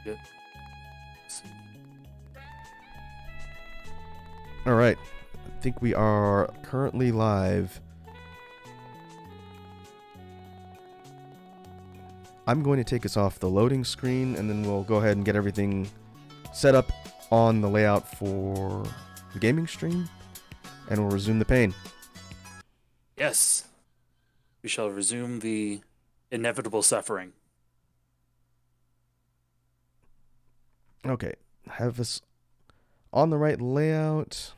Good. All right. I think we are currently live. I'm going to take us off the loading screen, and then we'll go ahead and get everything set up on the layout for the gaming stream, and we'll resume the pain. Yes. We shall resume the inevitable suffering. Okay. Have us on the right layout.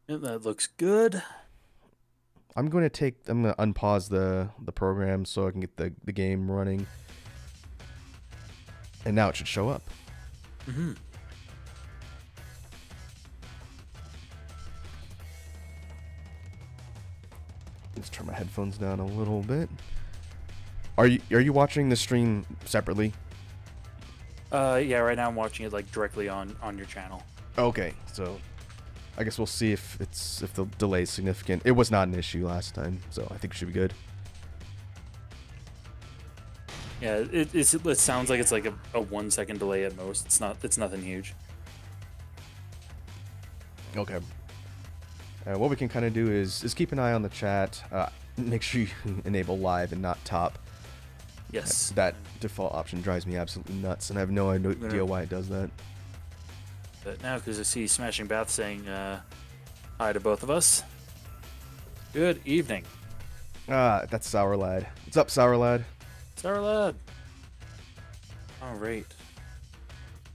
Yeah, that looks good. I'm going to unpause the program so I can get the game running. And now it should show up. Mm-hmm. Let's turn my headphones down a little bit. Are you watching the stream separately? Yeah, right now I'm watching it like directly on your channel. Okay, so I guess we'll see if the delay is significant. It was not an issue last time, so I think it should be good. Yeah, it sounds like it's like a 1 second delay at most. It's nothing huge. Okay. What we can kind of do is keep an eye on the chat. Make sure you enable live and not top. Yes. That default option drives me absolutely nuts, and I have no idea why it does that. But now, because I see Smashing Bath saying hi to both of us. Good evening. That's Sour Lad. What's up, Sour Lad? Sour Lad. All right.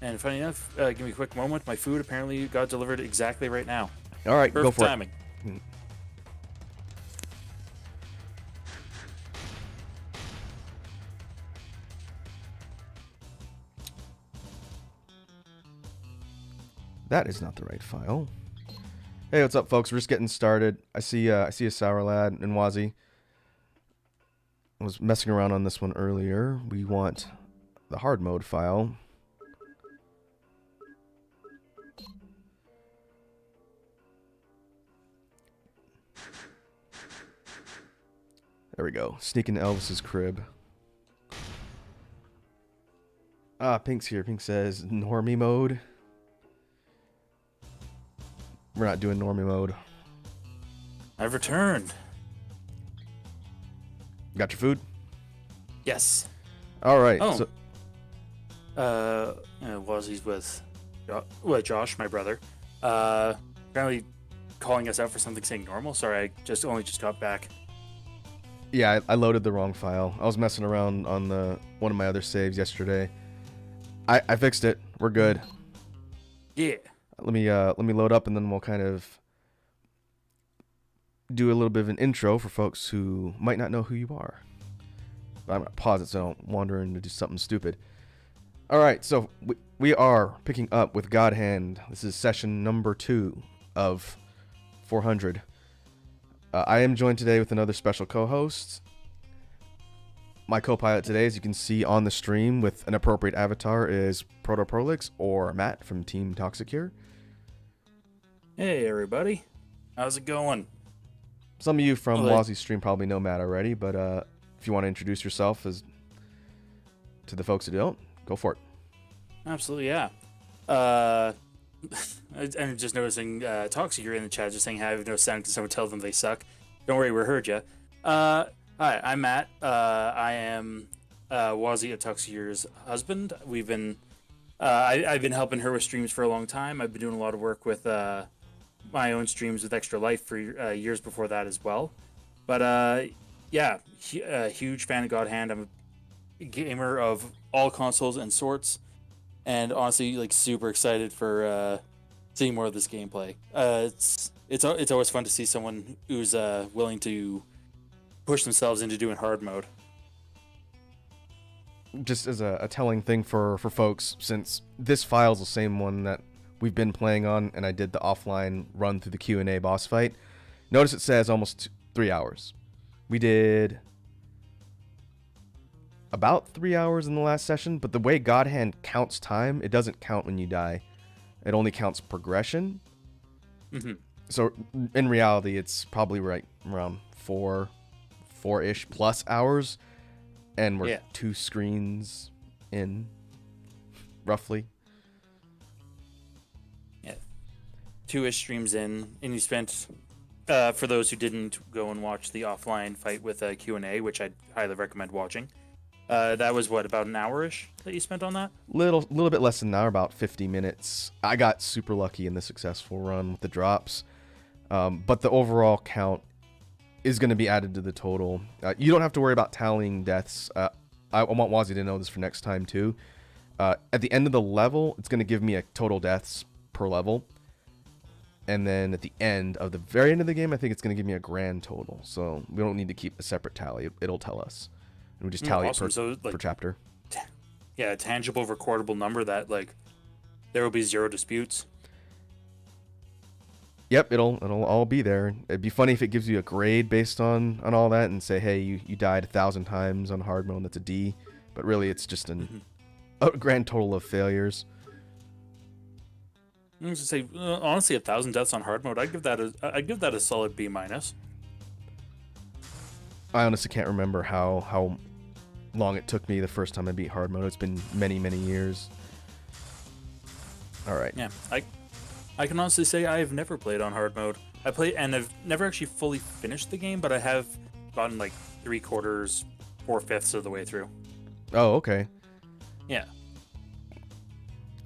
And funny enough, give me a quick moment. My food apparently got delivered exactly right now. All right, Perfect go for timing. it. That is not the right file. Hey, what's up, folks? We're just getting started. I see a Sour Lad and Wazi. I was messing around on this one earlier. We want the hard mode file. There we go. Sneak into Elvis's crib. Pink's here. Pink says normie mode. We're not doing normie mode. I've returned. Got your food? Yes. All right. Oh. So, Wazzy's with Josh, my brother. Apparently calling us out for something saying normal. Sorry, I only just got back. yeah, I loaded the wrong file. I was messing around on one of my other saves yesterday. I fixed it. We're good. Yeah. Let me load up, and then we'll kind of do a little bit of an intro for folks who might not know who you are. But I'm gonna pause it so I don't wander into do something stupid. All right, so we are picking up with God Hand. This is session number 2 of 400. I am joined today with another special co-host. My co-pilot today, as you can see on the stream with an appropriate avatar, is Protoprolix, or Matt from Team Toxicure. Hey, everybody. How's it going? Some of you from Well, Wazzy's stream probably know Matt already, but if you want to introduce yourself to the folks who don't, go for it. Absolutely, yeah. I'm just noticing Toxicure in the chat just saying, have no sound to someone tell them they suck. Don't worry, we heard you. Hi, I'm Matt. I am Wazzy of Toxicure's husband. We've been I've been helping her with streams for a long time. I've been doing a lot of work with my own streams with Extra Life for years before that as well. But yeah, huge fan of God Hand. I'm a gamer of all consoles and sorts, and honestly, like, super excited for seeing more of this gameplay. It's always fun to see someone who's willing to push themselves into doing hard mode. Just as a telling thing for folks, since this file's the same one that we've been playing on, and I did the offline run through the Q&A boss fight, notice it says almost 3 hours. We did about 3 hours in the last session, but the way God Hand counts time, it doesn't count when you die. It only counts progression. Mm-hmm. So in reality, it's probably right around 4-ish plus hours. And we're Yeah. 2 screens in, roughly. Yeah. 2-ish streams in, and you spent, for those who didn't go and watch the offline fight with Q&A, which I'd highly recommend watching, that was, what, about an hour-ish that you spent on that? Little bit less than an hour, about 50 minutes. I got super lucky in the successful run with the drops. But the overall count is going to be added to the total. You don't have to worry about tallying deaths. I want Wazzy to know this for next time, too. At the end of the level, it's going to give me a total deaths per level. And then at the end of the very end of the game, I think it's going to give me a grand total. So we don't need to keep a separate tally. It'll tell us. And we just tally Awesome. it per chapter. Yeah, a tangible, recordable number that, like, there will be 0 disputes. Yep, it'll all be there. It'd be funny if it gives you a grade based on all that and say, hey, you died 1,000 times on hard mode, that's a D. But really, it's just a grand total of failures. I was gonna say, honestly, 1,000 deaths on hard mode, I'd give that a solid B-. I honestly can't remember how long it took me the first time I beat hard mode. It's been many, many years. All right. Yeah, I can honestly say I have never played on hard mode. And I've never actually fully finished the game, but I have gotten like 3/4, 4/5 of the way through. Oh, okay. Yeah.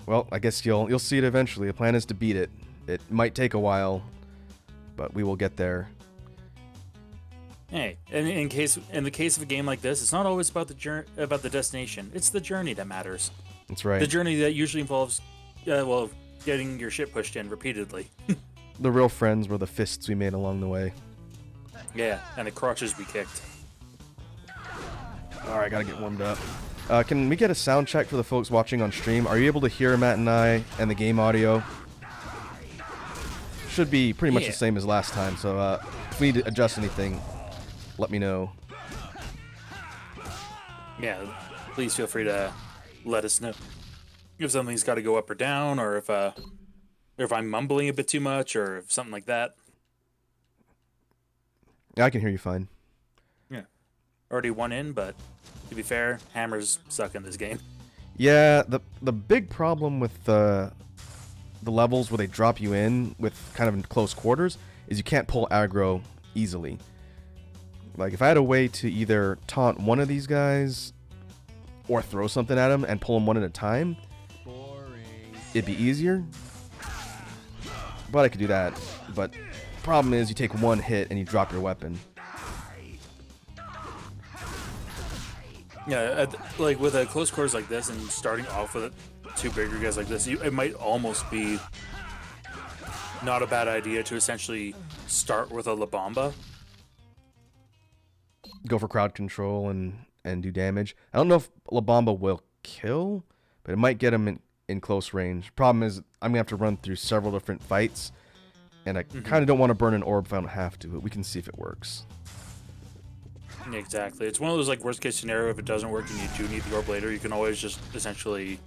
Well, I guess you'll see it eventually. The plan is to beat it. It might take a while, but we will get there. Hey, in the case of a game like this, it's not always about the destination. It's the journey that matters. That's right. The journey that usually involves, getting your shit pushed in repeatedly. The real friends were the fists we made along the way. Yeah, and the crotches we kicked. All right, gotta get warmed up. Can we get a sound check for the folks watching on stream? Are you able to hear Matt and I and the game audio? Should be pretty much the same as last time, so if we need to adjust anything, let me know. Yeah, please feel free to let us know if something's got to go up or down, or if I'm mumbling a bit too much, or if something like that. Yeah, I can hear you fine. Yeah, already one in, but to be fair, hammers suck in this game. Yeah, the big problem with the levels where they drop you in with kind of in close quarters is you can't pull aggro easily. Like, if I had a way to either taunt one of these guys or throw something at him and pull them one at a time, it'd be easier. But I could do that. But the problem is you take one hit and you drop your weapon. Yeah, like with a close quarters like this and starting off with 2 bigger guys like this, it might almost be not a bad idea to essentially start with a La Bamba. Go for crowd control and do damage. I don't know if La Bamba will kill, but it might get him in close range. Problem is, I'm going to have to run through several different fights, and I kind of don't want to burn an orb if I don't have to, but we can see if it works. Exactly. It's one of those, like, worst case scenario. If it doesn't work and you do need the orb later, you can always just essentially,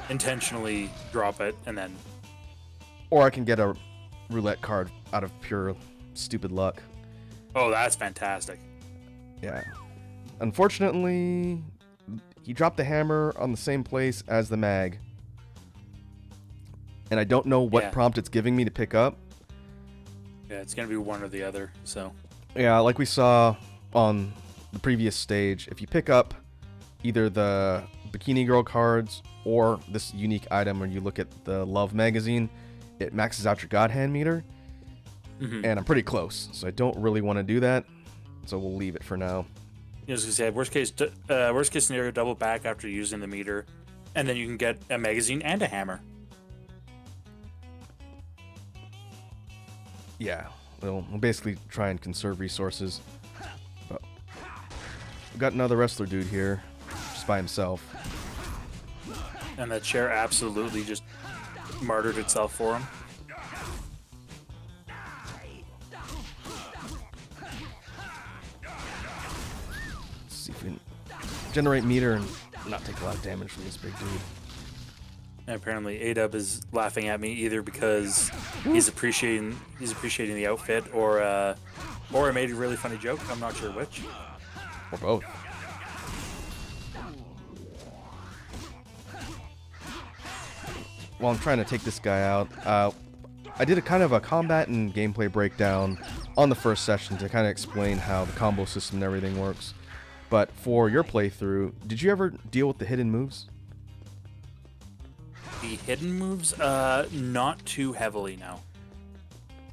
intentionally drop it and then... Or I can get a roulette card out of pure stupid luck. Oh, that's fantastic. Yeah. Unfortunately, he dropped the hammer on the same place as the mag. And I don't know what prompt it's giving me to pick up. Yeah, it's going to be one or the other, so... Yeah, like we saw on the previous stage, if you pick up either the Bikini Girl cards or this unique item where you look at the Love magazine, it maxes out your God Hand meter. And I'm pretty close, so I don't really want to do that. So we'll leave it for now. I was going to say, worst case scenario, double back after using the meter, and then you can get a magazine and a hammer. Yeah, we'll basically try and conserve resources. But we've got another wrestler dude here, just by himself. And that chair absolutely just martyred itself for him. Let's see if we can generate meter and not take a lot of damage from this big dude. And apparently A-Dub is laughing at me either because he's appreciating the outfit, or Or I made a really funny joke. I'm not sure which. Or both. While I'm trying to take this guy out, I did a kind of a combat and gameplay breakdown on the first session to kind of explain how the combo system and everything works. But for your playthrough, did you ever deal with the hidden moves? The hidden moves? Not too heavily, no.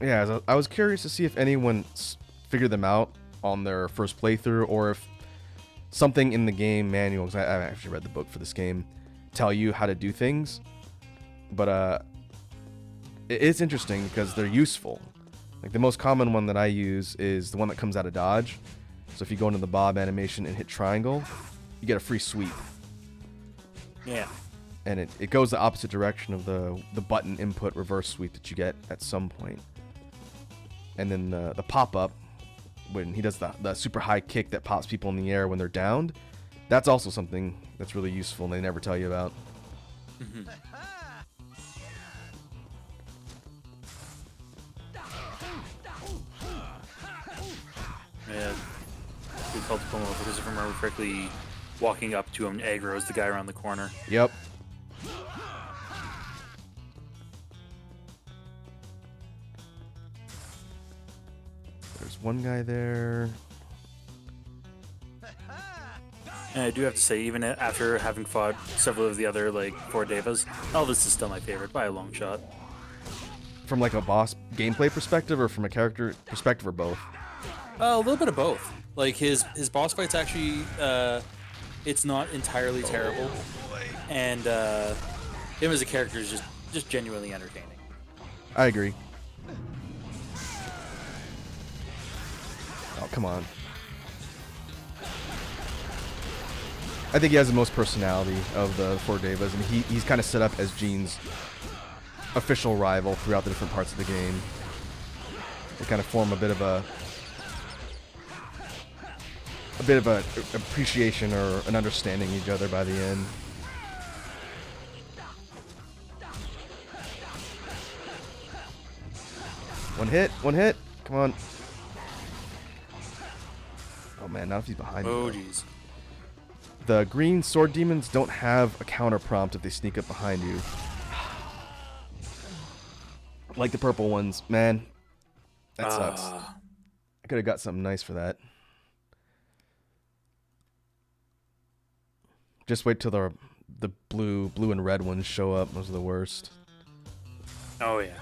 Yeah, I was curious to see if anyone figured them out on their first playthrough, or if something in the game manual, because I actually read the book for this game, tell you how to do things. But it's interesting because they're useful. Like the most common one that I use is the one that comes out of dodge. So if you go into the bob animation and hit triangle, you get a free sweep. Yeah. And it goes the opposite direction of the button input reverse sweep that you get at some point. And then the pop-up, when he does the super high kick that pops people in the air when they're downed, that's also something that's really useful and they never tell you about. Mm-hmm. Yeah. We called the promo because if I remember correctly, walking up to him aggro's the guy around the corner. Yep. There's one guy there. And I do have to say, even after having fought several of the other, like, 4 Devas, Elvis is still my favorite by a long shot. From like a boss gameplay perspective or from a character perspective or both? A little bit of both. Like, his boss fight's actually, it's not entirely terrible. And him as a character is just genuinely entertaining. I agree. Oh, come on. I think he has the most personality of the 4 Devas, and he's kind of set up as Gene's official rival throughout the different parts of the game. They kind of form a bit of a appreciation or an understanding of each other by the end. One hit. Come on. Oh man, not if he's behind me. Oh jeez. The green sword demons don't have a counter prompt if they sneak up behind you. Like the purple ones, man. That sucks. I could have got something nice for that. Just wait till the blue and red ones show up. Those are the worst. Oh yeah.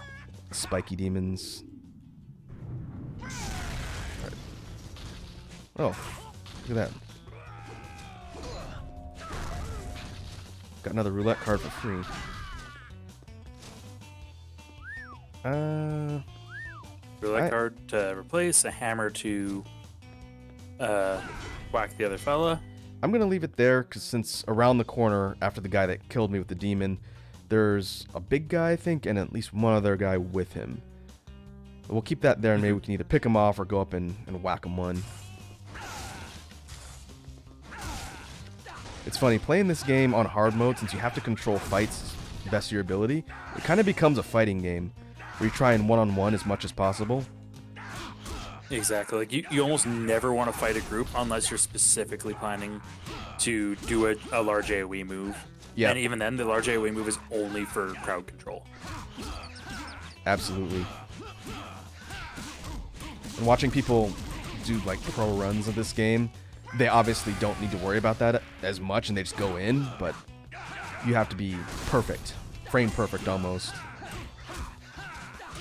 Spiky demons. Right. Oh, look at that. Got another roulette card for free. Roulette card to replace, a hammer to whack the other fella. I'm going to leave it there because since around the corner after the guy that killed me with the demon, there's a big guy, I think, and at least one other guy with him. We'll keep that there and maybe we can either pick him off or go up and whack him one. It's funny, playing this game on hard mode, since you have to control fights to the best of your ability, it kind of becomes a fighting game where you try and one-on-one as much as possible. Exactly. Like you almost never want to fight a group unless you're specifically planning to do a large AoE move. Yeah. And even then, the large AoE move is only for crowd control. Absolutely. And watching people do like pro runs of this game, they obviously don't need to worry about that as much and they just go in, but you have to be perfect. Frame perfect almost.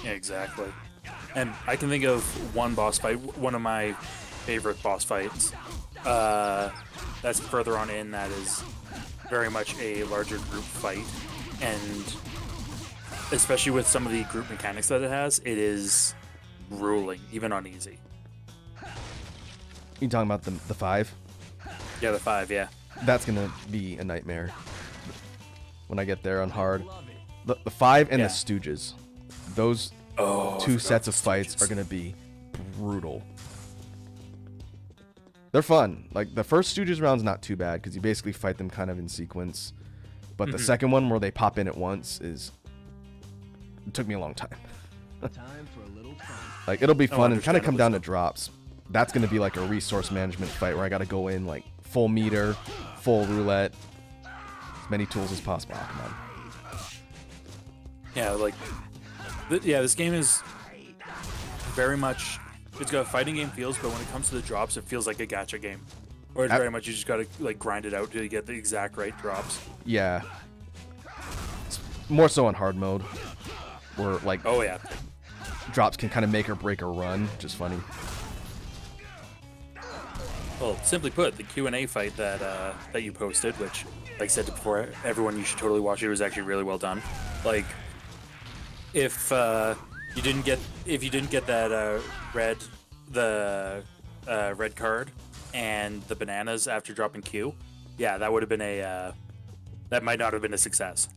Yeah, exactly. And I can think of one boss fight, one of my favorite boss fights, that's further on in, that is very much a larger group fight, and especially with some of the group mechanics that it has, it is grueling, even on easy. You talking about the 5? Yeah, the 5, yeah. That's going to be a nightmare when I get there on hard. The 5 and the Stooges. Those two sets of fights are going to be brutal. They're fun. Like, the first Stooges round's not too bad because you basically fight them kind of in sequence. But the second one where they pop in at once it took me a long time. Time for a little fun. Like, it'll be Oh, fun and kind of come down to understandably drops. That's going to be like a resource management fight where I got to go in like full meter, full roulette, as many tools as possible. Oh, come on. Yeah, like, this game is very much, it's got fighting game feels, but when it comes to the drops, it feels like a gacha game. Or it's very much you just gotta like grind it out till you get the exact right drops. Yeah. It's more so on hard mode, where like Oh yeah. drops can kind of make or break a run, which is funny. Well, simply put, the Q&A fight that you posted, which, like I said before, everyone, you should totally watch it. It was actually really well done. Like, if you didn't get that red card and the bananas after dropping Q, yeah, that would have been that might not have been a success.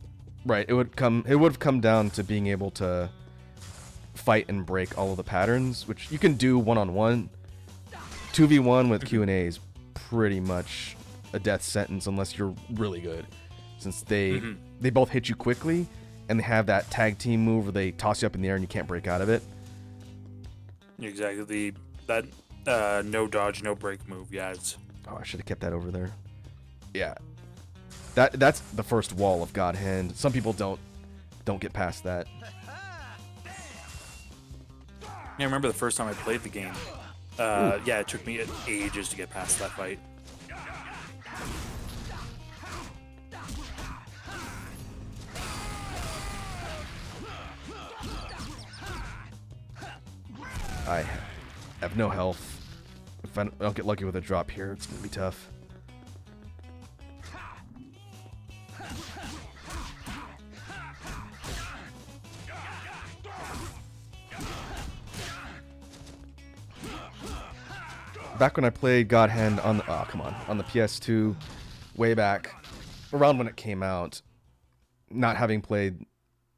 Right. It would have come down to being able to fight and break all of the patterns, which you can do one-on-one. 2v1 with Q&A is pretty much a death sentence unless you're really good, since they both hit you quickly and they have that tag team move where they toss you up in the air and you can't break out of it. Exactly. That no dodge, no break move. Yeah, it's... Oh, I should have kept that over there. Yeah. That's the first wall of God Hand. Some people don't get past that. Yeah, I remember the first time I played the game. Yeah, it took me ages to get past that fight. I have no health. If I don't get lucky with a drop here, it's going to be tough. Back when I played God Hand on the on the PS2, way back, around when it came out, not having played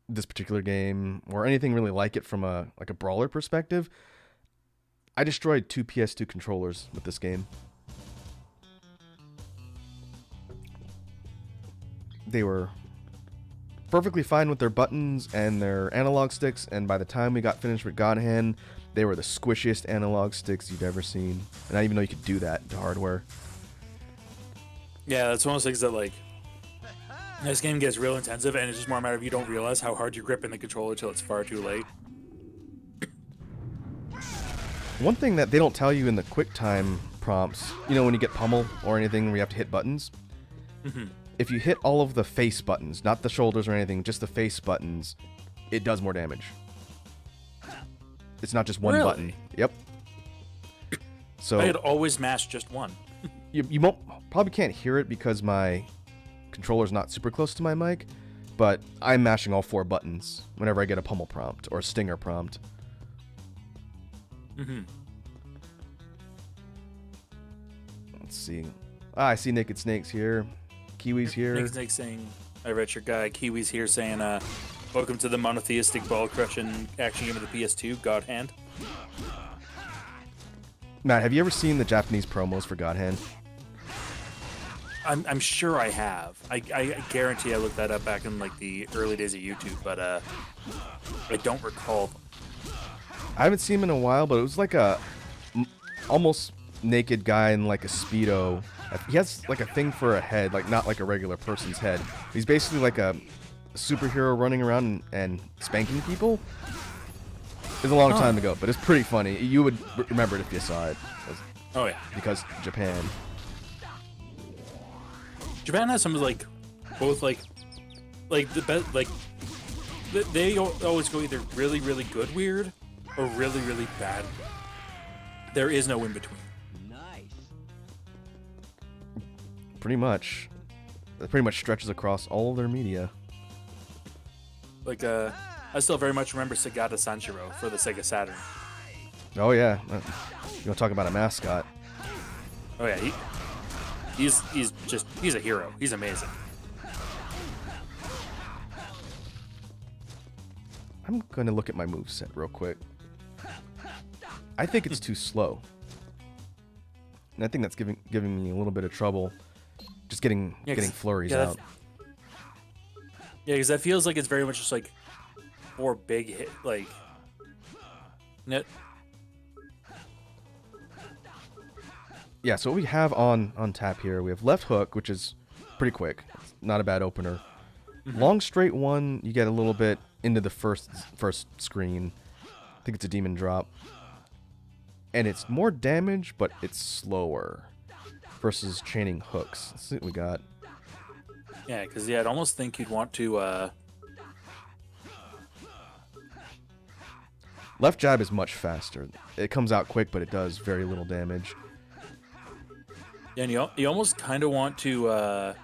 this particular game or anything really like it from a brawler perspective, I destroyed 2 PS2 controllers with this game. They were perfectly fine with their buttons and their analog sticks, and by the time we got finished with God Hand, they were the squishiest analog sticks you've ever seen. And I didn't even know you could do that to hardware. Yeah, that's one of those things that, like, this game gets real intensive, and it's just more a matter of you don't realize how hard you're gripping the controller till it's far too late. One thing that they don't tell you in the QuickTime prompts, you know, when you get pummel or anything where you have to hit buttons, if you hit all of the face buttons, not the shoulders or anything, just the face buttons, it does more damage. It's not just one button. Yep. So I had always mashed just one. you probably can't hear it because my controller's not super close to my mic, but I'm mashing all 4 buttons whenever I get a pummel prompt or a stinger prompt. Let's see. I see Naked Snakes here. Kiwi's here. Naked Snake saying, I read your guy. Kiwi's here saying, welcome to the monotheistic ball crushing action game of the PS2, God Hand. Matt, have you ever seen the Japanese promos for God Hand? I'm sure I have. I guarantee I looked that up back in like the early days of YouTube, but I don't recall them. I haven't seen him in a while, but it was like a almost naked guy in like a Speedo. He has like a thing for a head, like not like a regular person's head. He's basically like a superhero running around and spanking people. It was a long time ago, but it's pretty funny. You would remember it if you saw it. Oh yeah, because Japan. Japan has some like both like the best, like they always go either really really good weird or really really bad. There is no in between. Nice. Pretty much. It pretty much stretches across all of their media. Like I still very much remember Sagata Sanshiro for the Sega Saturn. Oh yeah, you want to talk about a mascot? Oh yeah, he's a hero. He's amazing. I'm gonna look at my moveset real quick. I think it's too slow, and I think that's giving me a little bit of trouble. Just getting flurries out. Yeah, because that feels like it's very much just like 4 big hit, like Net. Yeah, so what we have on tap here, we have left hook, which is pretty quick. It's not a bad opener. Long straight one, you get a little bit into the first screen. I think it's a demon drop. And it's more damage, but it's slower versus chaining hooks. Let's see what we got. Yeah, because I'd almost think you'd want to. Left jab is much faster. It comes out quick, but it does very little damage. Yeah, and you almost kind of want to.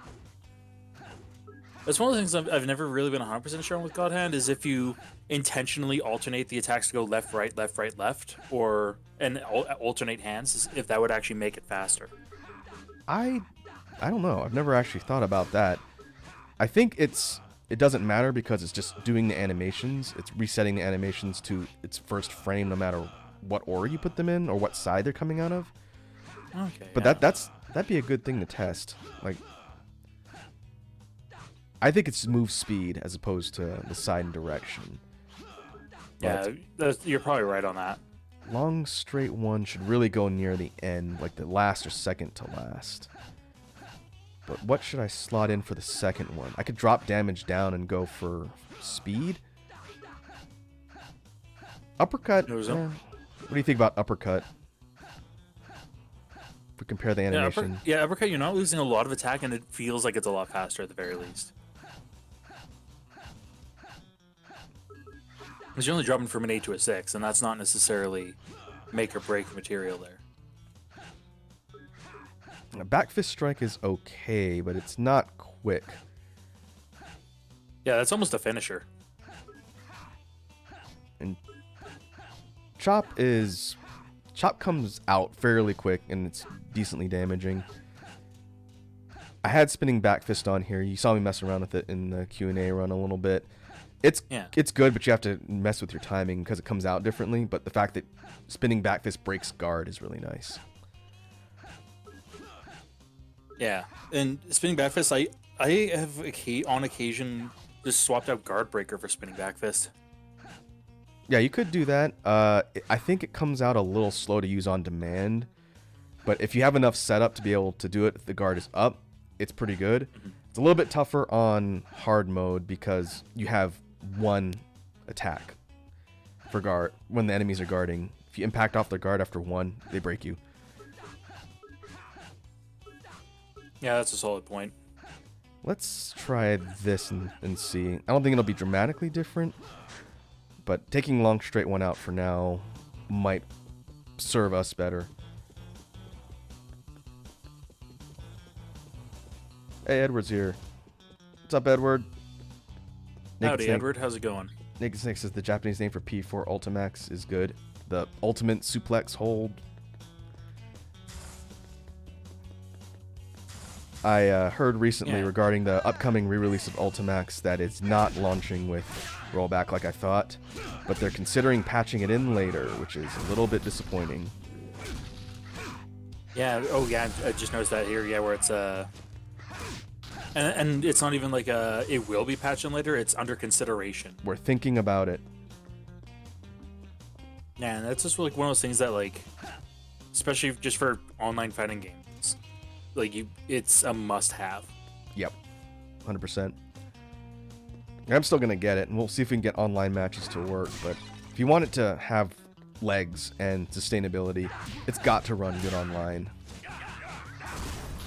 That's one of the things I've never really been 100% sure on with God Hand is if you intentionally alternate the attacks to go left, right, left, right, left, and alternate hands, if that would actually make it faster. I don't know. I've never actually thought about that. I think it doesn't matter because it's just doing the animations. It's resetting the animations to its first frame no matter what order you put them in or what side they're coming out of. Okay. But yeah. that'd be a good thing to test. Like, I think it's move speed as opposed to the side and direction. Yeah, you're probably right on that. Long straight one should really go near the end, like the last or second to last. But what should I slot in for the second one? I could drop damage down and go for speed. Uppercut. What do you think about uppercut? If we compare the animation. Uppercut, you're not losing a lot of attack, and it feels like it's a lot faster at the very least. Because you're only dropping from an 8 to a 6, and that's not necessarily make or break material there. A back fist strike is okay, but it's not quick. Yeah, that's almost a finisher. And chop comes out fairly quick, and it's decently damaging. I had spinning back fist on here. You saw me mess around with it in the Q&A run a little bit. It's good, but you have to mess with your timing because it comes out differently. But the fact that spinning back fist breaks guard is really nice. Yeah, and spinning back fist, I have on occasion just swapped out guard breaker for spinning back fist. Yeah, you could do that. I think it comes out a little slow to use on demand, but if you have enough setup to be able to do it if the guard is up, it's pretty good. It's a little bit tougher on hard mode because you have one attack for guard when the enemies are guarding. If you impact off their guard after one, they break you. Yeah, that's a solid point. Let's try this and see. I don't think it'll be dramatically different, but taking long straight one out for now might serve us better. Hey, Edward's here. What's up, Edward? Howdy, Edward. How's it going? Naked Snake says the Japanese name for P4 Ultimax is good. The ultimate suplex hold. I heard recently regarding the upcoming re-release of Ultimax that it's not launching with rollback like I thought, but they're considering patching it in later, which is a little bit disappointing. Yeah, oh yeah, I just noticed that here, yeah, where it's and it's not even like it will be patched in later, it's under consideration. We're thinking about it. Yeah, and that's just like one of those things that, like, especially just for online fighting games, like, it's a must-have. Yep, 100%. I'm still gonna get it, and we'll see if we can get online matches to work. But if you want it to have legs and sustainability, it's got to run good online.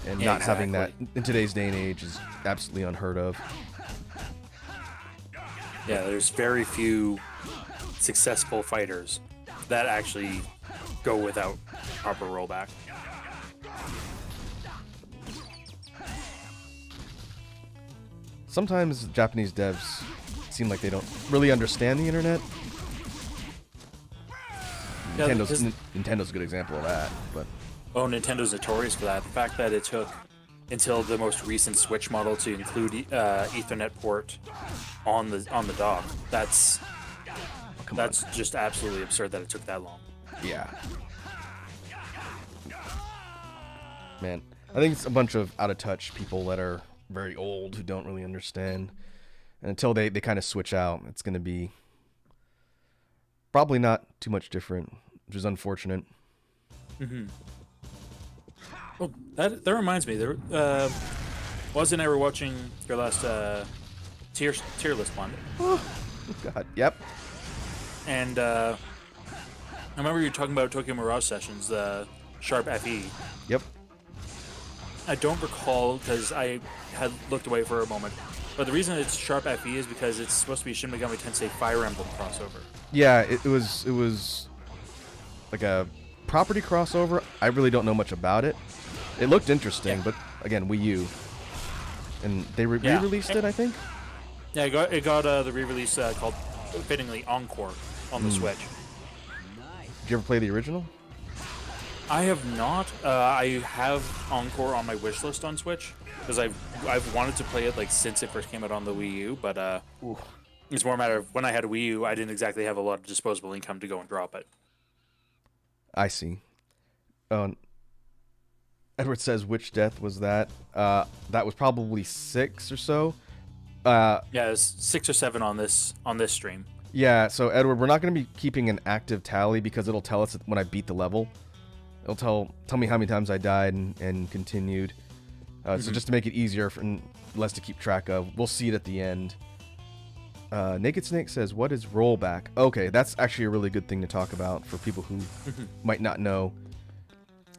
And not having that in today's day and age is absolutely unheard of. Yeah, there's very few successful fighters that actually go without proper rollback. Sometimes Japanese devs seem like they don't really understand the internet. Yeah, Nintendo's a good example of that, but Nintendo's notorious for that. The fact that it took until the most recent Switch model to include Ethernet port on the dock, that's just absolutely absurd that it took that long. Yeah. Man, I think it's a bunch of out-of-touch people that are very old who don't really understand. And until they kind of switch out, it's going to be probably not too much different, which is unfortunate. Oh, that reminds me. There, Was and I were watching your last tier list one, Oh, God. Yep. and I remember you talking about Tokyo Mirage Sessions, the Sharp FE. Yep. I don't recall because I had looked away for a moment, but the reason it's Sharp FE is because it's supposed to be Shin Megami Tensei Fire Emblem crossover. Yeah, it was like a property crossover. I really don't know much about it. It looked interesting, but again, Wii U. And they re-released it, I think? Yeah, it got the re-release called, fittingly, Encore on the Switch. Did you ever play the original? I have not. I have Encore on my wish list on Switch because I've wanted to play it like since it first came out on the Wii U, but it's more a matter of when I had a Wii U, I didn't exactly have a lot of disposable income to go and drop it. I see. Edward says, which death was that? That was probably 6 or so. Yeah, it's 6 or 7 on this stream. Yeah, so Edward, we're not going to be keeping an active tally because it'll tell us when I beat the level. It'll tell me how many times I died and continued. So just to make it easier and less to keep track of, we'll see it at the end. Naked Snake says, what is rollback? Okay, that's actually a really good thing to talk about for people who might not know.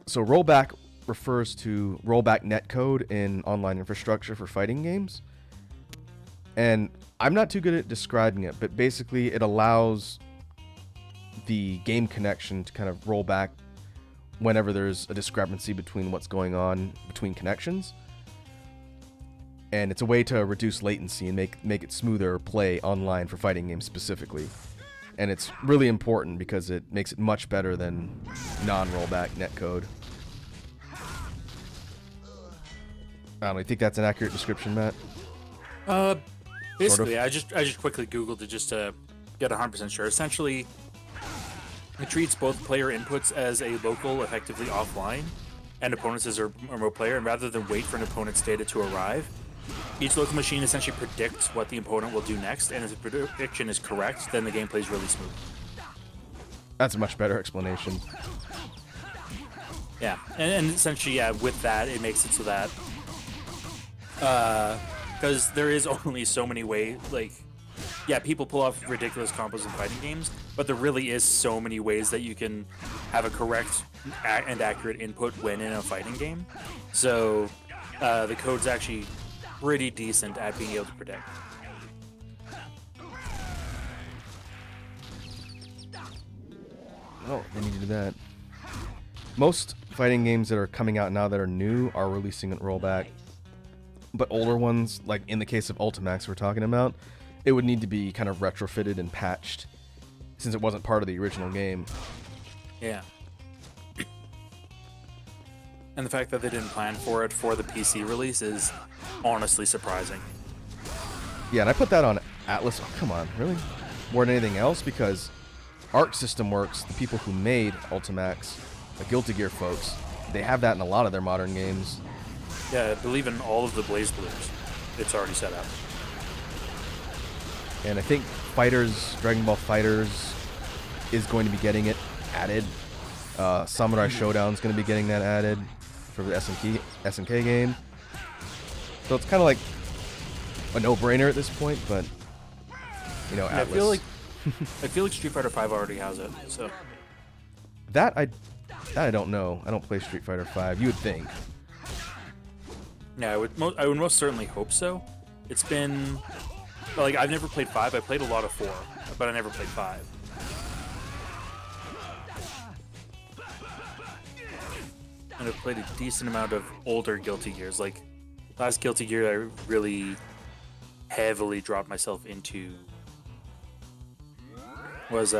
So rollback refers to rollback netcode in online infrastructure for fighting games. And I'm not too good at describing it, but basically it allows the game connection to kind of roll back whenever there's a discrepancy between what's going on between connections. And it's a way to reduce latency and make it smoother play online for fighting games specifically. And it's really important because it makes it much better than non-rollback netcode. I don't know, you think that's an accurate description, Matt? Basically, sort of. I just quickly Googled it just to get 100% sure. Essentially, it treats both player inputs as a local, effectively offline, and opponents as a remote player, and rather than wait for an opponent's data to arrive, each local machine essentially predicts what the opponent will do next, and if the prediction is correct, then the game plays really smooth. That's a much better explanation. Yeah, and essentially, yeah, with that, it makes it so that because there is only so many ways, like, yeah, people pull off ridiculous combos in fighting games, but there really is so many ways that you can have a correct and accurate input when in a fighting game. So the code's actually pretty decent at being able to predict. Oh, they need to do that. Most fighting games that are coming out now that are new are releasing it rollback. But older ones, like in the case of Ultimax we're talking about, it would need to be kind of retrofitted and patched since it wasn't part of the original game. Yeah. And the fact that they didn't plan for it for the PC release is honestly surprising. Yeah, and I put that on Atlas. Oh, come on, really? More than anything else, because Arc System Works, the people who made Ultimax, the Guilty Gear folks, they have that in a lot of their modern games. Yeah, I believe in all of the Blaze Blues. It's already set up. And I think Dragon Ball Fighters is going to be getting it added. Samurai Showdown is going to be getting that added for the SNK game. So it's kind of like a no-brainer at this point, but you know, Yeah, Atlas. I feel like Street Fighter V already has it. So That I don't know. I don't play Street Fighter V. You would think. yeah, I would most certainly hope so. It's been like I've never played 5. I played a lot of 4, but I never played 5. And I've played a decent amount of older Guilty Gears. Like last Guilty Gear, I really heavily dropped myself into was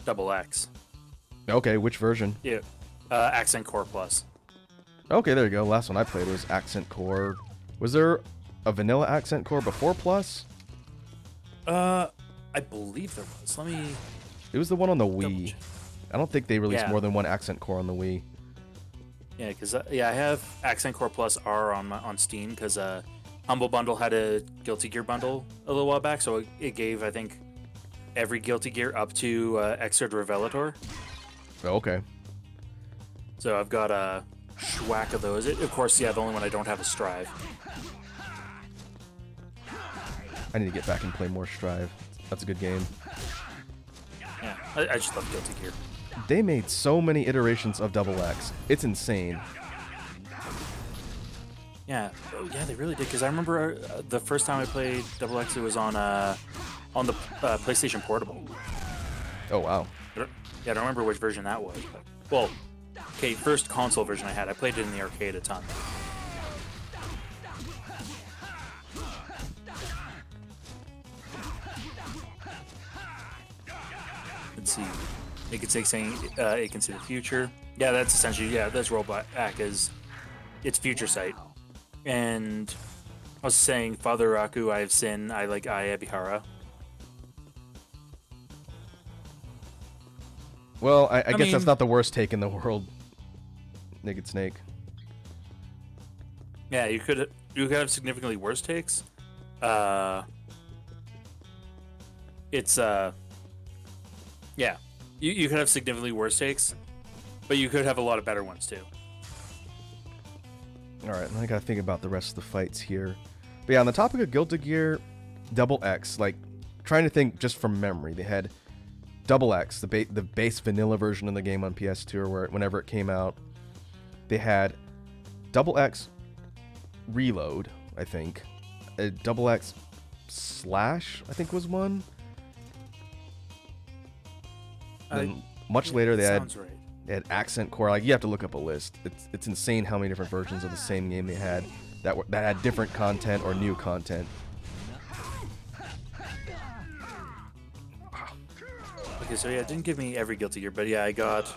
Double X. Okay, which version? Yeah, Accent Core Plus. Okay, there you go. Last one I played was Accent Core. Was there a vanilla Accent Core before Plus? I believe there was. Let me. It was the one on the Wii. I don't think they released Yeah. more than one Accent Core on the Wii. Yeah, because I have Accent Core Plus R on Steam because Humble Bundle had a Guilty Gear bundle a little while back, so it gave, I think, every Guilty Gear up to Exerd Revelator. Oh, okay. So I've got a schwack of those. Of course, yeah, the only one I don't have is Strive. I need to get back and play more Strive. That's a good game. Yeah, I just love Guilty Gear. They made so many iterations of Double X. It's insane. Yeah, yeah, they really did. Because I remember the first time I played Double X, it was on the PlayStation Portable. Oh, wow. Yeah, I don't remember which version that was. But, well, okay, first console version I had. I played it in the arcade a ton. Let's see. It can say saying it can see the future. Yeah, that's essentially that's Rollback is its future sight. And I was saying, Father Raku, I have sinned. I like Ebihara. Well, I guess that's not the worst take in the world. Naked Snake. Yeah, you could have significantly worse takes. Yeah, you could have significantly worse takes, but you could have a lot of better ones too. Alright, I gotta think about the rest of the fights here. But yeah, on the topic of Guilty Gear Double X, like, trying to think just from memory, they had Double X, the base vanilla version of the game on PS2 or whenever it came out. They had Double X Reload, I think. Double X Slash, I think was one. Then much later they had Accent Core. Like, you have to look up a list. It's insane how many different versions of the same game they had that had different content or new content. Okay, so yeah, it didn't give me every Guilty Gear, but yeah, I got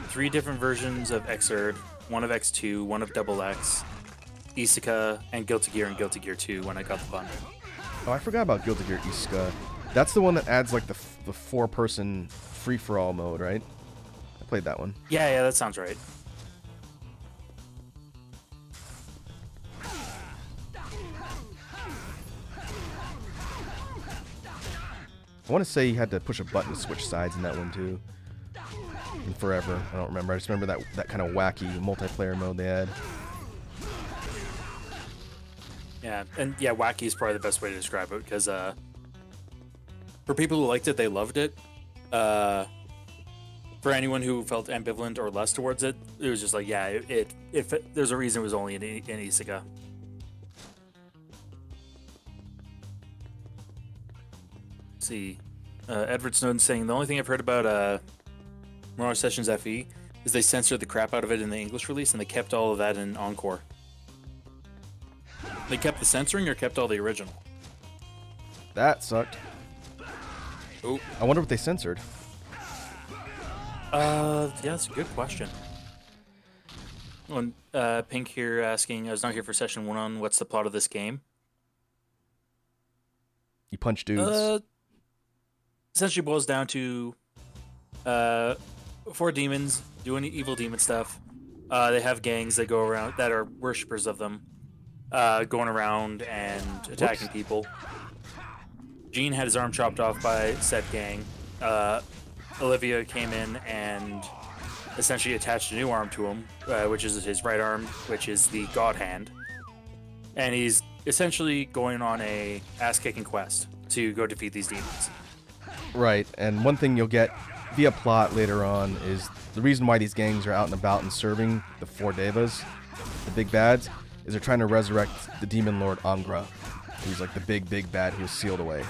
3 different versions of Xrd, one of X2, one of Double X, Isuka, and Guilty Gear 2 when I got the bundle. Oh, I forgot about Guilty Gear Isuka. That's the one that adds like the 4-person free-for-all mode, right? I played that one. Yeah, that sounds right. I want to say you had to push a button to switch sides in that one too. And forever, I don't remember. I just remember that kind of wacky multiplayer mode they had. Yeah, and yeah, wacky is probably the best way to describe it because for people who liked it, they loved it. For anyone who felt ambivalent or less towards it, it was just like, yeah, there's a reason it was only in Isuka. Let's see, Edward Snowden saying the only thing I've heard about Mirage Sessions FE is they censored the crap out of it in the English release, and they kept all of that in Encore. They kept the censoring or kept all the original? That sucked. Oh, I wonder what they censored. Yeah, that's a good question. When Pink here asking, I was not here for session 1 on what's the plot of this game. You punch dudes. Essentially boils down to 4 demons doing evil demon stuff. They have gangs that go around that are worshippers of them, going around and attacking people. Gene had his arm chopped off by said gang. Olivia came in and essentially attached a new arm to him, which is his right arm, which is the God Hand. And he's essentially going on a ass-kicking quest to go defeat these demons. Right, and one thing you'll get via plot later on is the reason why these gangs are out and about and serving the 4 devas, the big bads, is they're trying to resurrect the demon lord Angra, who's like the big bad who was sealed away.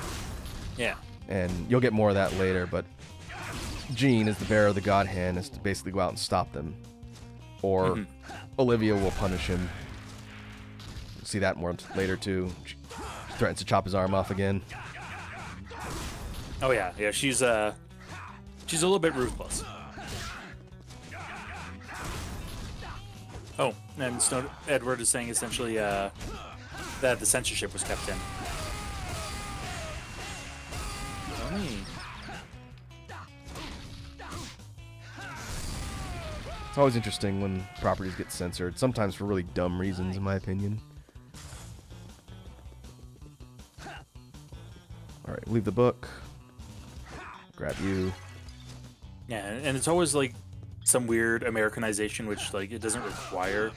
Yeah. And you'll get more of that later, but Gene, as the bearer of the God Hand, is to basically go out and stop them. Or Olivia will punish him. We'll see that more later too. She threatens to chop his arm off again. Oh yeah, she's a little bit ruthless. Oh, and Edward is saying essentially that the censorship was kept in. It's always interesting when properties get censored, sometimes for really dumb reasons, in my opinion. All right, leave the book. Grab you. Yeah, and it's always like some weird Americanization, which like it doesn't require.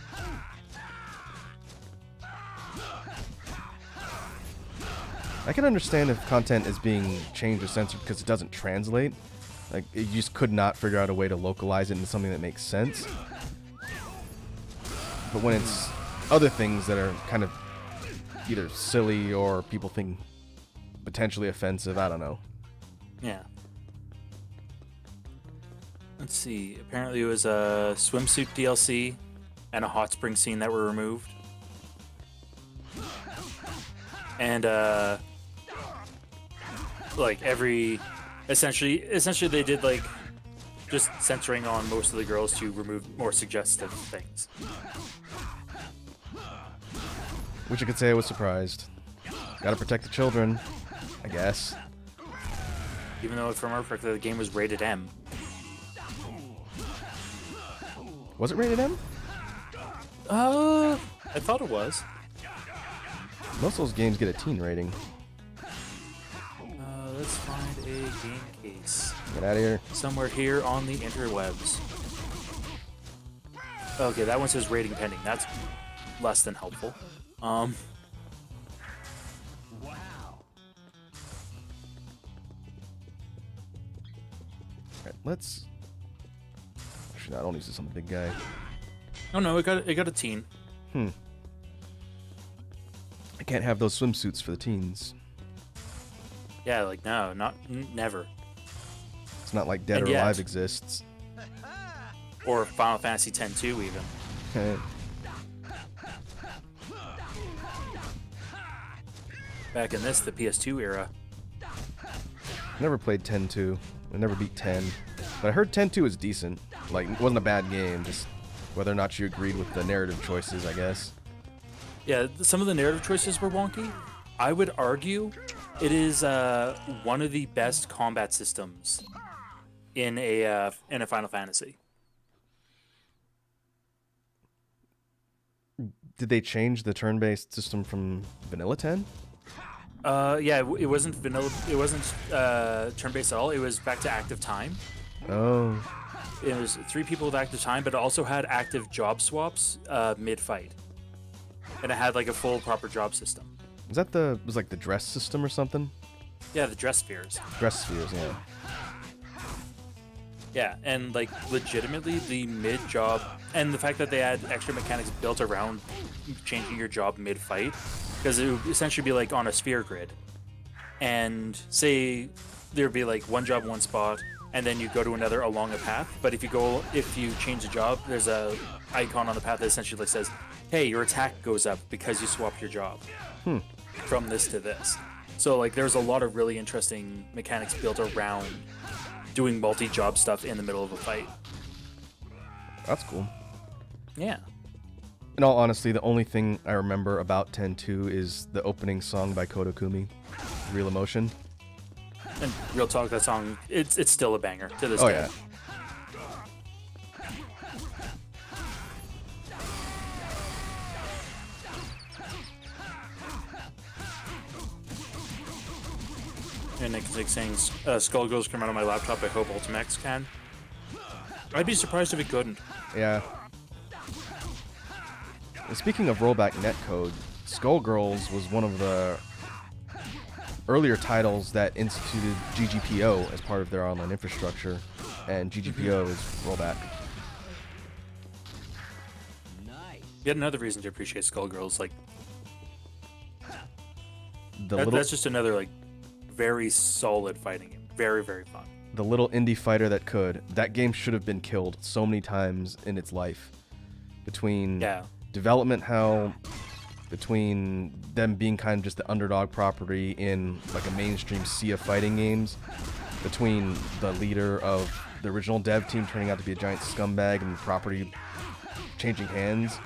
I can understand if content is being changed or censored because it doesn't translate. Like, you just could not figure out a way to localize it into something that makes sense. But when it's other things that are kind of either silly or people think potentially offensive, I don't know. Yeah. Let's see. Apparently it was a swimsuit DLC and a hot spring scene that were removed. And like essentially they did like just censoring on most of the girls to remove more suggestive things. Wish I could say I was surprised. Gotta protect the children, I guess. Even though if I remember correctly, the game was rated M. Was it rated M? I thought it was. Most of those games get a teen rating. Let's find a game case. Get out of here. Somewhere here on the interwebs. Okay, that one says rating pending. That's less than helpful. Wow. Alright, let's... Actually, no, I don't use this on the big guy. Oh no, it got a teen. I can't have those swimsuits for the teens. Yeah, like no, never. It's not like Dead And or yet. Alive exists. Or Final Fantasy X-2 even. Back in the PS2 era. Never played 10-2. I never beat 10. But I heard 10-2 is decent. Like, it wasn't a bad game, just whether or not you agreed with the narrative choices, I guess. Yeah, some of the narrative choices were wonky. I would argue it is one of the best combat systems in a Final Fantasy. Did they change the turn-based system from Vanilla 10? Yeah, it wasn't vanilla. It wasn't turn-based at all. It was back to active time. Oh. It was 3 people with active time, but it also had active job swaps mid-fight, and it had like a full proper job system. Was that was like the dress system or something? Yeah, the dress spheres. Dress spheres, yeah. Yeah, and like legitimately the mid-job, and the fact that they had extra mechanics built around changing your job mid-fight, because it would essentially be like on a sphere grid, and say there'd be like one job, one spot, and then you go to another along a path. But if you change the job, there's a icon on the path that essentially like says, "Hey, your attack goes up because you swapped your job from this to this." So like there's a lot of really interesting mechanics built around doing multi-job stuff in the middle of a fight. That's cool. Yeah. In all honesty, the only thing I remember about 10-2 is the opening song by Kodokumi, Real Emotion. And real talk, that song, it's still a banger to this Oh, day. yeah. And Nick is like saying, Skullgirls come out on my laptop, I hope Ultimax can. I'd be surprised if it couldn't. Yeah. And speaking of rollback netcode, Skullgirls was one of the earlier titles that instituted GGPO as part of their online infrastructure, and GGPO is rollback. Nice. Yet another reason to appreciate Skullgirls, like, that's just another, like, very solid fighting game. Very, very fun. The little indie fighter that could. That game should have been killed so many times in its life. Between development hell, between them being kind of just the underdog property in like a mainstream sea of fighting games, between the leader of the original dev team turning out to be a giant scumbag and the property changing hands.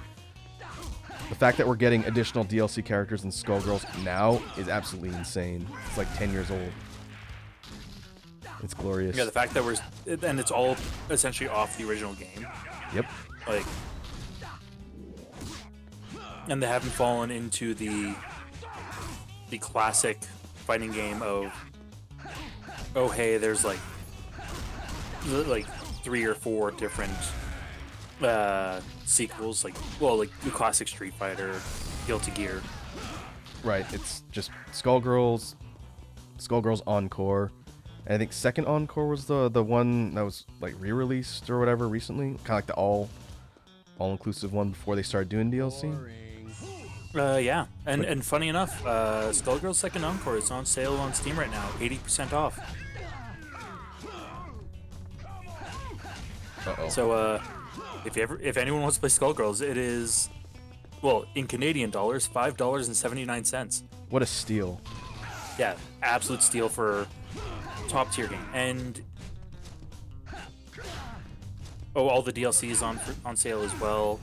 The fact that we're getting additional DLC characters in Skullgirls now is absolutely insane. It's like 10 years old. It's glorious. Yeah, the fact that and it's all essentially off the original game. Yep. Like, and they haven't fallen into the classic fighting game of, oh hey, there's like 3 or 4 different sequels, like the classic Street Fighter, Guilty Gear. Right, it's just Skullgirls Encore. And I think second Encore was the one that was like re-released or whatever recently, kind of like the all-inclusive one before they started doing DLC. Yeah, and funny enough, Skullgirls Second Encore is on sale on Steam right now, 80% off. Uh-oh. So if anyone wants to play Skullgirls, it is, well, in Canadian dollars, $5.79. What a steal. Yeah, absolute steal for top tier game. And all the DLC is on sale as well,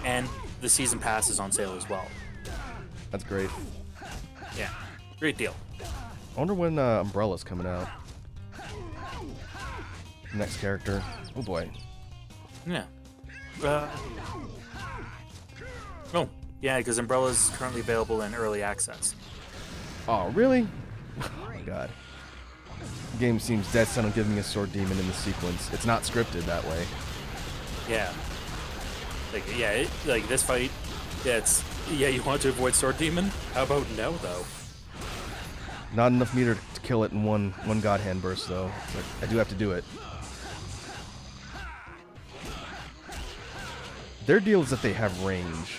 and the season pass is on sale as well. That's great. Yeah, great deal. I wonder when Umbrella's coming out. Next character. Oh boy. Yeah. Oh, yeah, because Umbrella's currently available in early access. Oh, really? Oh my god. The game seems dead set on giving me a sword demon in the sequence. It's not scripted that way. Yeah. Like this fight, you want to avoid sword demon? How about no, though? Not enough meter to kill it in one god hand burst, though. But I do have to do it. Their deal is that they have range.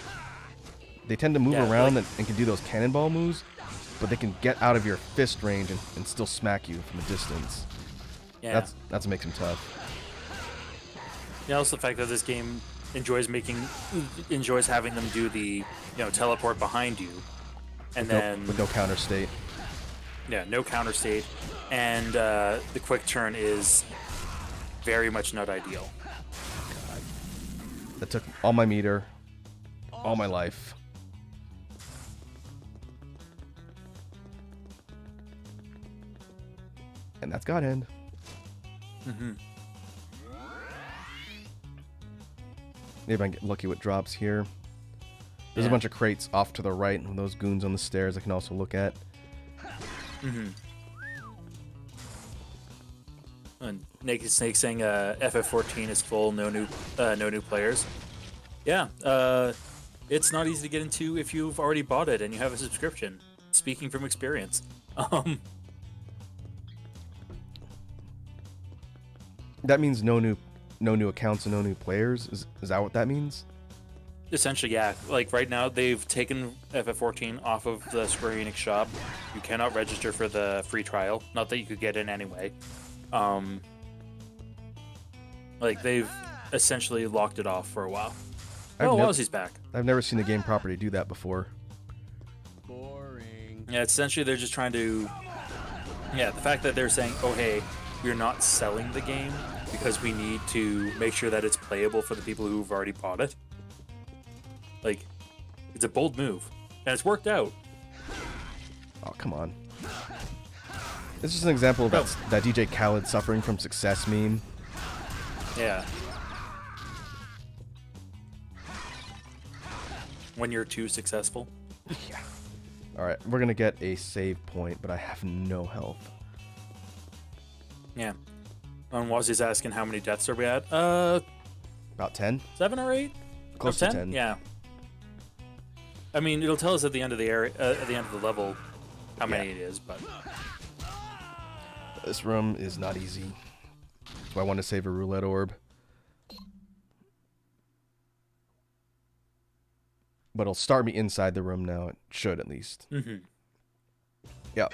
They tend to move around and can do those cannonball moves, but they can get out of your fist range and still smack you from a distance. Yeah. That's what makes them tough. Yeah, also the fact that this game enjoys having them do the teleport behind you, and with no counter state. Yeah, no counter state, and the quick turn is very much not ideal. God. That took all my meter, all my life. And that's God Hand. Mm-hmm. Maybe I can get lucky with drops here. There's a bunch of crates off to the right, and those goons on the stairs I can also look at. Mm-hmm. And Naked Snake saying FF14 is full, no new players. Yeah, it's not easy to get into if you've already bought it and you have a subscription. Speaking from experience. That means no new accounts and no new players? Is that what that means? Essentially, yeah. Like right now, they've taken FF14 off of the Square Enix shop. You cannot register for the free trial. Not that you could get in anyway. Like they've essentially locked it off for a while. Wozzy's back. I've never seen a game property do that before. Boring. Yeah, essentially they're just trying to. Yeah, the fact that they're saying, "Oh hey, we're not selling the game because we need to make sure that it's playable for the people who've already bought it." Like, it's a bold move, and it's worked out. Oh, come on. This is an example of that DJ Khaled suffering from success meme. Yeah. When you're too successful. Yeah. Alright, we're gonna get a save point, but I have no health. Yeah. Wazzy's asking how many deaths are we at? About 10? 7 or 8? Close to 10. Yeah. I mean, it'll tell us at the end of the area, at the end of the level, how many it is, but this room is not easy. So I want to save a roulette orb. But it'll start me inside the room now. It should, at least. Mm-hmm. Yep.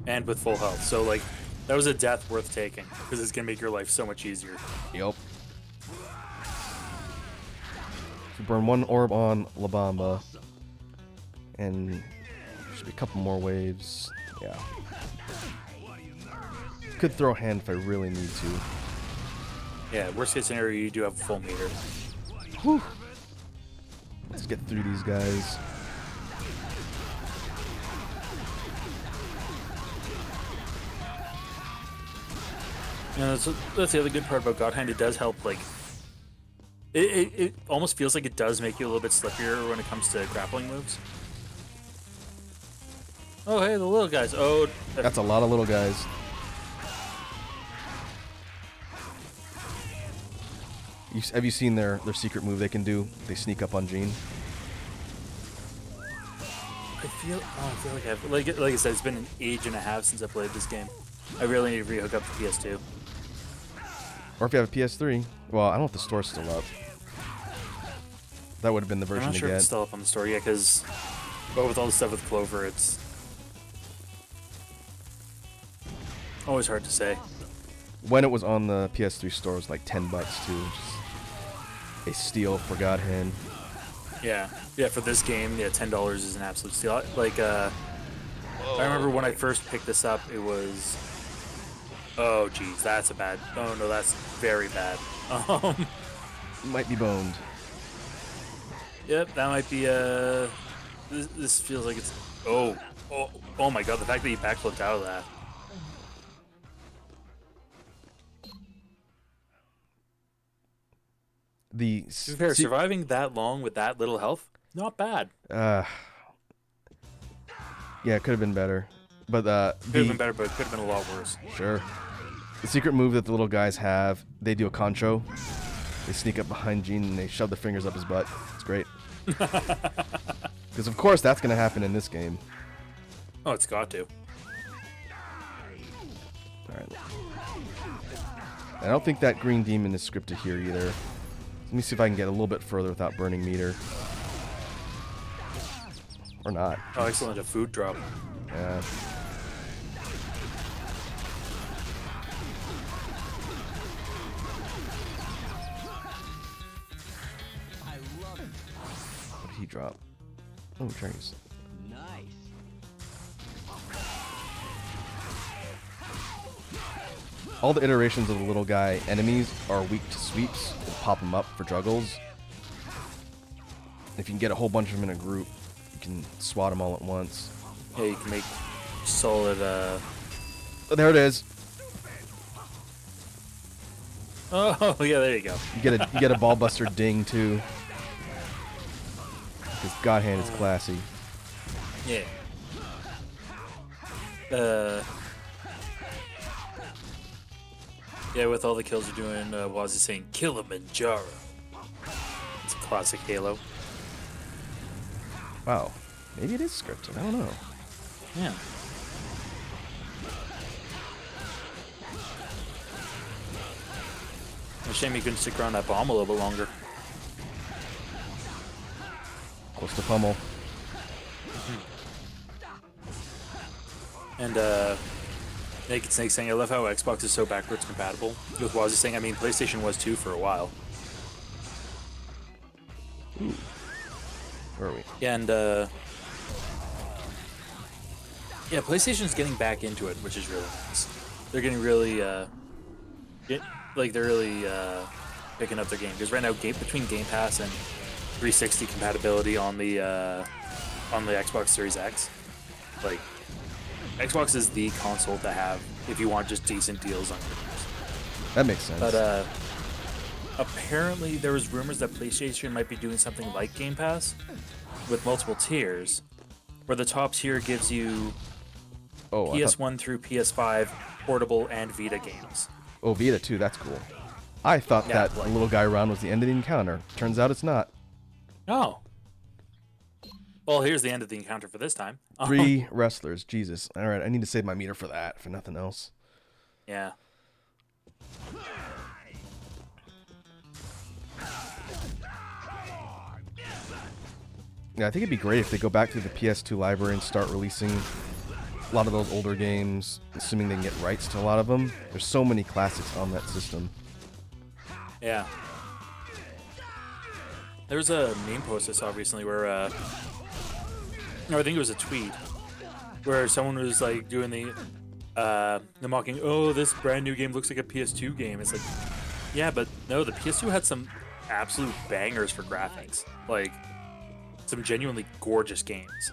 And with full health. So, like, that was a death worth taking, because it's going to make your life so much easier. Yep. So burn one orb on La Bamba. And there should be a couple more waves. Yeah. Could throw a hand if I really need to. Yeah, worst case scenario, you do have a full meter. Whew. Let's get through these guys. Yeah, that's the other good part about God Hand. It does help, like, It almost feels like it does make you a little bit slippier when it comes to grappling moves. Oh, hey, the little guys. Oh, That's a lot of little guys. Have you seen their secret move they can do? They sneak up on Jean. I feel like like I said, it's been an age and a half since I played this game. I really need to re-hook up the PS2. Or if you have a PS3. Well, I don't know if the store's still up. That would have been the version I'm not to sure if get. it's still up on the store yet, because with all the stuff with Clover, it's always hard to say. When it was on the PS3 store, it was like $10 too. Just a steal for God hand. Yeah, for this game, yeah, $10 is an absolute steal. Like, I remember when I first picked this up, it was, oh geez, that's a bad. Oh no, that's very bad. Might be boned. Yep, that might be This feels like it's. Oh my god, the fact that he backflipped out of that. To be fair, surviving that long with that little health, not bad. Yeah, it could have been better. But Could have been better, but it could have been a lot worse. Sure. The secret move that the little guys have, they do a concho. They sneak up behind Gene and they shove their fingers up his butt. It's great. Because of course that's going to happen in this game. Oh, it's got to. Alright. I don't think that green demon is scripted here either. Let me see if I can get a little bit further without burning meter. Or not. Oh, excellent. A food drop. Yeah. What did he drop? Oh, trains. Nice. All the iterations of the little guy enemies are weak to sweeps. We'll pop them up for juggles. If you can get a whole bunch of them in a group, you can swat them all at once. Yeah, you can make solid. Oh, there it is. Oh yeah, there you go. You get a ball buster ding too. Because God Hand is classy. Yeah. Yeah, with all the kills you're doing, Waz is saying Kilimanjaro. It's a classic Halo. Wow. Maybe it is scripted. I don't know. Yeah. A shame you couldn't stick around that bomb a little bit longer. Close to pummel. And Naked Snake saying, I love how Xbox is so backwards compatible. With Wazzy saying, I mean, PlayStation was too for a while. Ooh. Where are we? Yeah, and yeah, PlayStation's getting back into it, which is really nice. They're getting really, they're really picking up their game. Because right now, between Game Pass and 360 compatibility on the Xbox Series X, like, Xbox is the console to have if you want just decent deals on games. That makes sense. But apparently there was rumors that PlayStation might be doing something like Game Pass with multiple tiers, where the top tier gives you PS1 through PS5 portable and Vita games. Oh, Vita too. That's cool. I thought that the little guy around was the end of the encounter. Turns out it's not. Oh. Well, here's the end of the encounter for this time. 3 wrestlers. Jesus. All right, I need to save my meter for that, for nothing else. Yeah. Yeah, I think it'd be great if they go back to the PS2 library and start releasing a lot of those older games, assuming they can get rights to a lot of them. There's so many classics on that system. Yeah. There was a meme post I saw recently where, no, I think it was a tweet, where someone was like doing the mocking, oh, this brand new game looks like a PS2 game. It's like, yeah, but no, the PS2 had some absolute bangers for graphics. Like, some genuinely gorgeous games.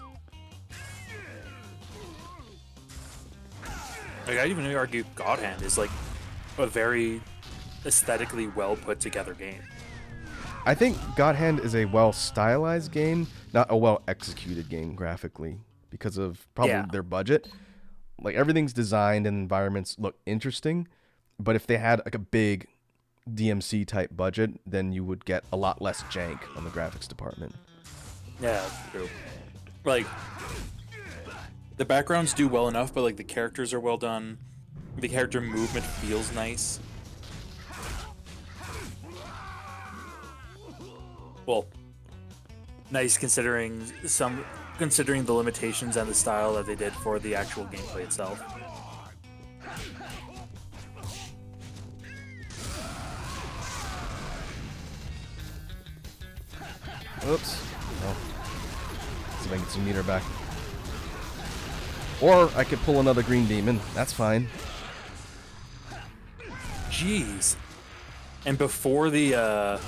Like, I'd even argue God Hand is like a very aesthetically well put together game. I think God Hand is a well stylized game, not a well executed game graphically, because of probably their budget. Like everything's designed and environments look interesting, but if they had like a big DMC type budget, then you would get a lot less jank on the graphics department. Yeah, true. Like, the backgrounds do well enough, but like the characters are well done. The character movement feels nice. Well, nice considering the limitations and the style that they did for the actual gameplay itself. Oops. Oh. See if I can get some meter back. Or I could pull another green demon. That's fine. Jeez. And before the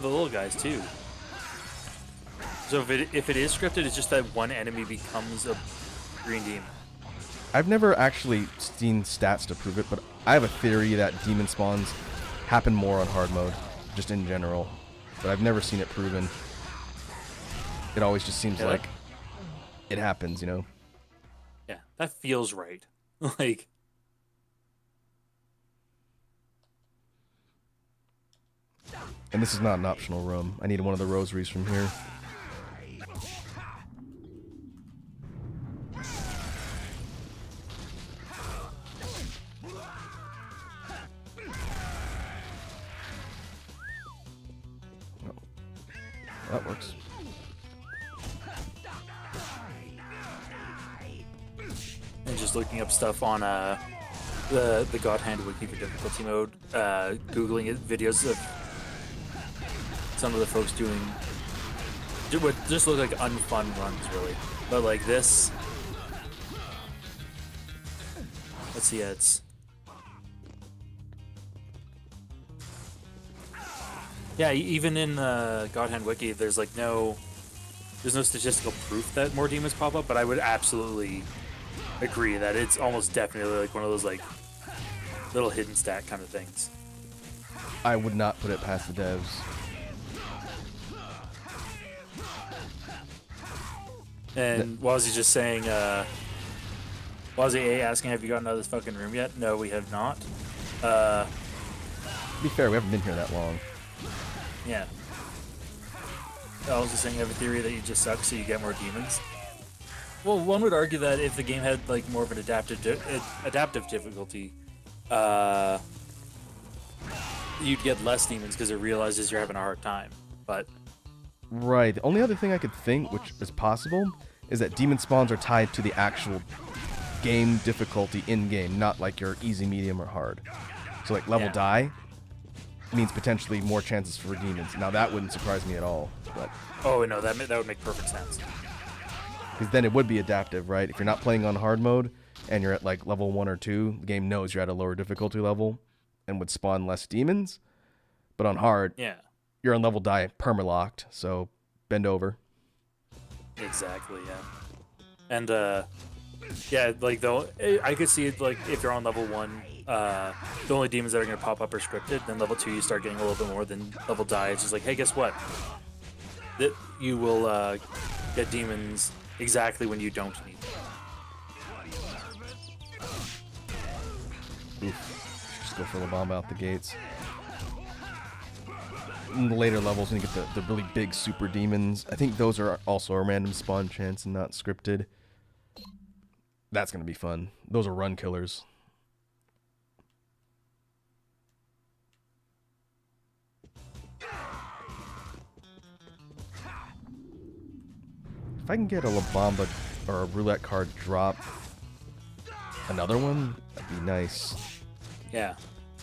little guys too. So if it is scripted, it's just that one enemy becomes a green demon. I've never actually seen stats to prove it, but I have a theory that demon spawns happen more on hard mode, just in general. But I've never seen it proven. It always just seems like it happens, you know? Yeah, that feels right. Like... And this is not an optional room. I need one of the rosaries from here. Oh. That works. And just looking up stuff on the God Hand wiki for difficulty mode, googling it, videos of some of the folks doing what just look like unfun runs, really. But like this, let's see, it's even in God Hand wiki, there's no statistical proof that more demons pop up, but I would absolutely agree that it's almost definitely like one of those like little hidden stat kind of things. I would not put it past the devs. And Wazzy just saying, Wazzy A asking, have you gotten out of this fucking room yet? No, we have not. To be fair, we haven't been here that long. Yeah. I was just saying, you have a theory that you just suck, so you get more demons. Well, one would argue that if the game had like more of an adaptive difficulty, you'd get less demons because it realizes you're having a hard time. But right. The only other thing I could think, which is possible, is that demon spawns are tied to the actual game difficulty in-game, not like your easy, medium, or hard. So like level die means potentially more chances for demons. Now that wouldn't surprise me at all. But oh no, that would make perfect sense. Because then it would be adaptive, right? If you're not playing on hard mode and you're at like level 1 or 2, the game knows you're at a lower difficulty level and would spawn less demons. But on hard, you're on level die perma-locked, so bend over. Exactly, yeah. And like though I could see it like if you're on level 1, the only demons that are gonna pop up are scripted. Then level 2 you start getting a little bit more. Then level die, it's just like, hey, guess what? That you will get demons exactly when you don't need them. Oof. Just go for the bomb out the gates. In the later levels, when you get the really big super demons, I think those are also a random spawn chance and not scripted. That's going to be fun. Those are run killers. If I can get a La Bamba or a roulette card drop another one, that'd be nice. Yeah.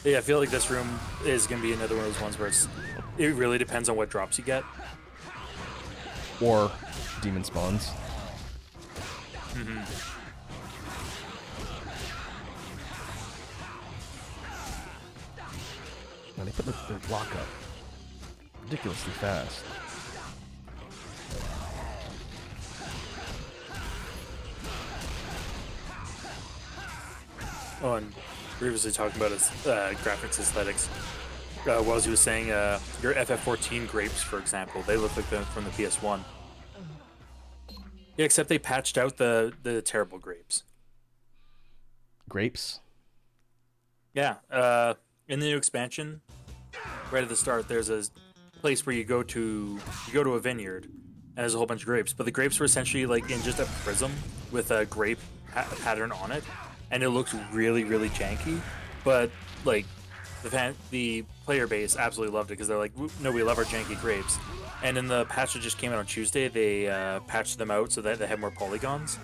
Yeah, I feel like this room is going to be another one of those ones where it really depends on what drops you get. Or demon spawns. Mm-hmm. Now they put their block up ridiculously fast. Oh, and previously talking about its graphics aesthetics. Wellesley was saying, your FF14 grapes, for example, they look like them from the PS1. Yeah, except they patched out the terrible grapes. Grapes? Yeah, in the new expansion, right at the start, there's a place where you go to a vineyard, and there's a whole bunch of grapes. But the grapes were essentially like in just a prism with a grape pattern on it, and it looks really, really janky. But like the player base absolutely loved it because they're like, no, we love our janky grapes. And in the patch that just came out on Tuesday, they patched them out so that they have more polygons.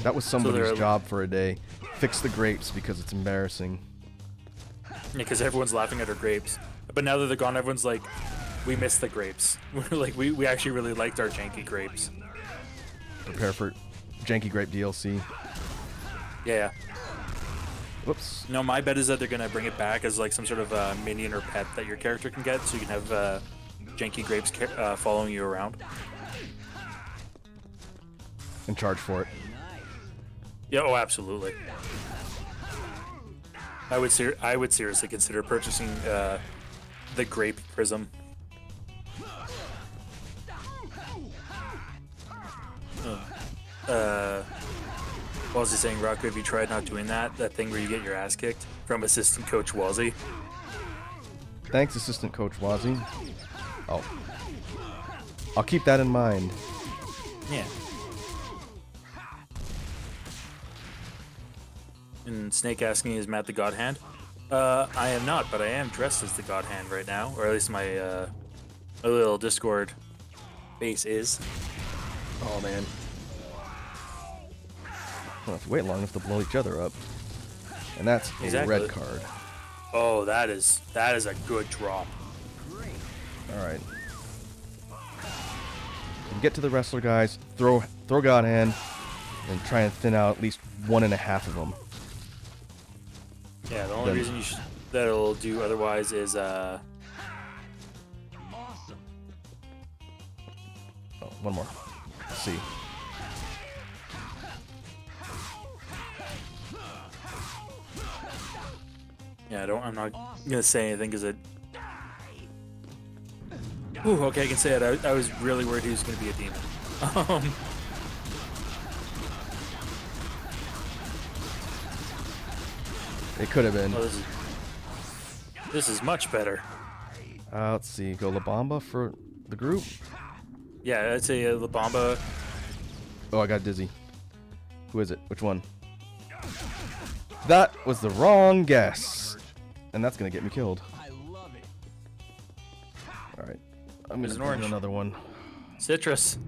That was somebody's job for a day. Fix the grapes because it's embarrassing. Yeah, because everyone's laughing at our grapes. But now that they're gone, everyone's like, we miss the grapes. We're like, we actually really liked our janky grapes. Prepare for janky grape DLC. Yeah. Whoops. No, my bet is that they're going to bring it back as like some sort of minion or pet that your character can get, so you can have janky grapes following you around. And charge for it. Yeah, oh, absolutely. I would seriously consider purchasing the grape prism. Walsey saying, Rock, have you tried not doing that thing where you get your ass kicked from assistant coach Walsey? Thanks, assistant coach Wazzy. Oh. I'll keep that in mind. Yeah. And Snake asking, is Matt the God Hand? I am not, but I am dressed as the God Hand right now, or at least my little Discord base is. Oh man. We'll have to wait long enough to blow each other up. And that's a red card. Oh, that is a good drop. Alright. Get to the wrestler guys, throw God Hand, and try and thin out at least 1.5 of them. Yeah, the only reason that'll do otherwise is Oh, one more. Let's see. Yeah, I'm not gonna say anything because it. Ooh, okay, I can say it. I was really worried he was gonna be a demon. It could have been. Oh, this is much better. Let's see. Go La Bamba for the group. Yeah, I'd say La Bamba. Oh, I got dizzy. Who is it? Which one? That was the wrong guess. And that's going to get me killed. Alright. I'm going to bring another one. Citrus.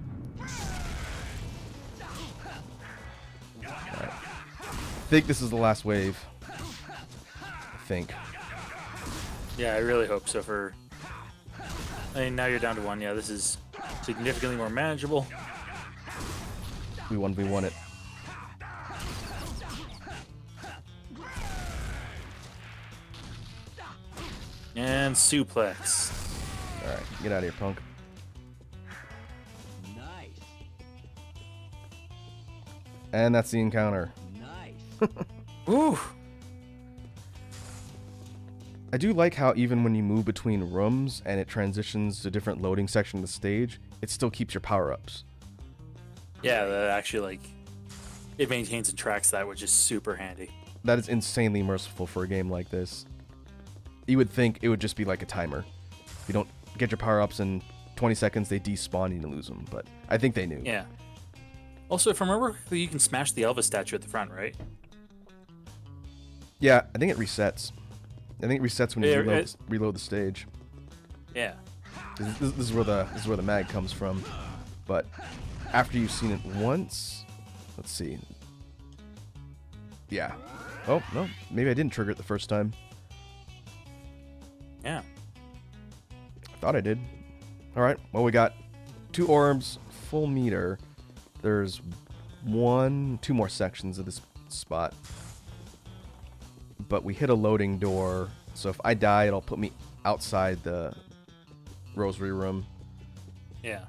Alright. I think this is the last wave. I think. Yeah, I really hope so for... I mean, now you're down to 1. Yeah, this is significantly more manageable. We won it. And suplex. Alright, get out of here, punk. Nice. And that's the encounter. Nice. Ooh. I do like how even when you move between rooms and it transitions to different loading section of the stage, it still keeps your power-ups. Yeah, that actually, like, it maintains and tracks that, which is super handy. That is insanely merciful for a game like this. You would think it would just be like a timer. If you don't get your power-ups in 20 seconds, they despawn and you lose them. But I think they knew. Yeah. Also, if I remember correctly, you can smash the Elvis statue at the front, right? Yeah, I think it resets. I think it resets when you reload the stage. Yeah. This is where the mag comes from. But after you've seen it once, let's see. Yeah. Oh no, maybe I didn't trigger it the first time. Yeah. I thought I did. All right. Well, we got 2 orbs, full meter. There's 2 more sections of this spot. But we hit a loading door, so if I die, it'll put me outside the rosary room. Yeah.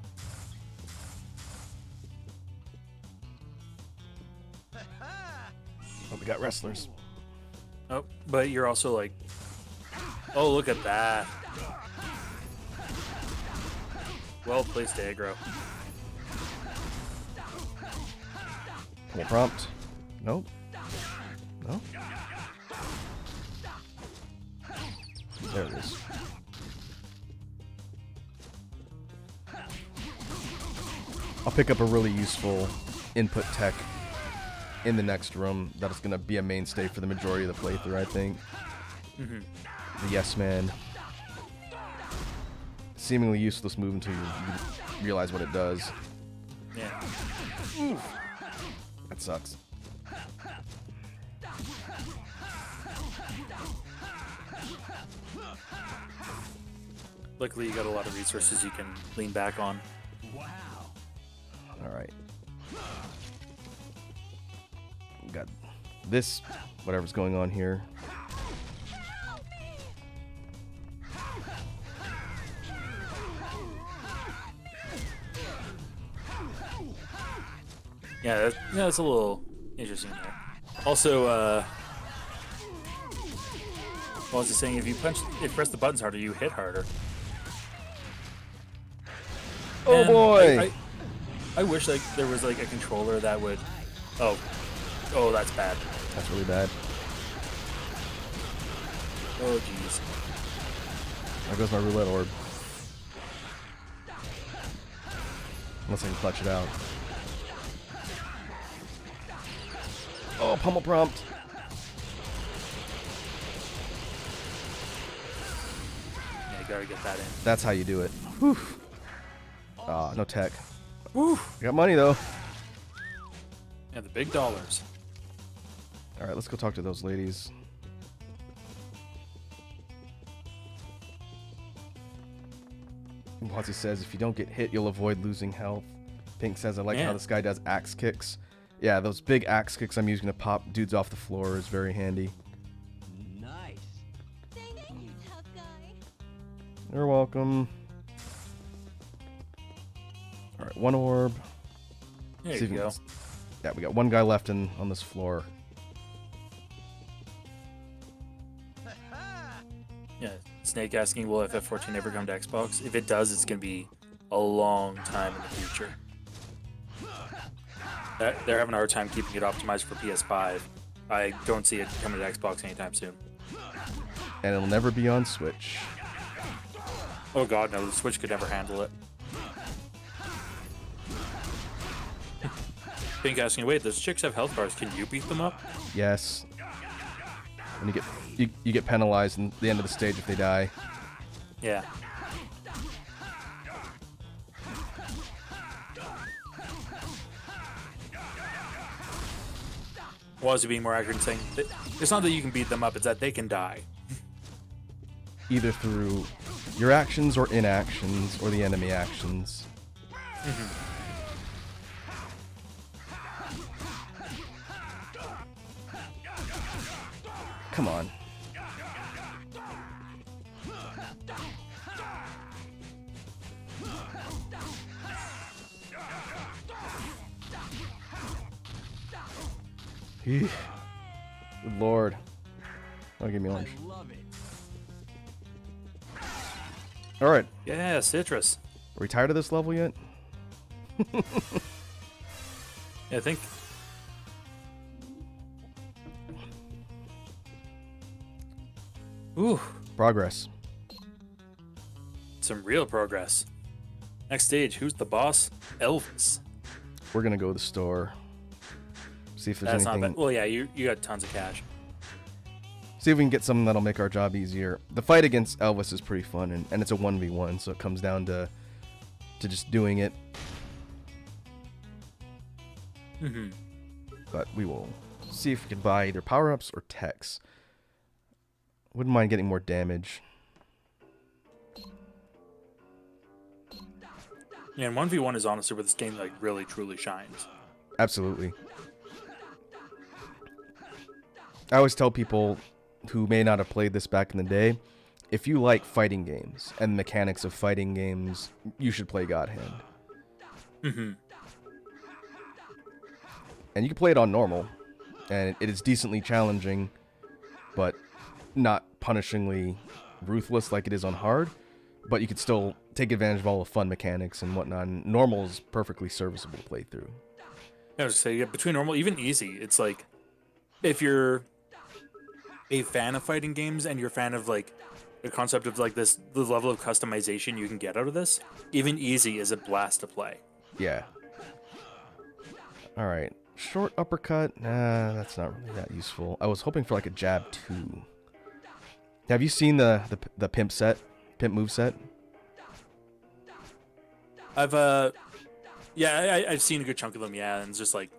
Oh, we got wrestlers. Oh, but you're also like Oh, look at that. Well placed aggro. Pull prompt. Nope. No. There it is. I'll pick up a really useful input tech in the next room that is going to be a mainstay for the majority of the playthrough, I think. Mm-hmm. The Yes Man. Seemingly useless move until you realize what it does. Yeah. That sucks. Luckily, you got a lot of resources you can lean back on. Alright. Got this, whatever's going on here. Yeah, that's a little interesting there. Also, what was it saying? If you press the buttons harder, you hit harder. Oh And boy! I wish like there was like a controller that would. Oh, that's bad. That's really bad. Oh jeez. There goes my roulette orb. Unless I can clutch it out. Oh, pummel prompt. Yeah, you gotta get that in. That's how you do it. Whew. Ah, no tech. Woo! Got money though. Yeah, the big dollars. All right, let's go talk to those ladies. Wazzy says, if you don't get hit, you'll avoid losing health. Pink says, I like Yeah. how this guy does axe kicks. Yeah, those big axe kicks I'm using to pop dudes off the floor is very handy. Nice. Thank you, tough guy. You're welcome. All right, one orb. There See you if we go. can- Yeah, we got one guy left on this floor. Yeah, Snake asking, will FF14 ever come to Xbox? If it does, it's gonna be a long time in the future. They're having a hard time keeping it optimized for PS5. I don't see it coming to Xbox anytime soon. And it'll never be on Switch. Oh god, no, the Switch could never handle it. Pink asking, wait, those chicks have health bars. Can you beat them up? Yes. And you get penalized in the end of the stage if they die. Yeah. Was being more accurate in saying that it's not that you can beat them up, it's that they can die. Either through your actions or inactions or the enemy actions. Come on. Good Lord. Don't give me lunch. I love it. Alright. Yeah, citrus. Are we tired of this level yet? Yeah, I think. Ooh, Progress. some real progress. Next stage, who's the boss? Elvis. We're gonna go to the store. See if there's That's not anything. bad. Well, yeah, you got tons of cash. See if we can get something that'll make our job easier. The fight against Elvis is pretty fun, and it's a 1v1, so it comes down to just doing it. Mm-hmm. But we will see if we can buy either power-ups or techs. Wouldn't mind getting more damage. Yeah, and 1v1 is honestly where this game like really truly shines. Absolutely. I always tell people who may not have played this back in the day, if you like fighting games and the mechanics of fighting games, you should play God Hand. Mm-hmm. And you can play it on normal, and it is decently challenging, but not punishingly ruthless like it is on hard, but you could still take advantage of all the fun mechanics and whatnot. And normal is perfectly serviceable to play through. I was say, yeah, between normal, even easy, it's like if you're a fan of fighting games and you're a fan of like the concept of like the level of customization you can get out of this, even easy is a blast to play. Yeah. All right. Short uppercut. Nah, that's not really that useful. I was hoping for like a jab too. Have you seen the pimp move set? I've seen a good chunk of them, yeah, and it's just like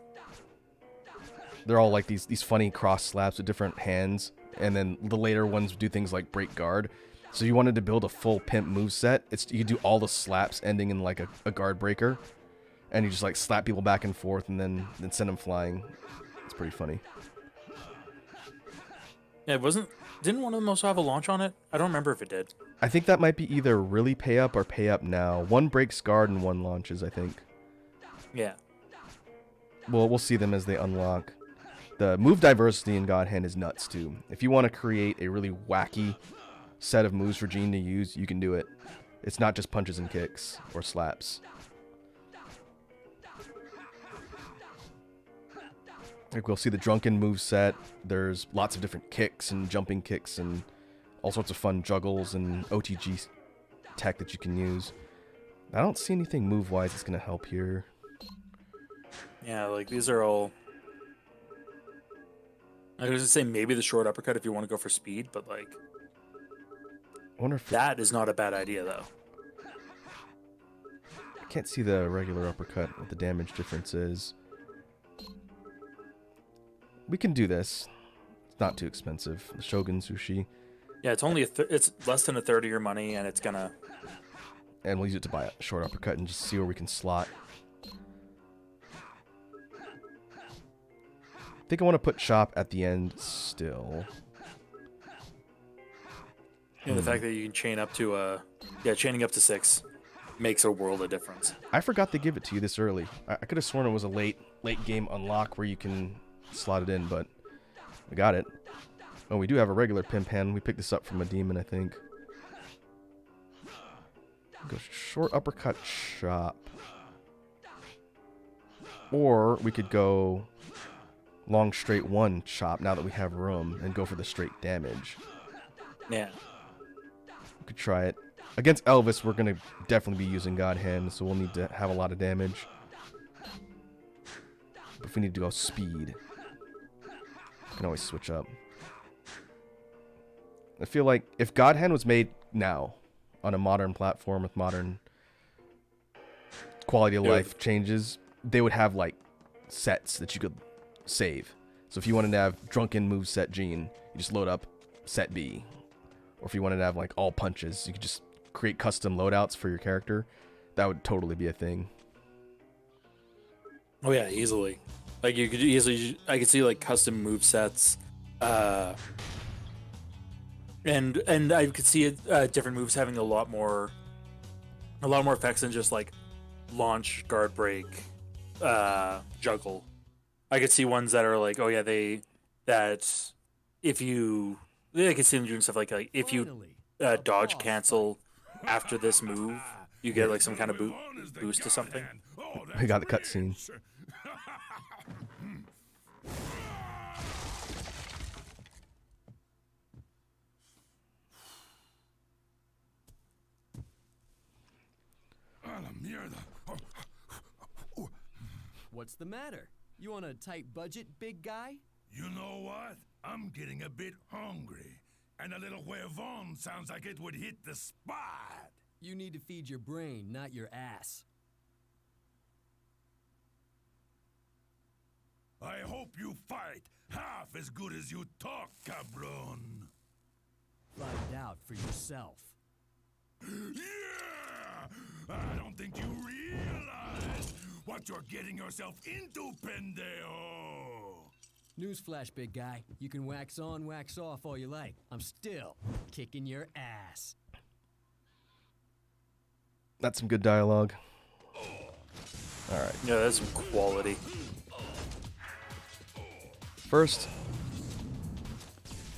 They're all like these funny cross slaps with different hands, and then the later ones do things like break guard. So you wanted to build a full pimp move set. You do all the slaps ending in like a guard breaker, and you just like slap people back and forth, and then send them flying. It's pretty funny. yeah, didn't one of them also have a launch on it? I don't remember if it did. I think that might be either really pay up or pay up now. One breaks guard and one launches, I think. Yeah. Well, we'll see them as they unlock. The move diversity in God Hand is nuts too. If you want to create a really wacky set of moves for Gene to use, you can do it. It's not just punches and kicks or slaps. Like we'll see the drunken move set. There's lots of different kicks and jumping kicks and all sorts of fun juggles and OTG tech that you can use. I don't see anything move-wise that's going to help here. Yeah, like these are all. I was gonna say maybe the short uppercut if you want to go for speed, but like I wonder if that is not a bad idea though. I can't see the regular uppercut, what the damage difference is. We can do this. It's not too expensive. The Shogun Sushi. Yeah, it's only it's less than a third of your money, and it's gonna. And we'll use it to buy a short uppercut and just see where we can slot. I think I want to put chop at the end still. Yeah, the fact that you can chain up to chaining up to 6 makes a world of difference. I forgot to give it to you this early. I could have sworn it was a late game unlock where you can slot it in, but we got it. Oh, we do have a regular pimp hand. We picked this up from a demon, I think. Go short uppercut chop. Or we could go long straight one chop now that we have room and go for the straight damage. Yeah. We could try it. Against Elvis, we're going to definitely be using God Hand, so we'll need to have a lot of damage. But if we need to go speed, we can always switch up. I feel like if God Hand was made now on a modern platform with modern quality of life changes, they would have like sets that you could save. So if you wanted to have drunken moveset Gene, you just load up set B. Or if you wanted to have like all punches, you could just create custom loadouts for your character. That would totally be a thing. Oh yeah, easily. Like you could easily, I could see like custom move sets, and I could see different moves having a lot more effects than just like launch, guard break, juggle. I could see ones that are like, oh yeah, I could see them doing stuff like if you dodge cancel after this move, you get like some kind of boost to something. We got the cutscene. What's the matter? You on a tight budget, big guy? You know what? I'm getting a bit hungry. And a little huevon sounds like it would hit the spot. You need to feed your brain, not your ass. I hope you fight half as good as you talk, cabron. Find out for yourself. Yeah! I don't think you realize what you're getting yourself into, pendejo. Newsflash, big guy. You can wax on, wax off all you like. I'm still kicking your ass. That's some good dialogue. Alright. Yeah, that's some quality. First,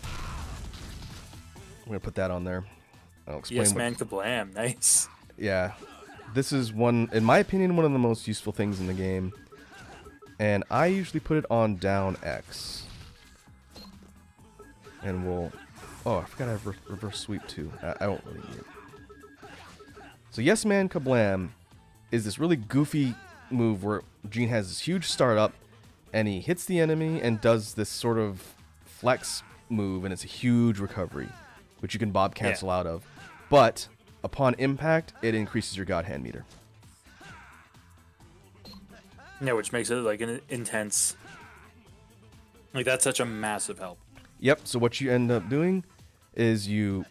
I'm going to put that on there. I'll explain. Yes, man, kablam. Nice. Yeah, this is one, in my opinion, one of the most useful things in the game. And I usually put it on down X. And we'll... Oh, I forgot I have reverse sweep too. I don't really need it. So Yes Man Kablam is this really goofy move where Gene has this huge startup and he hits the enemy and does this sort of flex move, and it's a huge recovery, which you can bob cancel out of. But upon impact, it increases your God Hand meter. Yeah, which makes it like an intense. Like, that's such a massive help. Yep, so what you end up doing is you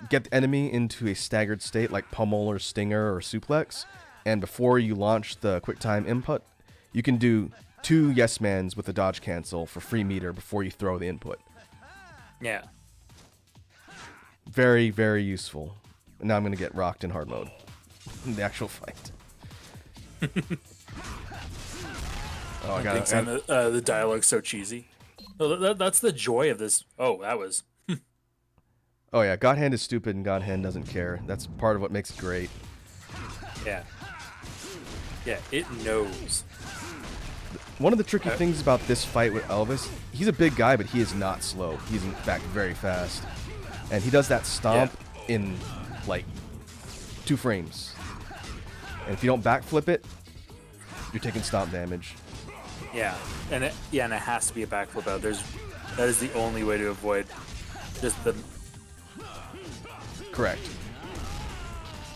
get the enemy into a staggered state like pummel or stinger or suplex, and before you launch the quick time input, you can do 2 Yes Mans with a dodge cancel for free meter before you throw the input. Yeah. Very, very useful. And now I'm going to get rocked in hard mode in the actual fight. Oh, I got it. The dialogue's so cheesy. Oh, that's the joy of this. Oh, that was. Oh yeah, God Hand is stupid and God Hand doesn't care. That's part of what makes it great. Yeah. Yeah, it knows. One of the tricky things about this fight with Elvis, he's a big guy, but he is not slow. He's in fact very fast. And he does that stomp in like 2 frames. And if you don't backflip it, you're taking stomp damage. Yeah, and it has to be a backflip out. That is the only way to avoid just the. Correct.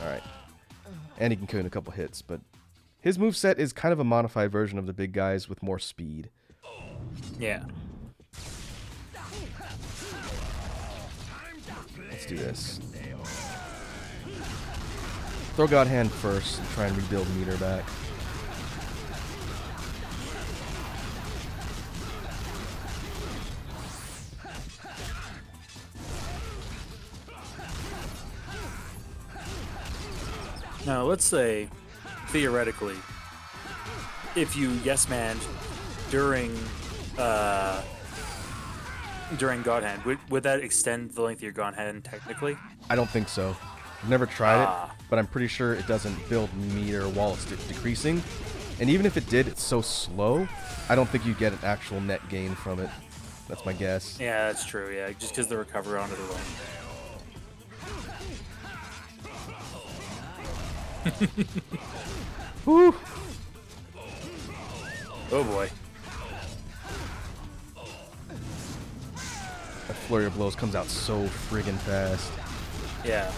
All right. And he can kill in a couple hits, but his moveset is kind of a modified version of the big guys with more speed. Yeah. Let's do this. Throw God Hand first and try and rebuild meter back. Now, let's say, theoretically, if you Yes Man during God Hand, would that extend the length of your God Hand technically? I don't think so. I've never tried it, but I'm pretty sure it doesn't build meter while it's decreasing. And even if it did, it's so slow, I don't think you get an actual net gain from it. That's my guess. Yeah, that's true, yeah, just because the recovery onto the run. Woo! Oh boy. That flurry of blows comes out so friggin' fast. Yeah.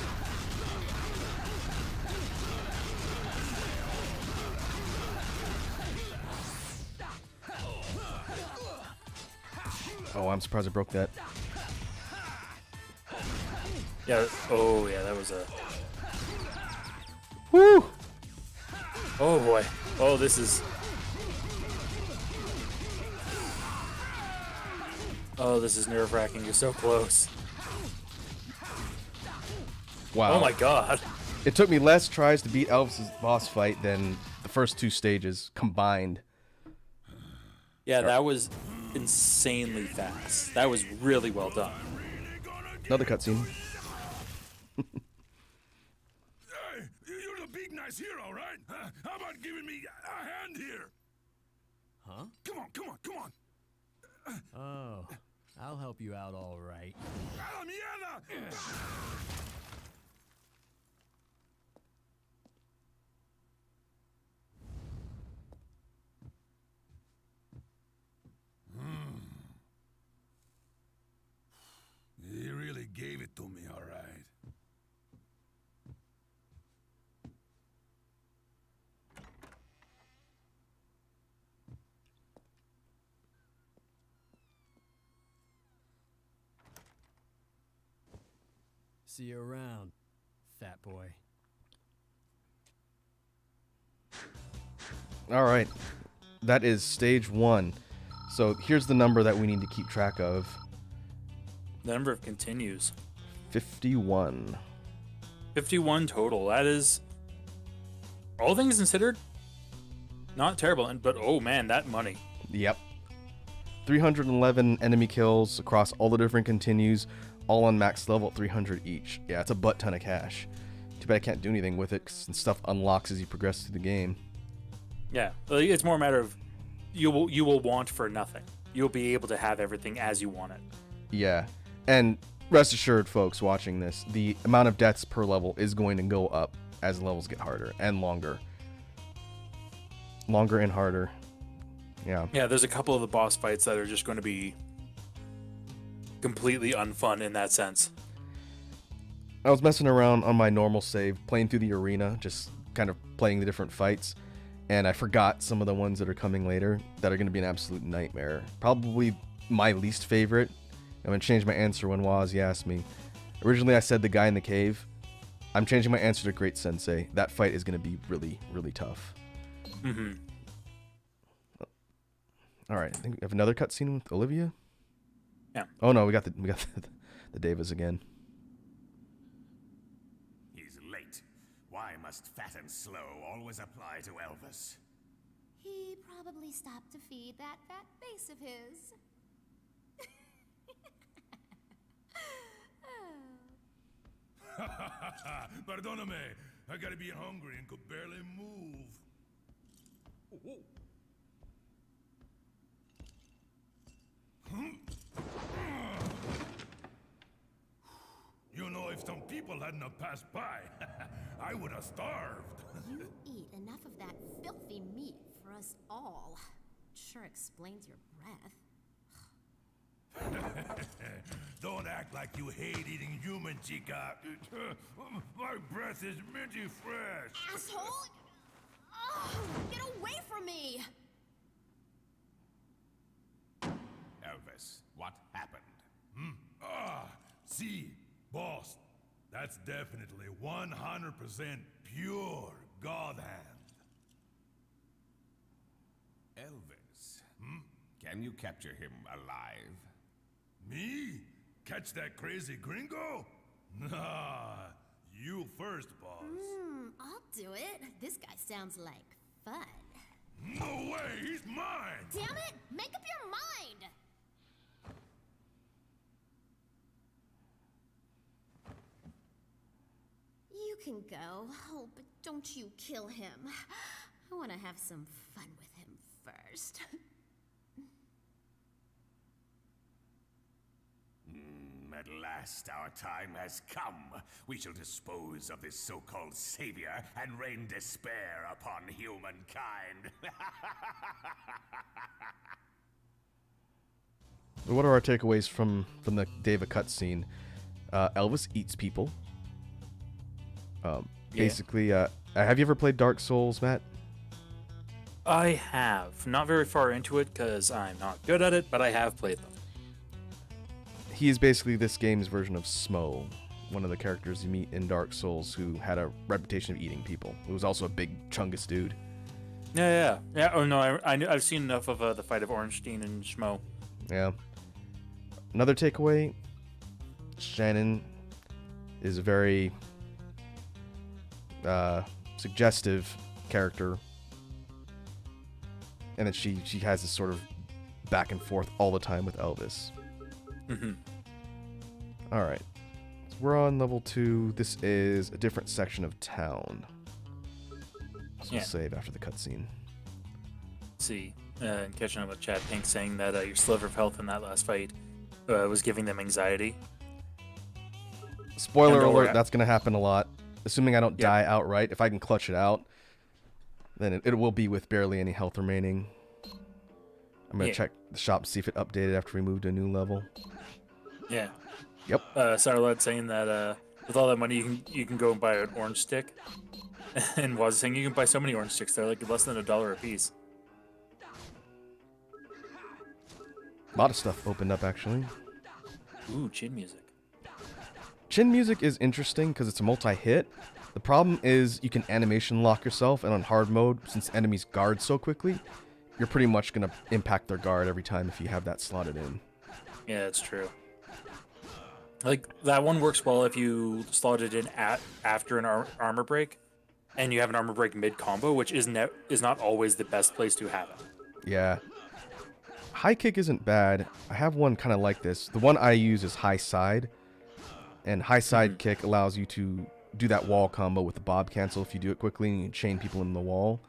Oh, I'm surprised I broke that. Yeah, oh yeah, that was a... Woo! Oh boy. Oh, this is... Oh, this is nerve-wracking. You're so close. Wow. Oh my god. It took me less tries to beat Elvis's boss fight than the first 2 stages combined. Yeah, that was insanely fast. That was really well done. Another cutscene. Hey, you're the big nice hero, right? How about giving me a hand here? Huh? Come on, come on, come on. Oh, I'll help you out all right. A la mierda! He really gave it to me, all right. See you around, fat boy. All right. That is stage 1. So here's the number that we need to keep track of. The number of continues. 51. 51 total. That is, all things considered, not terrible. But oh man, that money. Yep. 311 enemy kills across all the different continues. all on max level at 300 each. Yeah, it's a butt ton of cash. Too bad I can't do anything with it, 'cause stuff unlocks as you progress through the game. Yeah, it's more a matter of you will want for nothing. You'll be able to have everything as you want it. Yeah, and rest assured, folks watching this, the amount of deaths per level is going to go up as levels get harder and longer. Longer and harder. Yeah. Yeah, there's a couple of the boss fights that are just going to be completely unfun in that sense. I was messing around on my normal save, playing through the arena, just kind of playing the different fights, and I forgot some of the ones that are coming later that are going to be an absolute nightmare. Probably my least favorite. I'm going to change my answer when Wazzy asked me. Originally, I said the guy in the cave. I'm changing my answer to Great Sensei. That fight is going to be really, really tough. Mm-hmm. All right, I think we have another cutscene with Olivia. Yeah. Oh no, we got the Devas again. He's late. Why must fat and slow always apply to Elvis? He probably stopped to feed that fat face of his. Perdóname. I gotta be hungry and could barely move. You know, if some people hadn't have passed by, I would have starved. You eat enough of that filthy meat for us all. Sure explains your breath. Don't act like you hate eating human, chica. My breath is minty fresh. Asshole! Oh, get away from me! Elvis, what happened? See, boss, that's definitely 100% pure God hand. Elvis, can you capture him alive? Me? Catch that crazy gringo? Nah, you first, boss. I'll do it. This guy sounds like fun. No way, he's mine! Damn it! Make up your mind! You can go. Oh, but don't you kill him. I want to have some fun with him first. At last our time has come. We shall dispose of this so-called savior and rain despair upon humankind. What are our takeaways from the Deva cutscene? Elvis eats people. Basically, have you ever played Dark Souls, Matt? I have. Not very far into it because I'm not good at it, but I have played them. He is basically this game's version of Smo, one of the characters you meet in Dark Souls who had a reputation of eating people. He was also a big chungus dude. Yeah. Oh no, I've seen enough of the fight of Ornstein and Schmo. Yeah. Another takeaway, Shannon is a very suggestive character. And then she has this sort of back and forth all the time with Elvis. Mm-hmm. All right. So we're on level 2. This is a different section of town. So we'll save after the cutscene. Let's see. Catching up with Chad Pink saying that your sliver of health in that last fight was giving them anxiety. Spoiler alert, that's going to happen a lot. Assuming I don't die outright. If I can clutch it out, then it will be with barely any health remaining. I'm going to check the shop to see if it updated after we moved to a new level. Yeah. Yep. Sarlad saying that with all that money you can go and buy an orange stick. And was saying you can buy so many orange sticks. They're like less than $1 a piece. A lot of stuff opened up, actually. Ooh, chin music. Chin music is interesting because it's a multi-hit. The problem is you can animation lock yourself, and on hard mode, since enemies guard so quickly, you're pretty much going to impact their guard every time if you have that slotted in. Yeah, it's true. Like, that one works well if you slot it in after an armor break, and you have an armor break mid-combo, which is not always the best place to have it. Yeah. High kick isn't bad. I have one kind of like this. The one I use is high side. And high side kick allows you to do that wall combo with the bob cancel if you do it quickly and you chain people in the wall.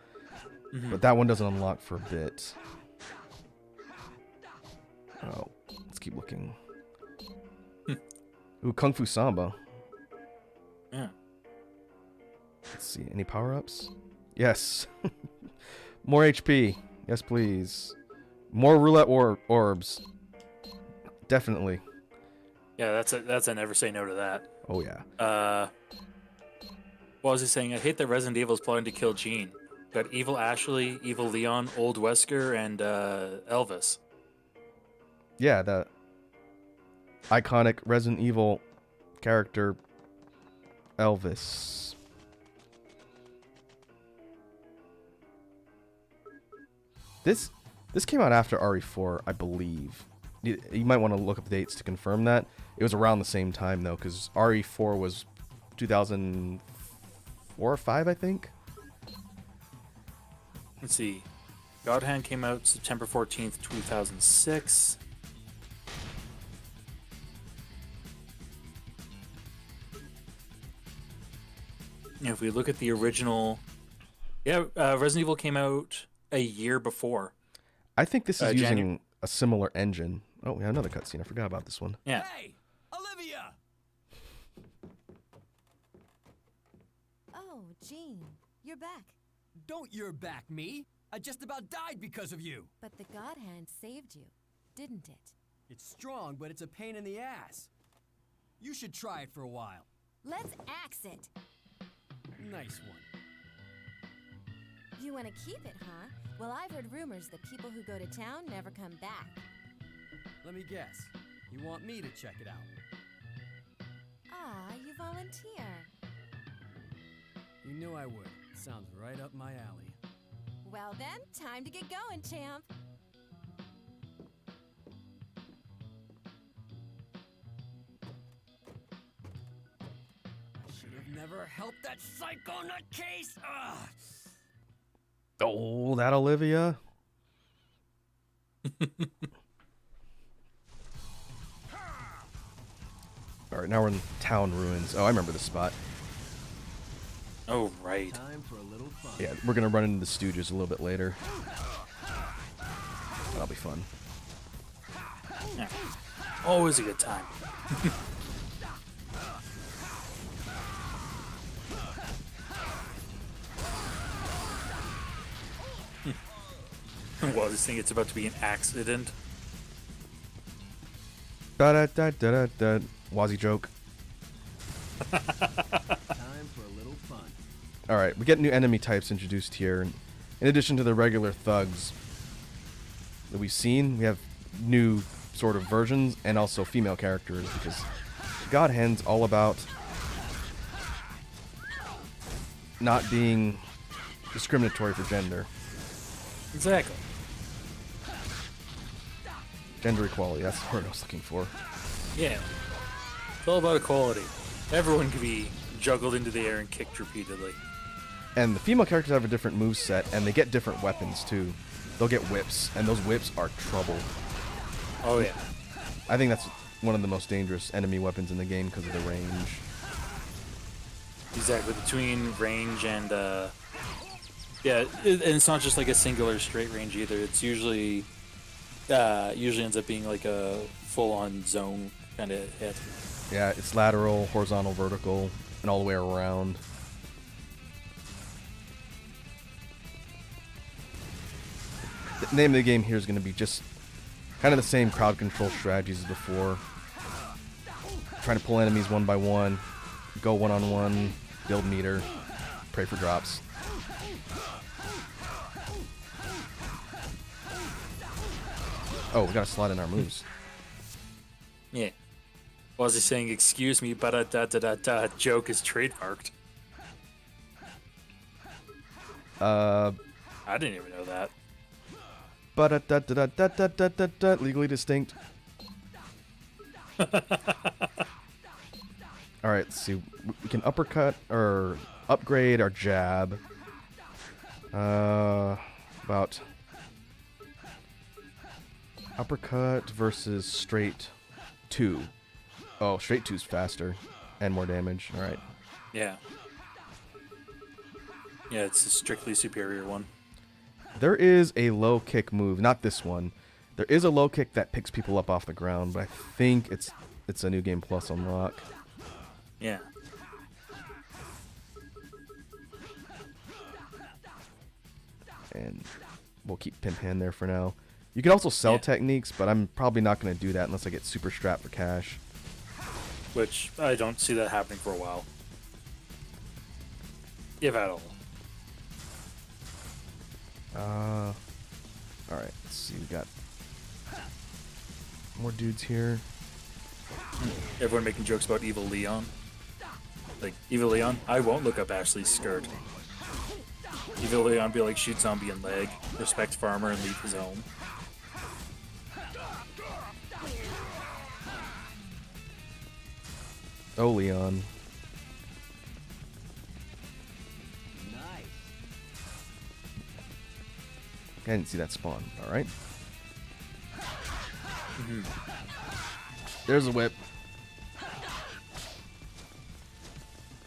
But that one doesn't unlock for a bit. Oh, let's keep looking. Ooh, Kung Fu Samba. Yeah. Let's see, any power-ups? Yes. More HP. Yes, please. More roulette orbs. Definitely. Yeah, that's a never say no to that. Oh, yeah. What was he saying? I hate that Resident Evil's plotting to kill Gene. Got Evil Ashley, Evil Leon, Old Wesker, and Elvis. Yeah, the iconic Resident Evil character, Elvis. This came out after RE4, I believe. You might want to look up the dates to confirm that. It was around the same time, though, because RE4 was 2004 or 5, I think. Let's see. God Hand came out September 14th, 2006. If we look at the original... Yeah, Resident Evil came out a year before. I think this is using January. a similar engine. Oh, we have another cutscene. I forgot about this one. Yeah. Hey, Olivia! Oh, Gene, you're back. Don't you're back me. I just about died because of you. But the God Hand saved you, didn't it? It's strong, but it's a pain in the ass. You should try it for a while. Let's axe it. Nice one. You want to keep it, huh? Well, I've heard rumors that people who go to town never come back. Let me guess. You want me to check it out? Ah, you volunteer. You knew I would. Sounds right up my alley. Well then, time to get going, champ. I should have never helped that psycho nutcase! Ugh! Oh, that Olivia. All right, now we're in town ruins. Oh, I remember this spot. Oh, right. Time for a little fun. Yeah, we're gonna run into the Stooges a little bit later. That'll be fun. Yeah. Always a good time. Well, this thing it's about to be an accident. Da da da da da. Wazzy joke. Time for a little fun. All right, we get new enemy types introduced here. In addition to the regular thugs that we've seen, we have new sort of versions and also female characters because God Hand's all about not being discriminatory for gender. Exactly. Gender equality, that's the word I was looking for. Yeah. It's all about equality. Everyone can be juggled into the air and kicked repeatedly. And the female characters have a different moveset, and they get different weapons too. They'll get whips, and those whips are trouble. Oh, yeah. I think that's one of the most dangerous enemy weapons in the game because of the range. Exactly. Between range and, yeah, and it's not just like a singular straight range either. It's usually ends up being like a full-on zone kind of hit. Yeah, it's lateral, horizontal, vertical, and all the way around. The name of the game here is going to be just kind of the same crowd control strategies as before. Trying to pull enemies one by one, go one-on-one, build meter, pray for drops. Oh, we gotta slide in our moves. Yeah. Was he saying, excuse me, but da joke is trademarked? I didn't even know that. But legally distinct. All right, let's see. We can uppercut or upgrade our jab. About uppercut versus straight 2. Oh, straight two's faster and more damage. All right. Yeah. Yeah, it's a strictly superior one. There is a low kick move, not this one. There is a low kick that picks people up off the ground, but I think it's a New Game Plus unlock. Yeah. And we'll keep Pimp Hand there for now. You can also sell Yeah. techniques, but I'm probably not going to do that unless I get super strapped for cash. Which I don't see that happening for a while. If at all. Alright, let's see. We got more dudes here. Everyone making jokes about Evil Leon. Like, Evil Leon, I won't look up Ashley's skirt. Evil Leon be like, shoot zombie in leg, respect farmer, and leave his home. Oh, Leon. Nice. I didn't see that spawn. Alright. There's a whip.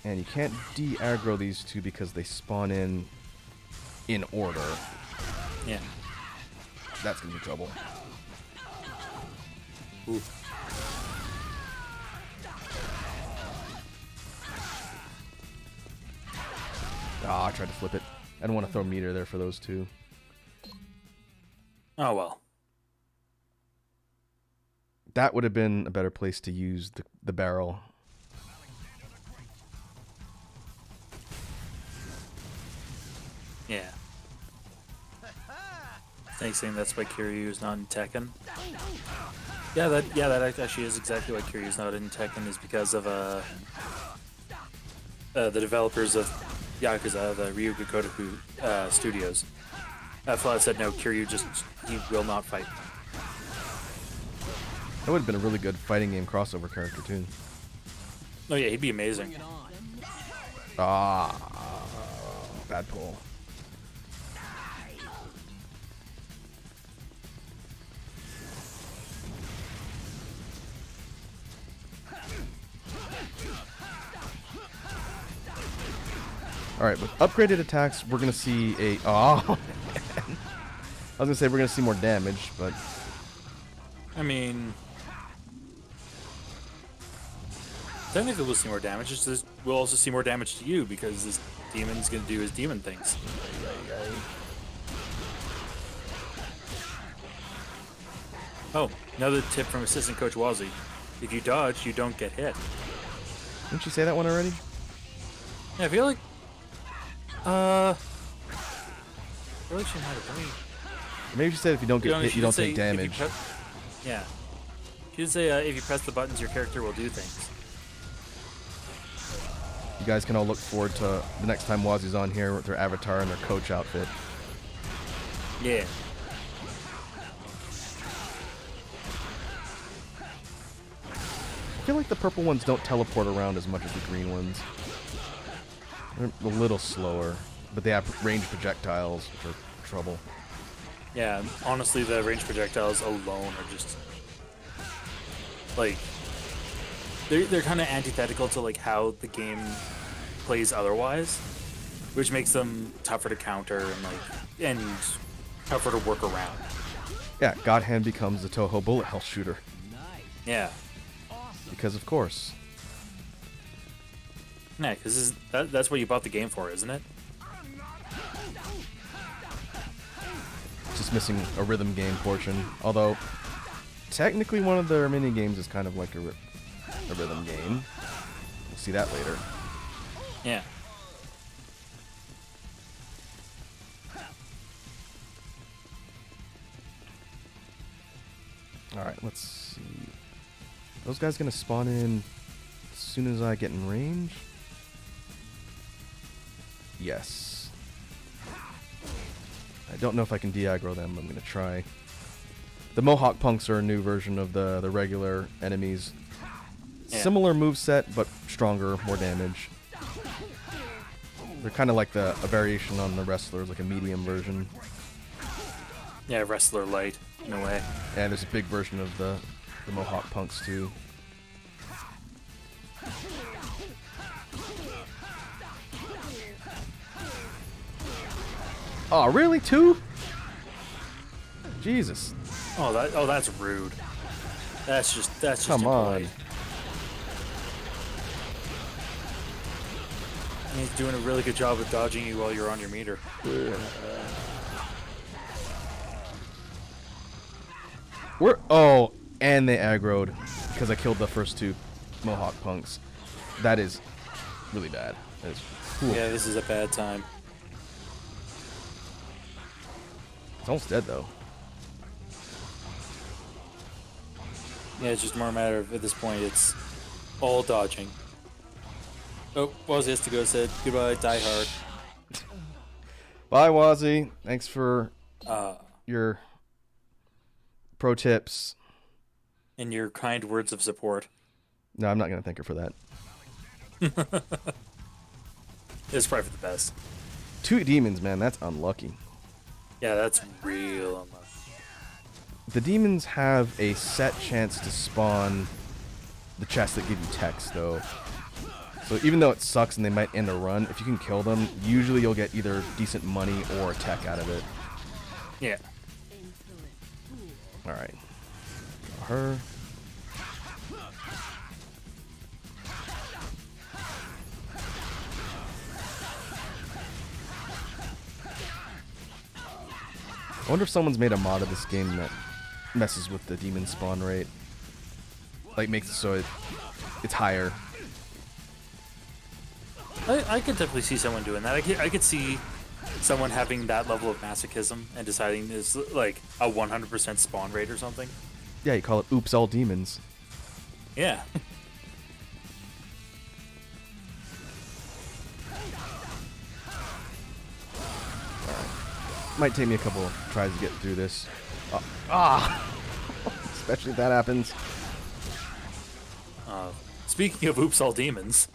And you can't de-aggro these two because they spawn in order. Yeah. That's gonna be trouble. Ooh. Ah, I tried to flip it. I don't want to throw meter there for those two. Oh well. That would have been a better place to use the barrel. Yeah. Thanks, saying that's why Kiryu's not in Tekken. Yeah, that actually is exactly why Kiryu's not in Tekken, is because of the developers of Yakuza, the Ryuga Kotoku studios. Flat said no, Kiryu he will not fight. That would have been a really good fighting game crossover character too. Oh yeah, he'd be amazing. Bring it on. Ah, bad pull. Alright, with upgraded attacks, we're going to see a... Oh, man. I was going to say we're going to see more damage, but... I mean, technically we'll see more damage. It's just we'll also see more damage to you because this demon's gonna do his demon things. Oh, another tip from assistant coach Wazzy: if you dodge, you don't get hit. Didn't you say that one already? Yeah, I feel like I feel like she had it right. Maybe she said if you don't get hit, she you did don't say take if you damage. Yeah. She did say if you press the buttons, your character will do things. You guys can all look forward to the next time Wazzy's on here with their avatar and their coach outfit. Yeah. I feel like the purple ones don't teleport around as much as the green ones. They're a little slower, but they have ranged projectiles, which are trouble. Yeah, honestly, the ranged projectiles alone are just like they're kind of antithetical to like how the game plays otherwise, which makes them tougher to counter and tougher to work around. Yeah, God Hand becomes the Toho bullet hell shooter. Nice. Yeah, Because of course. yeah, because that's what you bought the game for, isn't it? Just missing a rhythm game portion. Although, technically one of their mini games is kind of like a rhythm game. We'll see that later. Yeah. Alright, let's see. Those guys gonna spawn in as soon as I get in range? Yes. I don't know if I can de-aggro them, but I'm gonna try. The Mohawk Punks are a new version of the regular enemies. Yeah. Similar moveset, but stronger, more damage. They're kind of like a variation on the Wrestlers, like a medium version. Yeah, Wrestler Light, in a way. And there's a big version of the Mohawk Punks too. Oh, really? 2? Jesus. Oh, that's rude. That's just Come on. impolite. And he's doing a really good job of dodging you while you're on your meter. And they aggroed because I killed the first 2 Mohawk punks. That is really bad. That is cool. Yeah, this is a bad time. It's almost dead though. Yeah, it's just more a matter of, at this point, it's all dodging. Oh, Wazzy has to go, said goodbye, die hard. Bye, Wazzy. Thanks for your pro tips. And your kind words of support. No, I'm not going to thank her for that. It's probably for the best. 2 demons, man. That's unlucky. Yeah, that's real unlucky. The demons have a set chance to spawn the chests that give you text, though. So even though it sucks and they might end a run, if you can kill them, usually you'll get either decent money or tech out of it. Yeah. Alright. Her. I wonder if someone's made a mod of this game that messes with the demon spawn rate. Like makes it so it's higher. I could definitely see someone doing that. I could see someone having that level of masochism and deciding it's like a 100% spawn rate or something. Yeah, you call it oops all demons. Yeah. Might take me a couple of tries to get through this. Especially if that happens. Speaking of oops all demons.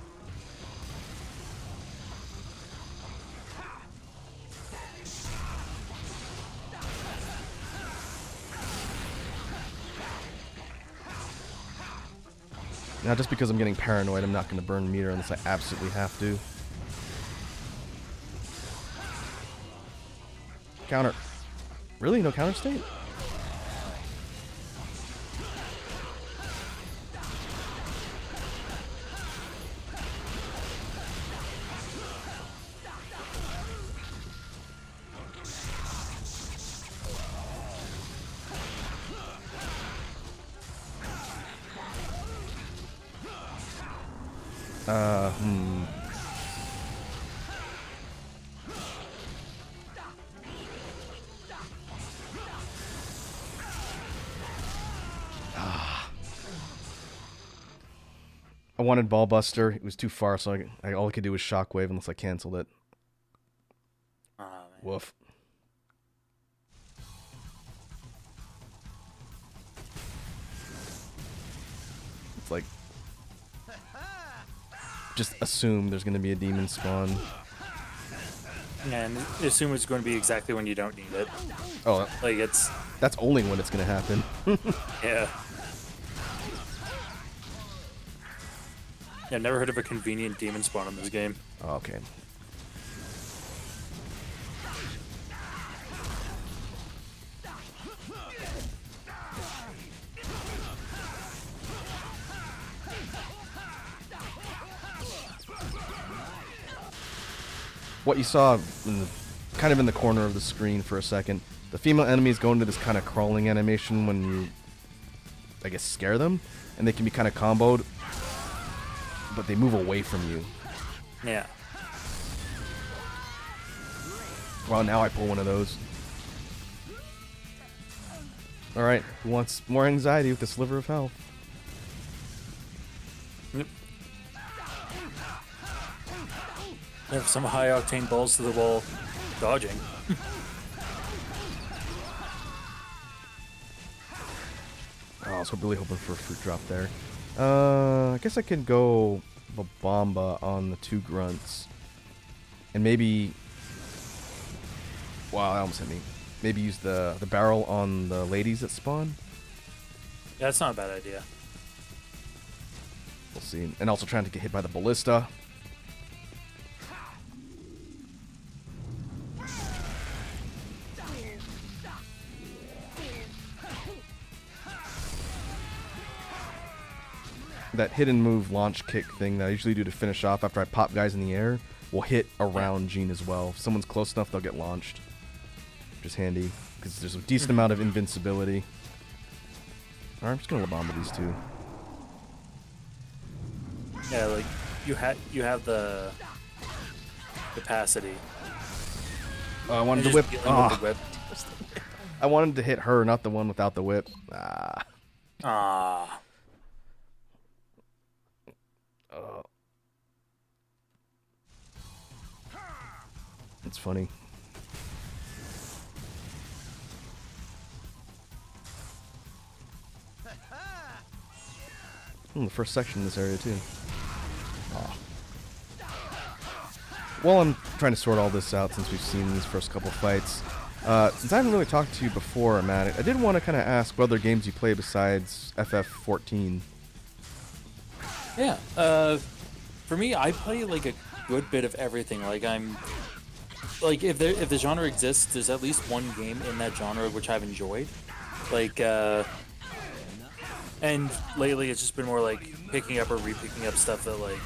Now, just because I'm getting paranoid, I'm not going to burn meter unless I absolutely have to. Counter. Really? No counter state? I wanted Ball Buster. It was too far, so all I could do was Shockwave unless I canceled it. Woof. It's like... just assume there's going to be a demon spawn. And assume it's going to be exactly when you don't need it. Oh, Like, it's... that's only when it's going to happen. Yeah. Yeah, I've never heard of a convenient demon spawn in this game. Oh, okay. What you saw kind of in the corner of the screen for a second, the female enemies go into this kind of crawling animation when you, I guess, scare them, and they can be kind of comboed, but they move away from you. Yeah. Well, now I pull one of those. Alright, who wants more anxiety with the sliver of health? Yep. Have some high-octane balls to the wall dodging. Oh, I was really hoping for a fruit drop there. I guess I can go Babamba on the 2 grunts. And maybe... Wow, that almost hit me. Maybe use the barrel on the ladies that spawn. Yeah, that's not a bad idea. We'll see. And also trying to get hit by the ballista. that hidden move launch kick thing that I usually do to finish off after I pop guys in the air will hit around Jean as well. If someone's close enough, they'll get launched. Which is handy, because there's a decent amount of invincibility. Alright, I'm just going to bomb these two. Yeah, like, you have the capacity. I wanted And to whip. just dealing with the whip. I wanted to hit her, not the one without the whip. Ah. Ah. It's funny. The first section in this area too. Aw. While I'm trying to sort all this out, since we've seen these first couple fights, since I haven't really talked to you before, Matt, I did want to kind of ask what other games you play besides FF14. Yeah. For me, I play like a good bit of everything. Like like if the genre exists, there's at least one game in that genre which I've enjoyed. Like and lately it's just been more like picking up or re-picking up stuff that like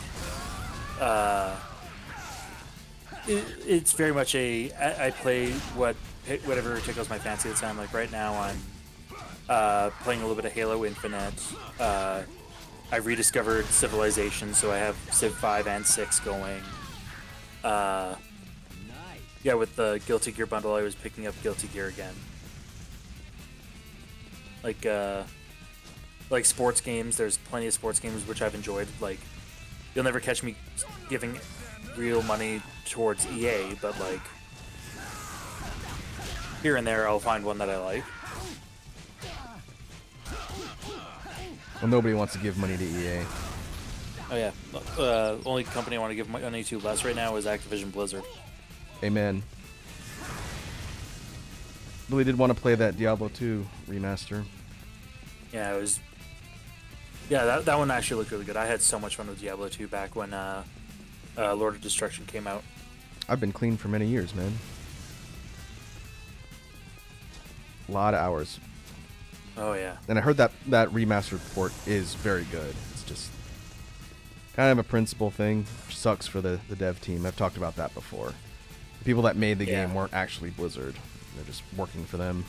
it's very much I play whatever tickles my fancy at the time. Like right now I'm playing a little bit of Halo Infinite. I rediscovered Civilization, so I have Civ 5 and 6 going. Yeah, with the Guilty Gear bundle, I was picking up Guilty Gear again. Like sports games, there's plenty of sports games which I've enjoyed. Like, you'll never catch me giving real money towards EA, but like, here and there I'll find one that I like. Well, nobody wants to give money to EA. Oh yeah, only company I want to give money to less right now is Activision Blizzard. Amen. Really did want to play that Diablo 2 remaster. Yeah, it was. Yeah, that one actually looked really good. I had so much fun with Diablo 2 back when Lord of Destruction came out. I've been clean for many years, man. A lot of hours. Oh yeah. And I heard that remastered port is very good. It's just kind of a principle thing. Which sucks for the dev team. I've talked about that before. The people that made the game weren't actually Blizzard. They're just working for them.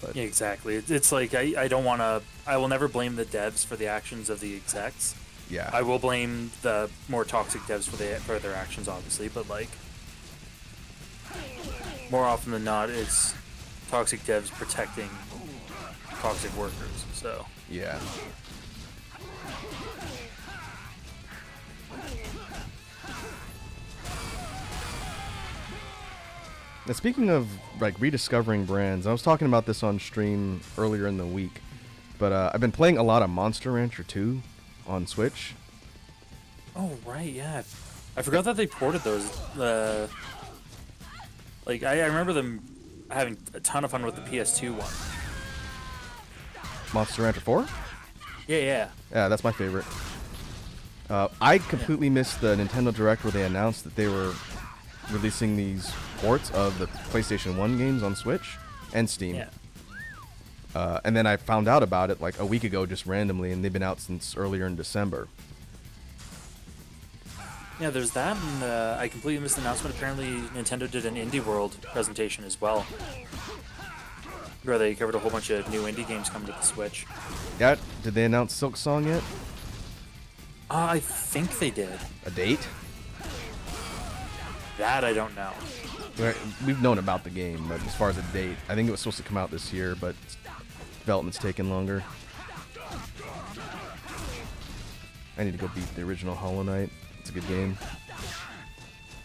But yeah, exactly. It's like I don't want to. I will never blame the devs for the actions of the execs. yeah. I will blame the more toxic devs for their actions, obviously. But like, more often than not, it's toxic devs protecting toxic workers. So Yeah. Now, speaking of like rediscovering brands, I was talking about this on stream earlier in the week, but I've been playing a lot of Monster Rancher 2 on Switch. oh right, yeah, I forgot that they ported those. Like I remember them having a ton of fun with the PS2 one. Monster Rancher 4? Yeah. Yeah, that's my favorite. I completely missed the Nintendo Direct where they announced that they were releasing these ports of the PlayStation 1 games on Switch and Steam. Yeah. And then I found out about it like a week ago just randomly, and they've been out since earlier in December. Yeah, there's that, and I completely missed the announcement. Apparently, Nintendo did an Indie World presentation as well, where they covered a whole bunch of new indie games coming to the Switch. Yeah, did they announce Silk Song yet? I think they did. A date? That I don't know. We've known about the game, but as far as a date, I think it was supposed to come out this year, but development's taken longer. I need to go beat the original Hollow Knight. It's a good game.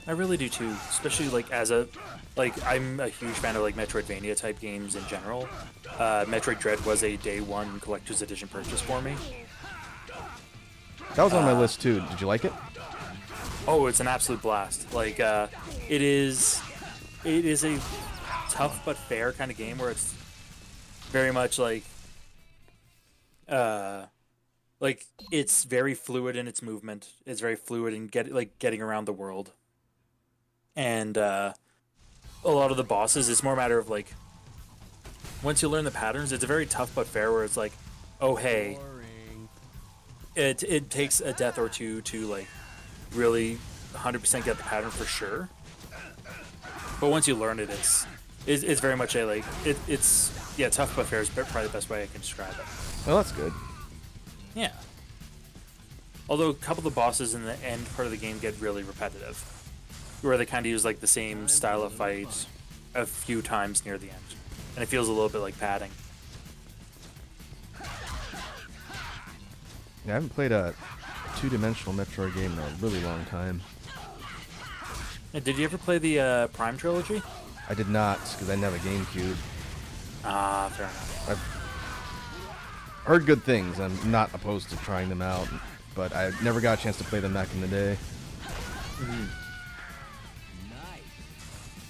I really do too, especially like I'm a huge fan of like Metroidvania type games in general. Metroid Dread was a day one collector's edition purchase for me. That was on my list too. Did you like it? Oh, it's an absolute blast. Like it is a tough but fair kind of game where it's very much like it's very fluid in its movement. It's very fluid in getting around the world. And a lot of the bosses, it's more a matter of like once you learn the patterns, it's a very tough but fair where it's like, oh hey, It takes a death or two to like really 100% get the pattern for sure. But once you learn it, it's very much a like it's tough but fair is probably the best way I can describe it. Well, that's good. Yeah. Although a couple of the bosses in the end part of the game get really repetitive, where they kind of use like the same style of fight a few times near the end, and it feels a little bit like padding. Yeah, I haven't played a two-dimensional Metroid game in a really long time. Did you ever play the Prime trilogy? I did not, because I didn't have a GameCube. Ah, fair enough. I've heard good things. I'm not opposed to trying them out, but I never got a chance to play them back in the day.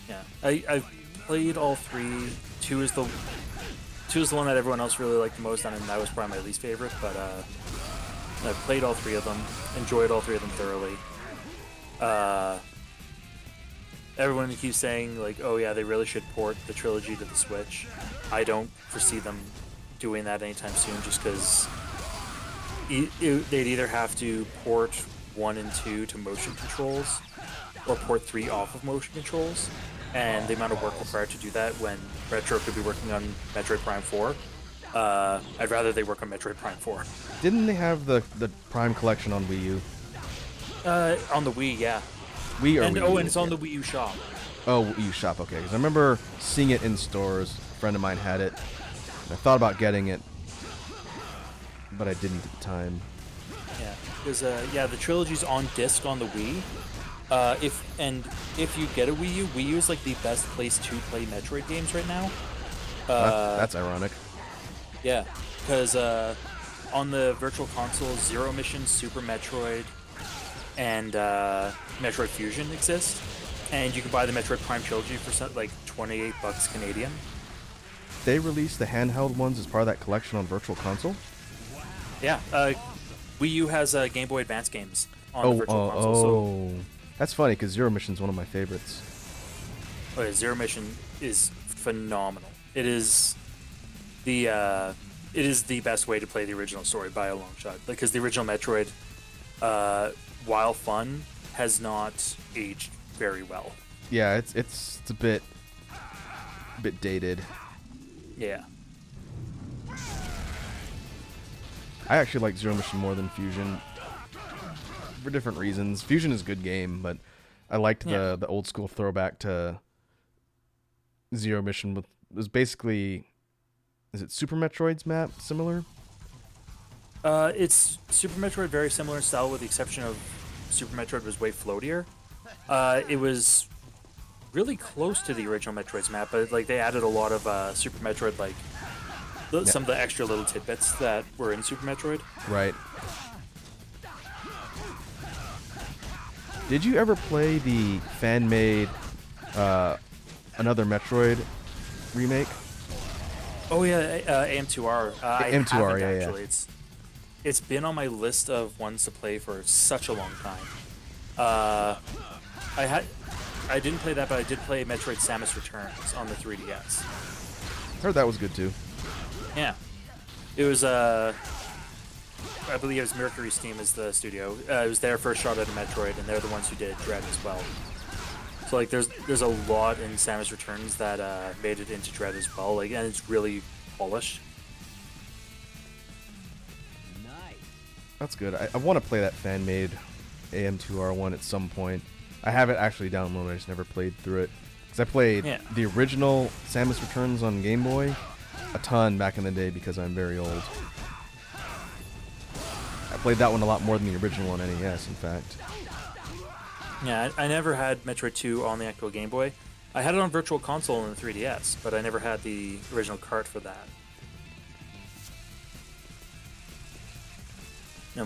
Yeah, I've played all three. Two is the one that everyone else really liked the most, and that was probably my least favorite. But I've played all three of them, enjoyed all three of them thoroughly. Everyone keeps saying like, "Oh yeah, they really should port the trilogy to the Switch." I don't foresee them doing that anytime soon, just because they'd either have to port 1 and 2 to motion controls, or port 3 off of motion controls, and the amount of work required to do that when Retro could be working on Metroid Prime 4. I'd rather they work on Metroid Prime 4. Didn't they have the Prime collection on Wii U? On the Wii, yeah. Wii or And Wii U? and it's on the Wii U shop. Oh, Wii U shop, okay. Because I remember seeing it in stores. A friend of mine had it. I thought about getting it, but I didn't at the time. Yeah, because the trilogy's on disc on the Wii. If you get a Wii U is like the best place to play Metroid games right now. That's ironic. Yeah, because on the Virtual Console, Zero Mission, Super Metroid, and Metroid Fusion exist, and you can buy the Metroid Prime trilogy for like $28 Canadian. They released the handheld ones as part of that collection on Virtual Console? Yeah, Wii U has Game Boy Advance games on the Virtual Console. That's funny because Zero Mission's one of my favorites. So, okay, Zero Mission is phenomenal. It is the best way to play the original story by a long shot, because the original Metroid, while fun, has not aged very well. Yeah, it's a bit dated. Yeah. I actually like Zero Mission more than Fusion for different reasons. Fusion is a good game, but I liked the old school throwback to Zero Mission. It was basically, is it Super Metroid's map similar? It's Super Metroid, very similar in style, with the exception of Super Metroid was way floatier. It was really close to the original Metroid's map, but like they added a lot of Super Metroid, like some of the extra little tidbits that were in Super Metroid. Right. Did you ever play the fan-made Another Metroid remake? Oh yeah, AM2R. AM2R, I haven't, yeah. actually. It's been on my list of ones to play for such a long time. I didn't play that, but I did play Metroid Samus Returns on the 3DS. Heard that was good too. Yeah, it was. I believe it was Mercury Steam is the studio. It was their first shot at a Metroid, and they're the ones who did Dread as well. So like, there's a lot in Samus Returns that made it into Dread as well. Like, and it's really polished. That's good. I want to play that fan-made AM2R one at some point. I have it actually downloaded. I just never played through it. Because I played the original Samus Returns on Game Boy a ton back in the day because I'm very old. I played that one a lot more than the original on NES, in fact. Yeah, I never had Metroid 2 on the actual Game Boy. I had it on Virtual Console in the 3DS, but I never had the original cart for that. Now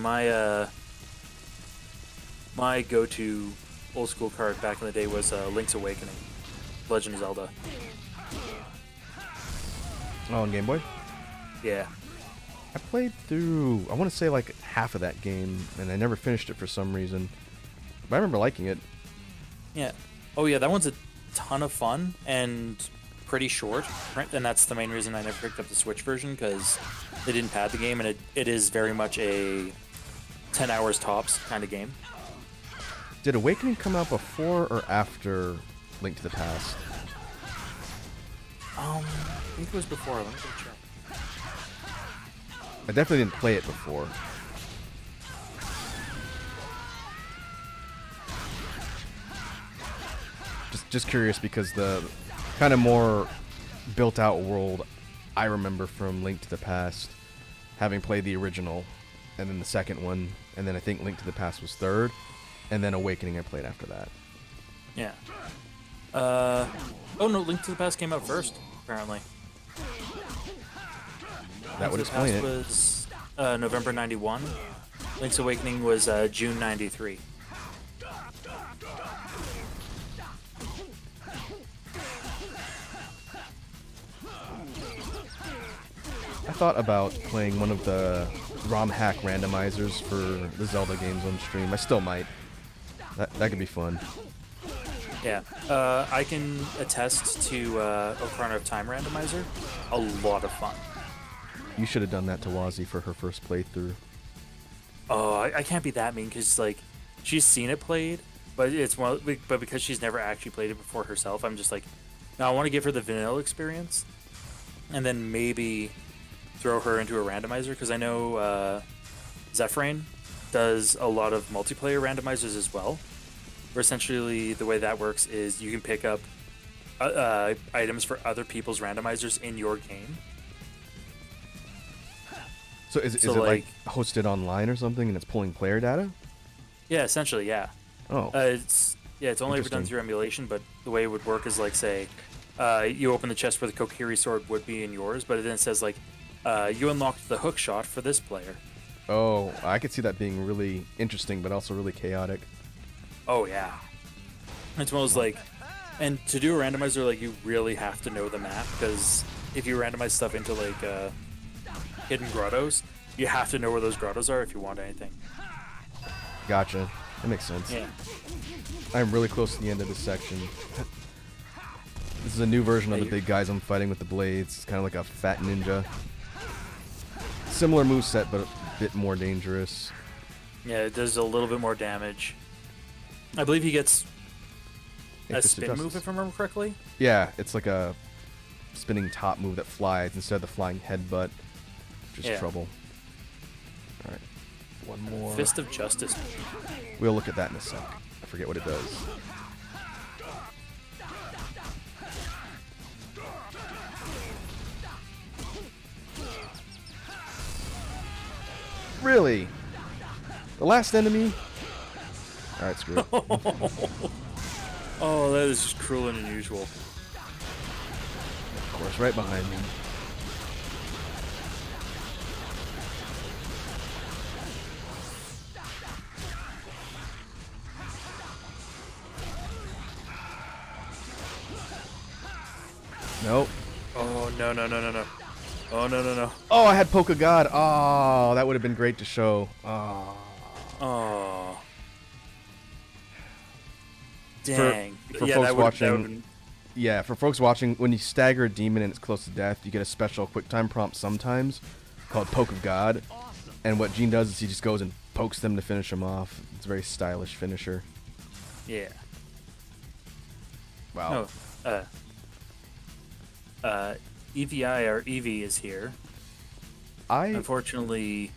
my go-to old school card back in the day was Link's Awakening, Legend of Zelda. Oh, on Game Boy? Yeah. I played through, I want to say like half of that game, and I never finished it for some reason. But I remember liking it. Yeah. Oh yeah, that one's a ton of fun and pretty short, and that's the main reason I never picked up the Switch version, because they didn't pad the game, and it is very much a 10 hours tops kind of game. Did Awakening come out before or after Link to the Past? I think it was before. Let me go check. I definitely didn't play it before. Just curious because the kind of more built out world I remember from Link to the Past, having played the original, and then the second one, and then I think Link to the Past was third, and then Awakening I played after that. Yeah. Oh no, Link to the Past came out first, apparently. That would explain it. Was November 91. Link's Awakening was June 93. I thought about playing one of the ROM hack randomizers for the Zelda games on stream. I still might. That could be fun. Yeah. I can attest to Ocarina of Time randomizer. A lot of fun. You should have done that to Wazzy for her first playthrough. Oh, I can't be that mean because like she's seen it played, but but because she's never actually played it before herself, I'm just like, no, I want to give her the vanilla experience, and then maybe throw her into a randomizer because I know Zephyrin does a lot of multiplayer randomizers as well. Where essentially the way that works is you can pick up items for other people's randomizers in your game. So is it like hosted online or something and it's pulling player data? Yeah, essentially, yeah. Oh. It's only ever done through emulation, but the way it would work is like, say, you open the chest where the Kokiri sword would be in yours, but it then says like, you unlocked the hook shot for this player. Oh, I could see that being really interesting, but also really chaotic. Oh yeah. It's one of those like, and to do a randomizer, like you really have to know the map because if you randomize stuff into like hidden grottos, you have to know where those grottos are if you want anything. Gotcha. That makes sense. Yeah. I'm really close to the end of this section. This is a new version of the big guys I'm fighting with the blades. It's kind of like a fat ninja. Similar moveset, but a bit more dangerous. Yeah, it does a little bit more damage. I believe he gets a spin move, if I remember correctly. Yeah, it's like a spinning top move that flies instead of the flying headbutt. Just trouble. Alright. One more. Fist of Justice. We'll look at that in a sec. I forget what it does. Really? The last enemy? Alright, screw it. Oh, that is just cruel and unusual. Of course, right behind me. Nope. Oh, no. Oh, no. Oh, I had Poke of God. Oh, that would have been great to show. Oh. Oh. Dang. For folks watching, yeah, for folks watching, when you stagger a demon and it's close to death, you get a special QuickTime prompt sometimes called Poke of God. And what Gene does is he just goes and pokes them to finish them off. It's a very stylish finisher. Yeah. Wow. Oh, EVI or Eevee is here. Unfortunately,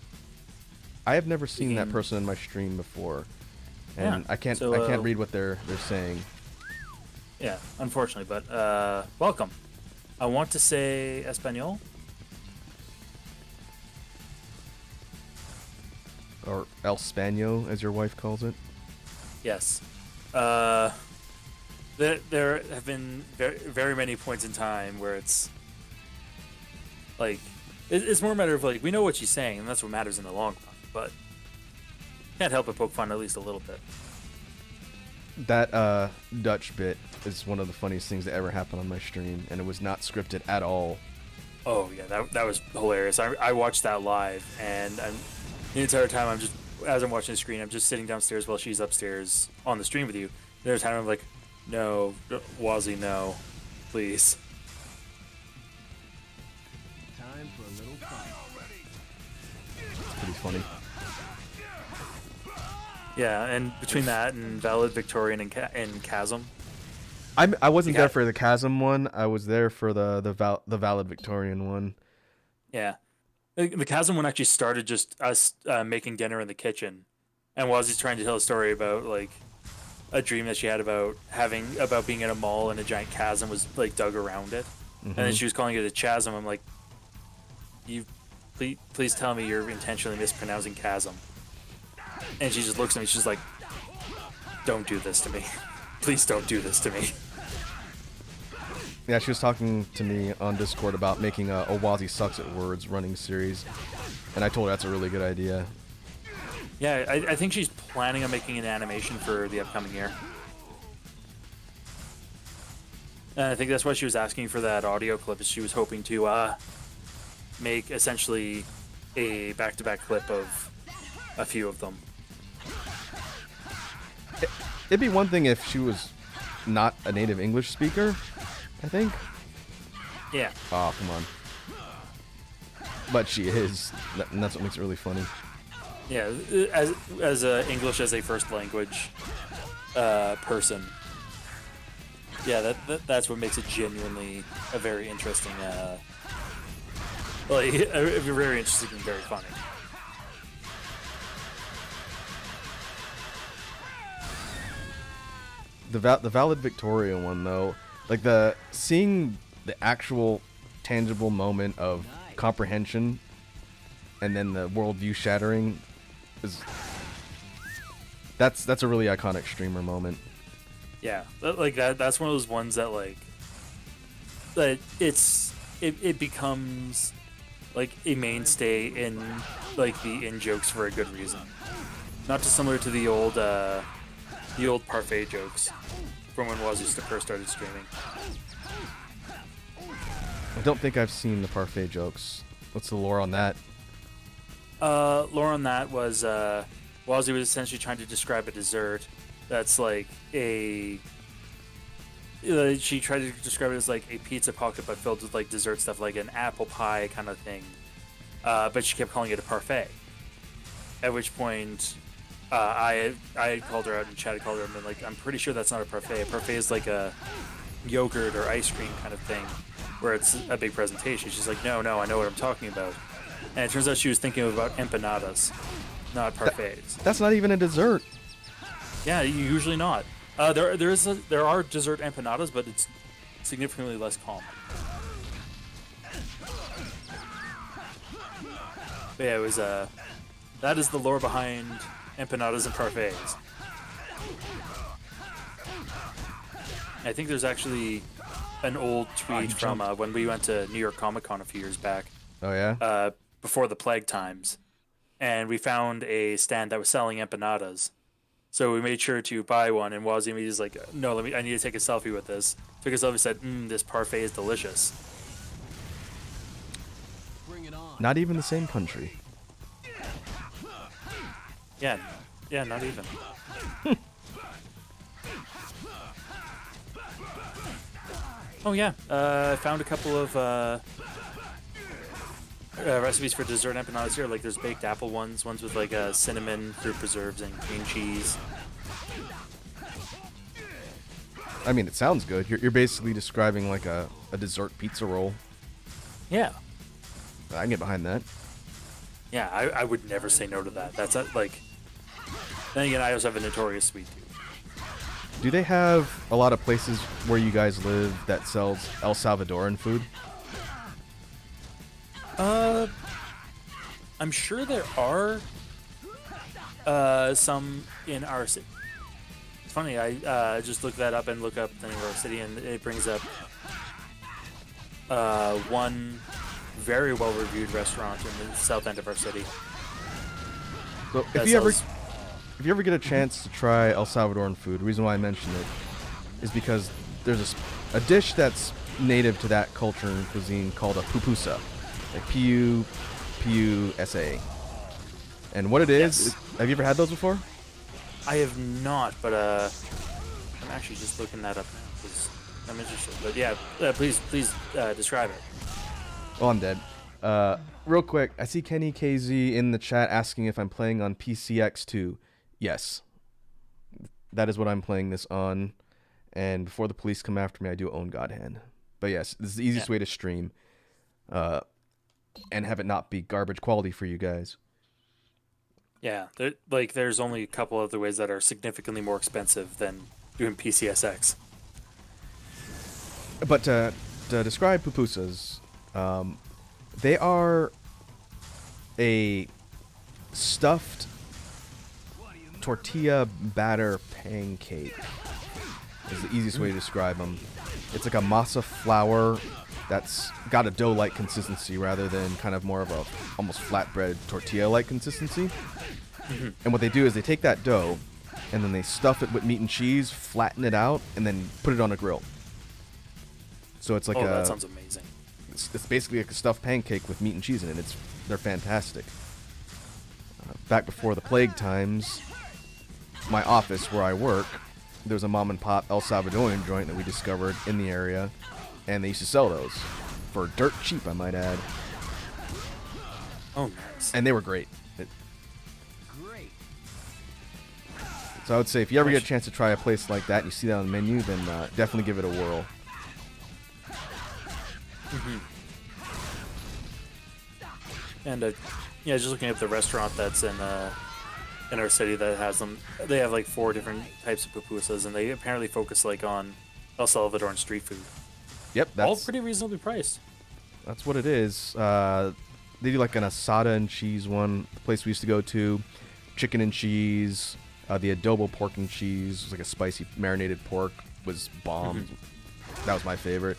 I have never seen that person in my stream before, and I can't read what they're saying. Yeah, unfortunately, but welcome. I want to say Espanol. Or El Spano, as your wife calls it. Yes. There have been very, very many points in time where it's like it's more a matter of like we know what she's saying and that's what matters in the long run, but can't help but poke fun at least a little bit. That Dutch bit is one of the funniest things that ever happened on my stream, and it was not scripted at all. Oh yeah, that was hilarious. I watched that live, and the entire time as I'm watching the screen, I'm just sitting downstairs while she's upstairs on the stream with you. There's time I'm like, no, Wazzy, no, please. Time for a little fun. It's pretty funny. Yeah, and between that and Valid Victorian and Chasm. I wasn't Yeah. there for the Chasm one. I was there for the Valid Victorian one. Yeah. The Chasm one actually started just us making dinner in the kitchen. And Wazzy's trying to tell a story about, like, a dream that she had about being in a mall and a giant chasm was, like, dug around it. And then she was calling it a chasm. I'm like, please tell me you're intentionally mispronouncing chasm. And she just looks at me. She's like, don't do this to me. Please don't do this to me. Yeah, she was talking to me on Discord about making a Wazzy Sucks at Words running series. And I told her that's a really good idea. Yeah, I think she's planning on making an animation for the upcoming year. And I think that's why she was asking for that audio clip, is she was hoping to make essentially a back-to-back clip of a few of them. It'd be one thing if she was not a native English speaker, I think. Yeah. Oh, come on. But she is, and that's what makes it really funny. Yeah, as a English as a first language person. Yeah, that's what makes it genuinely a very interesting, very interesting and very funny. The Valid Victoria one though, like seeing the actual tangible moment of comprehension, and then the worldview shattering, that's a really iconic streamer moment. Yeah, like that's one of those ones that like that it becomes like a mainstay in like the in jokes for a good reason. Not dissimilar to the old parfait jokes from when Wazzy first started streaming. I don't think I've seen the parfait jokes. What's the lore on that? Lore on that was Wazzy was essentially trying to describe a dessert that's like she tried to describe it as like a pizza pocket but filled with like dessert stuff, like an apple pie kind of thing. But she kept calling it a parfait. At which point, I called her out and chatted, called her, and been like, I'm pretty sure that's not a parfait. A parfait is like a yogurt or ice cream kind of thing, where it's a big presentation. She's like, no, I know what I'm talking about. And it turns out she was thinking about empanadas, not parfaits. That's not even a dessert. Yeah, usually not. There are dessert empanadas, but it's significantly less common. But yeah, it was that is the lore behind empanadas and parfaits. I think there's actually an old tweet from when we went to New York Comic Con a few years back. Oh yeah. Before the plague times, and we found a stand that was selling empanadas. So we made sure to buy one, and Wazzy was like, "No, I need to take a selfie with this." Took a selfie, said, "This parfait is delicious." Bring it on. Not even the same country. Yeah, not even. Oh yeah, I found a couple of recipes for dessert empanadas here. Like there's baked apple ones with like cinnamon, fruit preserves, and cream cheese. I mean, it sounds good. You're basically describing like a dessert pizza roll. Yeah. I can get behind that. Yeah, I would never say no to that. That's like. Then again, I also have a notorious sweet tooth. Do they have a lot of places where you guys live that sells El Salvadoran food? I'm sure there are some in our city. It's funny, I just looked that up and look up the name of our city, and it brings up one very well-reviewed restaurant in the south end of our city. So if you ever get a chance to try El Salvadoran food, the reason why I mention it is because there's a dish that's native to that culture and cuisine called a pupusa, like Pupusa. And what it is, have you ever had those before? I have not, but I'm actually just looking that up now because I'm interested. But yeah, please describe it. Oh, I'm dead. Real quick, I see Kenny KZ in the chat asking if I'm playing on PCX2. Yes, that is what I'm playing this on. And before the police come after me, I do own God Hand. But yes, this is the easiest way to stream, and have it not be garbage quality for you guys. Yeah, there's only a couple other ways that are significantly more expensive than doing PCSX. But to describe pupusas, they are a stuffed tortilla batter pancake. Is the easiest way to describe them. It's like a masa flour that's got a dough-like consistency rather than kind of more of a almost flatbread tortilla-like consistency. Mm-hmm. And what they do is they take that dough and then they stuff it with meat and cheese, flatten it out, and then put it on a grill. So it's like that sounds amazing. It's basically like a stuffed pancake with meat and cheese in it. They're fantastic. Back before the plague times, my office where I work, there was a mom and pop El Salvadorian joint that we discovered in the area, and they used to sell those for dirt cheap, I might add. Oh, nice. And they were great. Great. So I would say if you ever get a chance to try a place like that and you see that on the menu, then definitely give it a whirl. Mm-hmm. And just looking at the restaurant that's in our city that has them, they have like 4 different types of pupusas, and they apparently focus like on El Salvadoran street food. Yep, all pretty reasonably priced. That's what it is. They do like an asada and cheese one. The place we used to go to, chicken and cheese. The adobo pork and cheese was like a spicy marinated pork, was bomb. Mm-hmm. That was my favorite.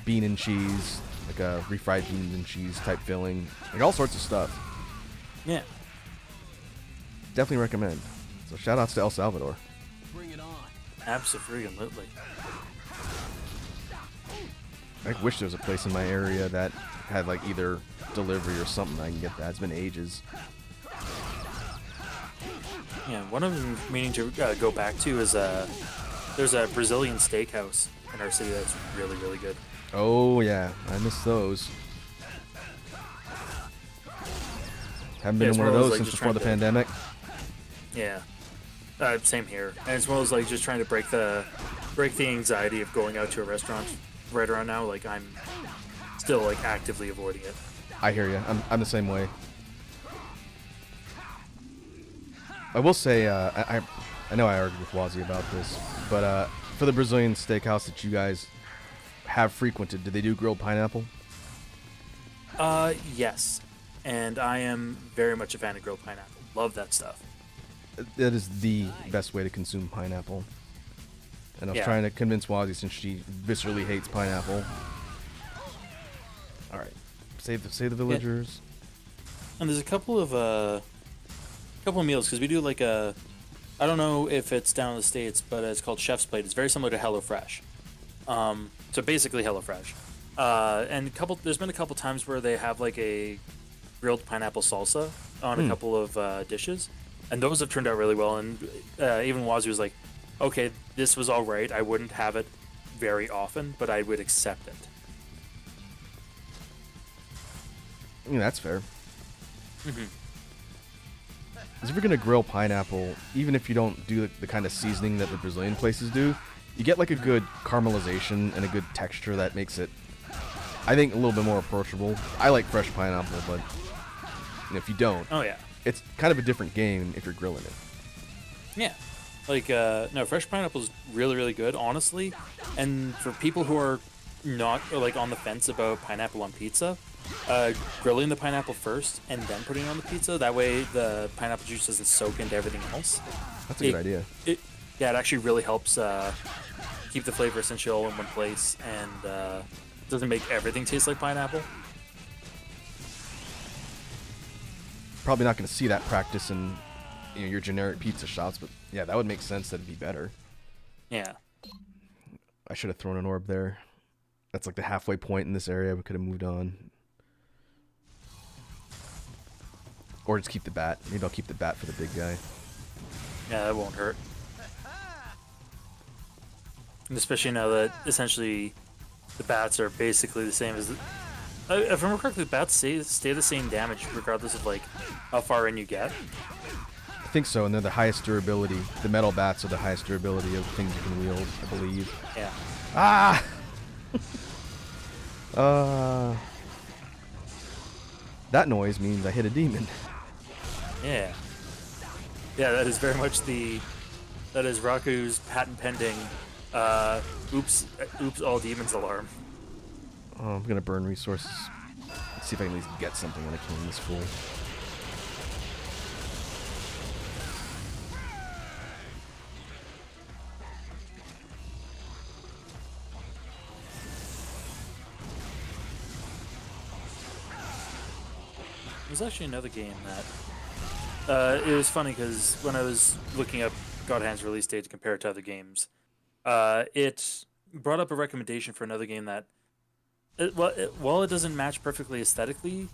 Bean and cheese, like a refried beans and cheese type filling, like all sorts of stuff. Yeah, definitely recommend. So shout outs to El Salvador. Bring it on. absolutely. I wish there was a place in my area that had like either delivery or something I can get that. It's been ages. Yeah, one of them meaning to go back to is there's a Brazilian steakhouse in our city that's really, really good. Oh yeah, I miss those. Haven't been in one of those since before the pandemic. Yeah, same here. And it's one of those like just trying to break the anxiety of going out to a restaurant right around now. Like I'm still like actively avoiding it. I hear you. I'm the same way. I will say I know I argued with Wazzy about this, but for the Brazilian steakhouse that you guys have frequented, do they do grilled pineapple? Yes. And I am very much a fan of grilled pineapple. Love that stuff. That is the best way to consume pineapple. And I was trying to convince Wazzy since she viscerally hates pineapple. All right, save the villagers. Yeah. And there's a couple of meals because we do like I don't know if it's down in the States, but it's called Chef's Plate. It's very similar to HelloFresh. So basically HelloFresh. And there's been a couple times where they have like a grilled pineapple salsa on a couple of dishes, and those have turned out really well. And even Wazzy was like, okay, this was all right. I wouldn't have it very often, but I would accept it. I mean, that's fair. Mm-hmm. Because if you're gonna grill pineapple, even if you don't do the kind of seasoning that the Brazilian places do, you get like a good caramelization and a good texture that makes it, I think, a little bit more approachable. I like fresh pineapple, but if you don't, oh yeah, it's kind of a different game if you're grilling it. Yeah, like no, fresh pineapple is really, really good, honestly. And for people who are not like on the fence about pineapple on pizza, grilling the pineapple first and then putting it on the pizza. That way, the pineapple juice doesn't soak into everything else. That's a good idea. It actually really helps keep the flavor essential in one place, and doesn't make everything taste like pineapple. Probably not going to see that practice in your generic pizza shops, but yeah, that would make sense. That'd be better. Yeah. I should have thrown an orb there. That's like the halfway point in this area. We could have moved on. Or just keep the bat. Maybe I'll keep the bat for the big guy. Yeah, that won't hurt. And especially now that essentially the bats are basically the same as... if I remember correctly, the bats stay the same damage regardless of like how far in you get. I think so, and they're the highest durability. The metal bats are the highest durability of things you can wield, I believe. Yeah. Ah! That noise means I hit a demon. Yeah. Yeah, that is very much that is Raku's patent pending oops all demons alarm. Oh, I'm gonna burn resources. Let's see if I can at least get something when I kill this fool. There's actually another game that it was funny because when I was looking up God Hand's release date to compare it to other games, it brought up a recommendation for another game that, while it doesn't match perfectly aesthetically,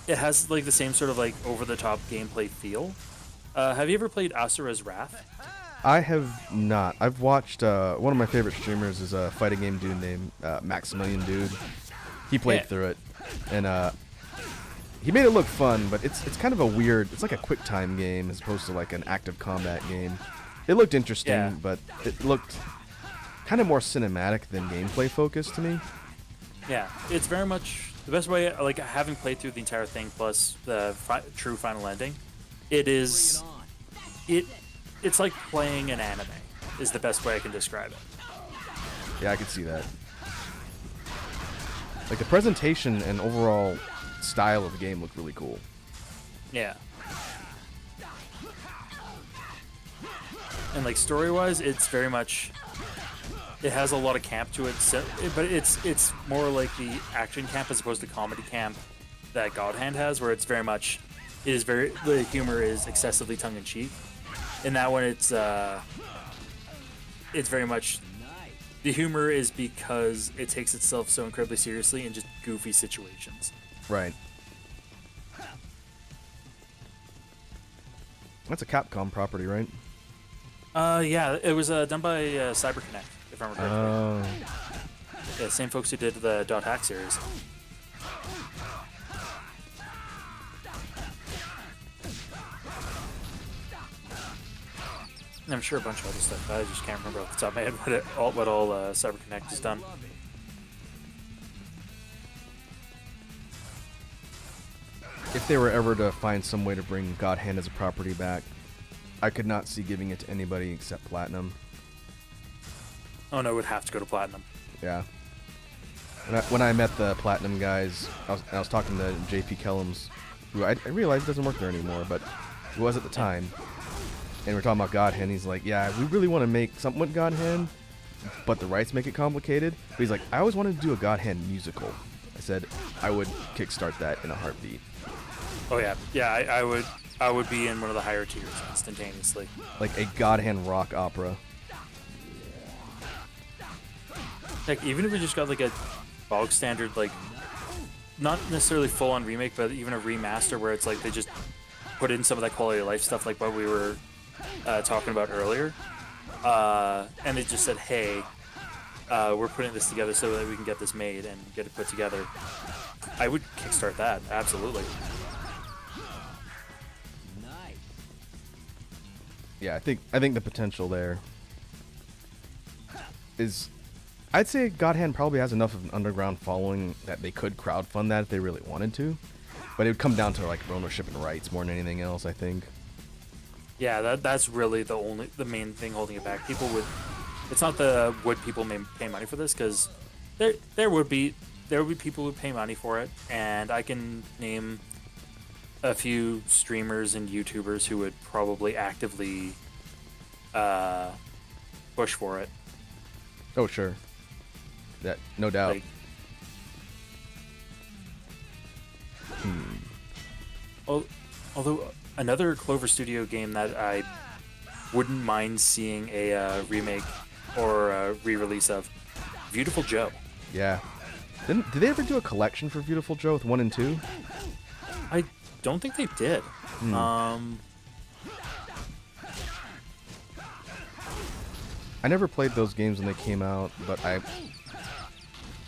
it has like the same sort of like over-the-top gameplay feel. Have you ever played Asura's Wrath? I have not. I've watched one of my favorite streamers is a fighting game dude named Maximilian Dude. He played through it, and he made it look fun, but it's kind of a weird. It's like a quick time game as opposed to like an active combat game. It looked interesting, but it looked kind of more cinematic than gameplay focused to me. Yeah, it's very much the best way. Like having played through the entire thing plus the true final ending, it is it's like playing an anime. Is the best way I can describe it. Yeah, I could see that. Like the presentation and overall style of the game looked really cool. Yeah. And like story-wise, it's very much. It has a lot of camp to it, but it's more like the action camp as opposed to comedy camp that God Hand has, where it's very much. The humor is excessively tongue-in-cheek. In that one, it's very much. The humor is because it takes itself so incredibly seriously in just goofy situations. Right. That's a Capcom property, right? Yeah, it was done by CyberConnect, if I remember correctly. Yeah, same folks who did the Dot Hack series. And I'm sure a bunch of other stuff, but I just can't remember off the top of my head what all CyberConnect has done. If they were ever to find some way to bring God Hand as a property back, I could not see giving it to anybody except Platinum. Oh no, it would have to go to Platinum. Yeah. When I met the Platinum guys, I was talking to JP Kellums, who I realized doesn't work there anymore, but he was at the time. And we're talking about God Hand. He's like, yeah, we really want to make something with God Hand, but the rights make it complicated. But he's like, I always wanted to do a God Hand musical. I said, I would kickstart that in a heartbeat. Oh yeah, yeah, I would be in one of the higher tiers instantaneously. Like a God Hand rock opera. Like even if we just got like a bog standard, like not necessarily full on remake, but even a remaster where it's like they just put in some of that quality of life stuff, like what we were talking about earlier, and they just said, hey, we're putting this together so that we can get this made and get it put together. I would kickstart that, absolutely. Yeah, I think the potential there is, I'd say God Hand probably has enough of an underground following that they could crowdfund that if they really wanted to, but it would come down to like ownership and rights more than anything else, I think. Yeah, that's really the main thing holding it back. People would, it's not would people pay money for this, because there would be people who pay money for it, and I can name a few streamers and YouTubers who would probably actively push for it. Oh sure, that no doubt. Like, although another Clover Studio game that I wouldn't mind seeing a remake or a re-release of, Beautiful Joe. Yeah. Did they ever do a collection for Beautiful Joe with 1 and 2? I don't think they did. I never played those games when they came out, but I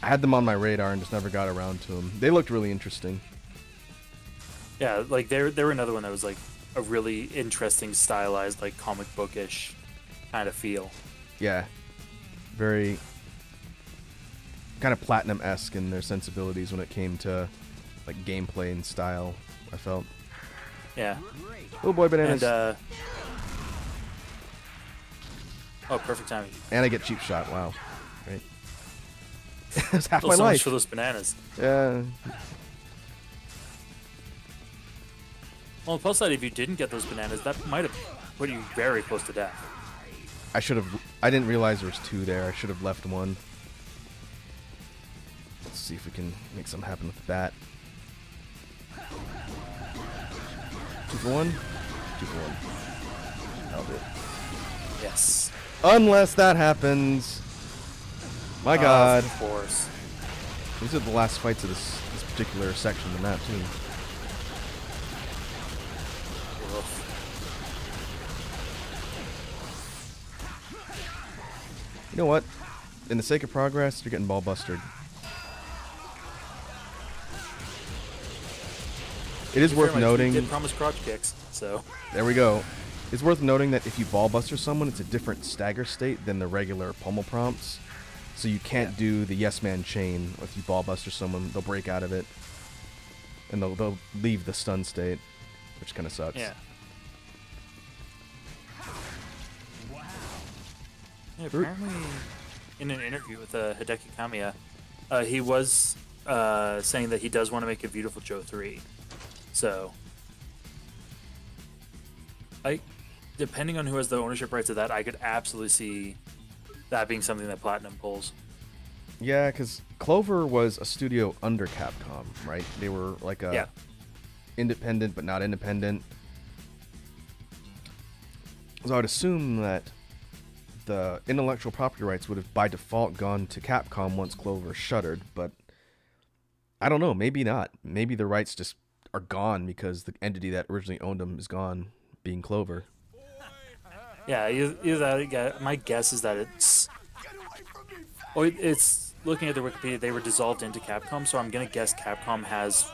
had them on my radar and just never got around to them. They looked really interesting. Yeah, like they were another one that was like a really interesting, stylized, like comic bookish kind of feel. Yeah. Very kind of Platinum-esque in their sensibilities when it came to like gameplay and style, I felt. Yeah. Oh boy, bananas. And oh, perfect timing. And I get cheap shot. Wow. Right. That's half Still my so much life. for those bananas. Yeah. Well, on the plus side, if you didn't get those bananas, that might have put you very close to death. I should have. I didn't realize there was 2 there. I should have left 1. Let's see if we can make something happen with that. 2 for 1. 2 for 1. That'll do it. Yes. Unless that happens. My God. Of course. These are the last fights of this particular section of the map, too. You know what? In the sake of progress, you're getting ball bustered. It is worth noting. You did promise crotch kicks, so. There we go. It's worth noting that if you ball buster someone, it's a different stagger state than the regular pummel prompts. So you can't do the yes man chain. If you ball buster someone, they'll break out of it. And they'll leave the stun state, which kind of sucks. Yeah. Yeah, apparently, in an interview with Hideki Kamiya, he was saying that he does want to make a Beautiful Joe 3. So, depending on who has the ownership rights of that, I could absolutely see that being something that Platinum pulls. Yeah, because Clover was a studio under Capcom, right? They were like a independent but not independent. So I would assume that the intellectual property rights would have by default gone to Capcom once Clover shuttered, but I don't know, maybe not. Maybe the rights just are gone because the entity that originally owned them is gone, being Clover. Yeah, either that, my guess is that it's looking at the Wikipedia, they were dissolved into Capcom, so I'm going to guess Capcom has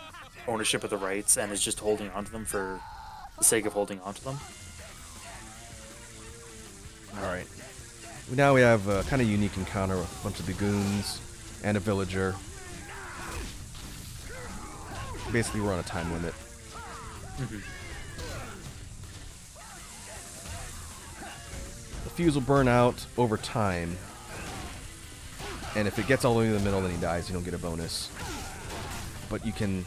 ownership of the rights and is just holding onto them for the sake of holding onto them. Alright. Now we have a kind of unique encounter with a bunch of the goons and a villager. Basically, we're on a time limit. The fuse will burn out over time. And if it gets all the way to the middle, then he dies. You don't get a bonus. But you can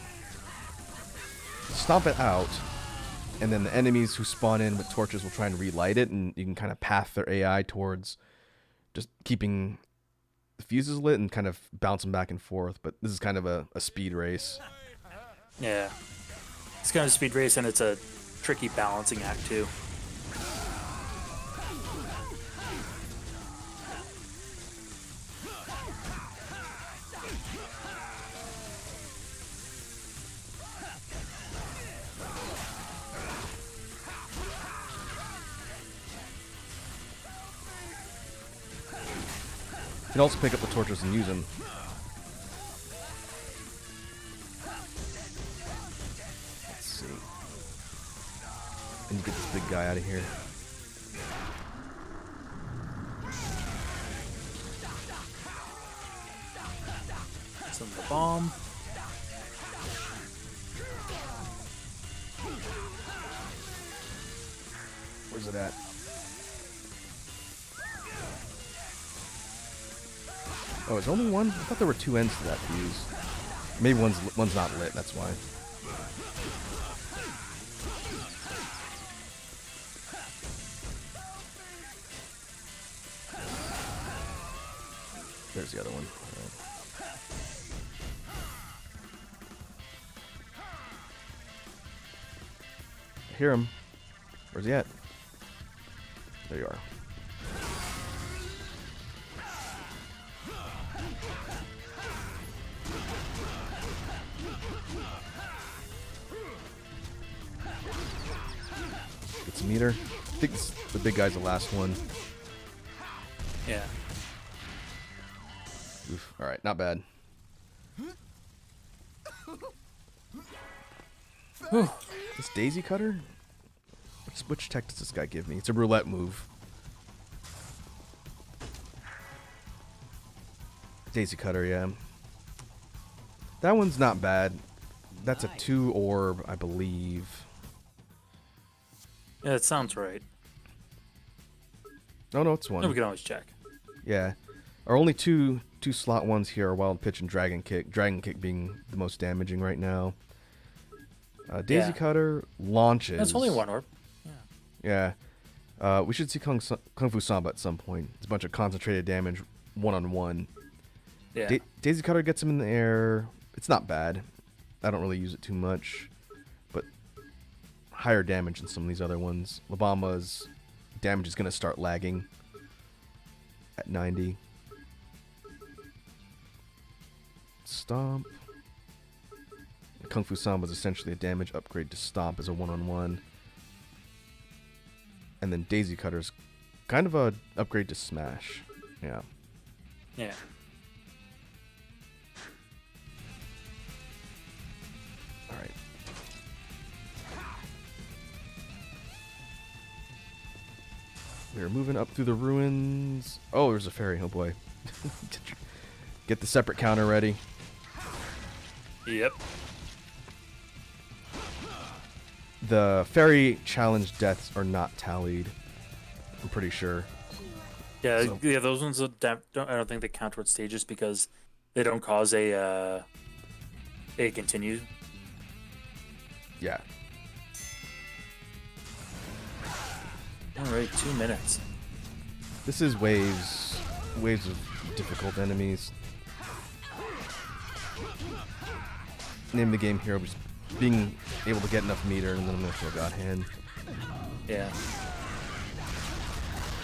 stomp it out, and then the enemies who spawn in with torches will try and relight it, and you can kind of path their AI towards just keeping the fuses lit and kind of bounce them back and forth. But this is kind of a speed race. Yeah. It's kind of a speed race, and it's a tricky balancing act, too. You can also pick up the torches and use them. Let's see. And you get this big guy out of here. Some of the bomb. Where's it at? Oh, it's only one? I thought there were 2 ends to that fuse. Maybe one's not lit, that's why. There's the other one. Right. I hear him. Where's he at? There you are. Get some meter. I think the big guy's the last one. Yeah. Oof. Alright, not bad. This Daisy Cutter? Which tech does this guy give me? It's a roulette move. Daisy Cutter, yeah. That one's not bad. That's a 2 orb, I believe. Yeah, it sounds right. Oh no, it's one. No, we can always check. Yeah. Our only two slot ones here are Wild Pitch and Dragon Kick. Dragon Kick being the most damaging right now. Daisy Cutter launches. That's only 1 orb. Yeah. We should see Kung Fu Samba at some point. It's a bunch of concentrated damage, one-on-one. Yeah. Daisy Cutter gets him in the air. It's not bad. I don't really use it too much, but higher damage than some of these other ones. Labama's damage is going to start lagging at 90. Stomp. Kung Fu Samba is essentially a damage upgrade to Stomp as a one-on-one. And then Daisy Cutter's kind of a upgrade to Smash. Yeah. Yeah. Alright. We're moving up through the ruins. Oh, there's a fairy. Oh boy. Get the separate counter ready. Yep. The fairy challenge deaths are not tallied. I'm pretty sure. Yeah, So- yeah. Those ones I don't think they count towards stages because they don't cause a continue. Yeah. All right, 2 minutes. This is waves of difficult enemies. Name of the game here was being able to get enough meter, and then I'm gonna throw God Hand. Yeah.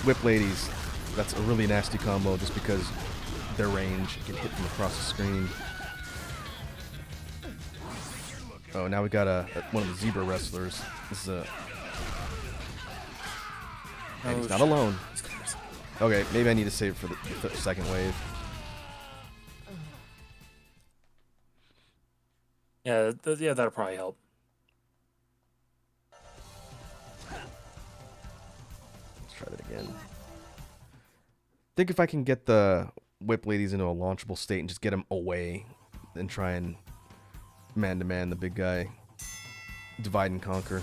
Whip Ladies, that's a really nasty combo just because their range can hit from across the screen. Oh, now we got one of the zebra wrestlers. This is a. And he's not alone. Okay, maybe I need to save for the second wave. Yeah, that'll probably help. Let's try that again. Think if I can get the Whip Ladies into a launchable state and just get them away, and try and man-to-man the big guy. Divide and conquer.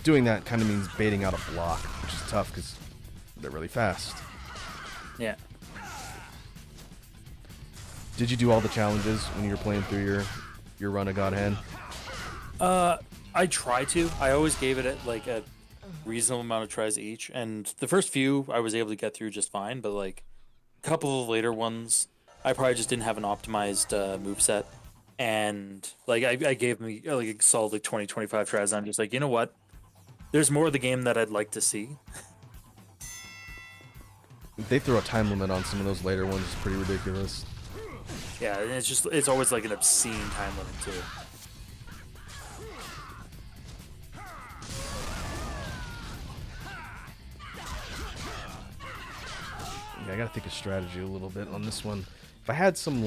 Doing that kind of means baiting out a block, which is tough because they're really fast. Yeah. Did you do all the challenges when you were playing through your run of God Hand? I try to. I always gave it like a reasonable amount of tries each, and the first few I was able to get through just fine. But like a couple of later ones, I probably just didn't have an optimized moveset, and like I gave me like a solid like 20-25 tries. And I'm just like, you know what? There's more of the game that I'd like to see. They throw a time limit on some of those later ones. It's pretty ridiculous. Yeah, and it's always like an obscene time limit too. Yeah, I gotta think of strategy a little bit on this one. If I had some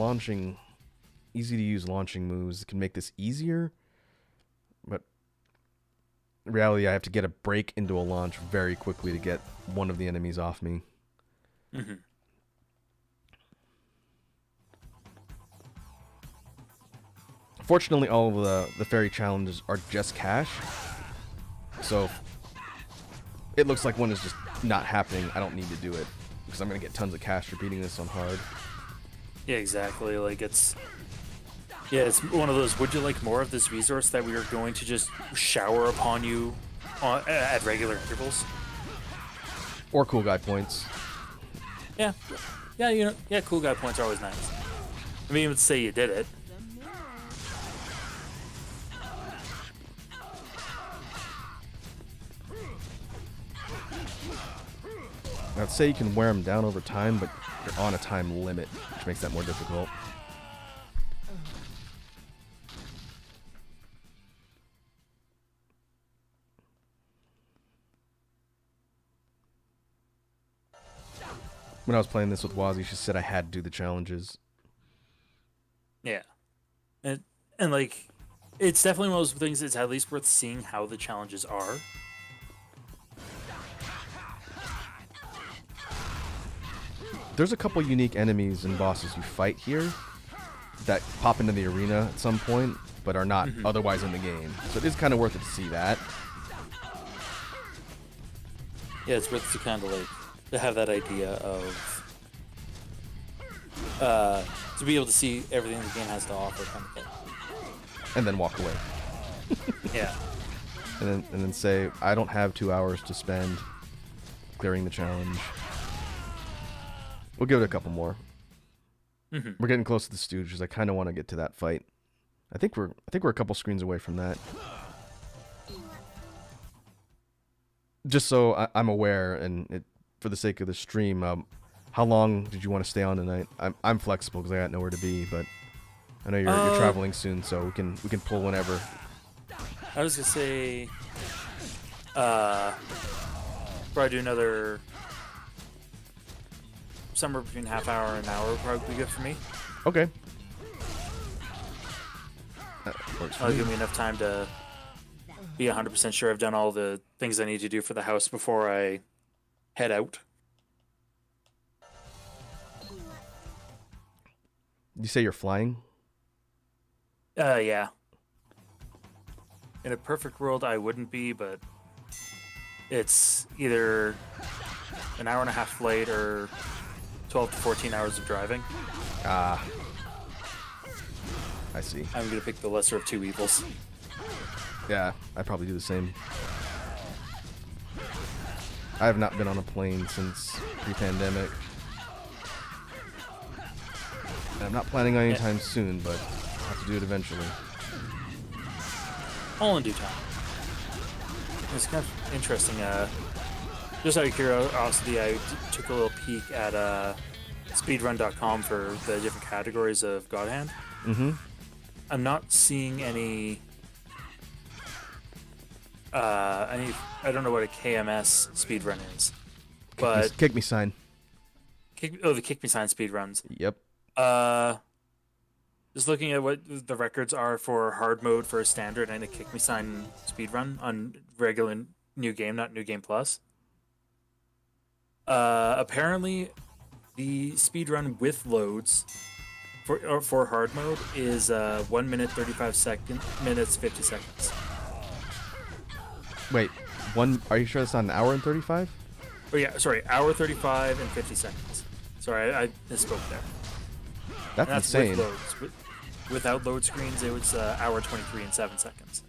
easy to use launching moves, it can make this easier. But in reality, I have to get a break into a launch very quickly to get one of the enemies off me. Mm-hmm. Fortunately, all of the fairy challenges are just cash. So it looks like one is just not happening. I don't need to do it because I'm going to get tons of cash for beating this on hard. Yeah, exactly. Like it's one of those. Would you like more of this resource that we are going to just shower upon you at regular intervals? Or cool guy points. Yeah, yeah. Cool guy points are always nice. I mean, let's say you did it. I'd say you can wear them down over time, but you're on a time limit, which makes that more difficult. When I was playing this with Wazzy, she said I had to do the challenges. Yeah, and And like, it's definitely one of those things that's at least worth seeing how the challenges are. There's a couple unique enemies and bosses you fight here that pop into the arena at some point, but are not otherwise in the game. So it is kind of worth it to see that. Yeah, it's worth to kind of like to have that idea of to be able to see everything the game has to offer, kind of thing. And then walk away. Yeah. And then say, I don't have 2 hours to spend clearing the challenge. We'll give it a couple more. We're getting close to the Stooges. I kind of want to get to that fight. I think we're a couple screens away from that. Just so I'm aware, and for the sake of the stream, how long did you want to stay on tonight? I'm flexible because I got nowhere to be, but I know you're traveling soon, so we can pull whenever. I was gonna say, probably do another somewhere between half hour and an hour would probably be good for me. Okay. That works for That'll me. give me enough time to be 100% sure I've done all the things I need to do for the house before I head out. You say you're flying? Yeah. In a perfect world, I wouldn't be, but it's either an hour and a half flight or 12 to 14 hours of driving. Ah. I see. I'm going to pick the lesser of two evils. Yeah, I'd probably do the same. I have not been on a plane since pre-pandemic. And I'm not planning on anytime soon, but I'll have to do it eventually. All in due time. It's kind of interesting. Just out of curiosity, I took a little peek at speedrun.com for the different categories of God Hand. I'm not seeing any. I don't know what a KMS speedrun is, but Kick me sign. the Kick Me Sign speedruns. Yep. Just looking at what the records are for hard mode for a standard and a Kick Me Sign speedrun on regular New Game, not New Game Plus. Apparently, the speedrun with loads for hard mode is 1 minute 35 minutes 50 seconds. Wait, are you sure that's not an hour and 35? Oh yeah, sorry, hour 35 and 50 seconds. Sorry, I misspoke there. That's And that's insane. with loads. Without load screens, it was hour 23 and 7 seconds.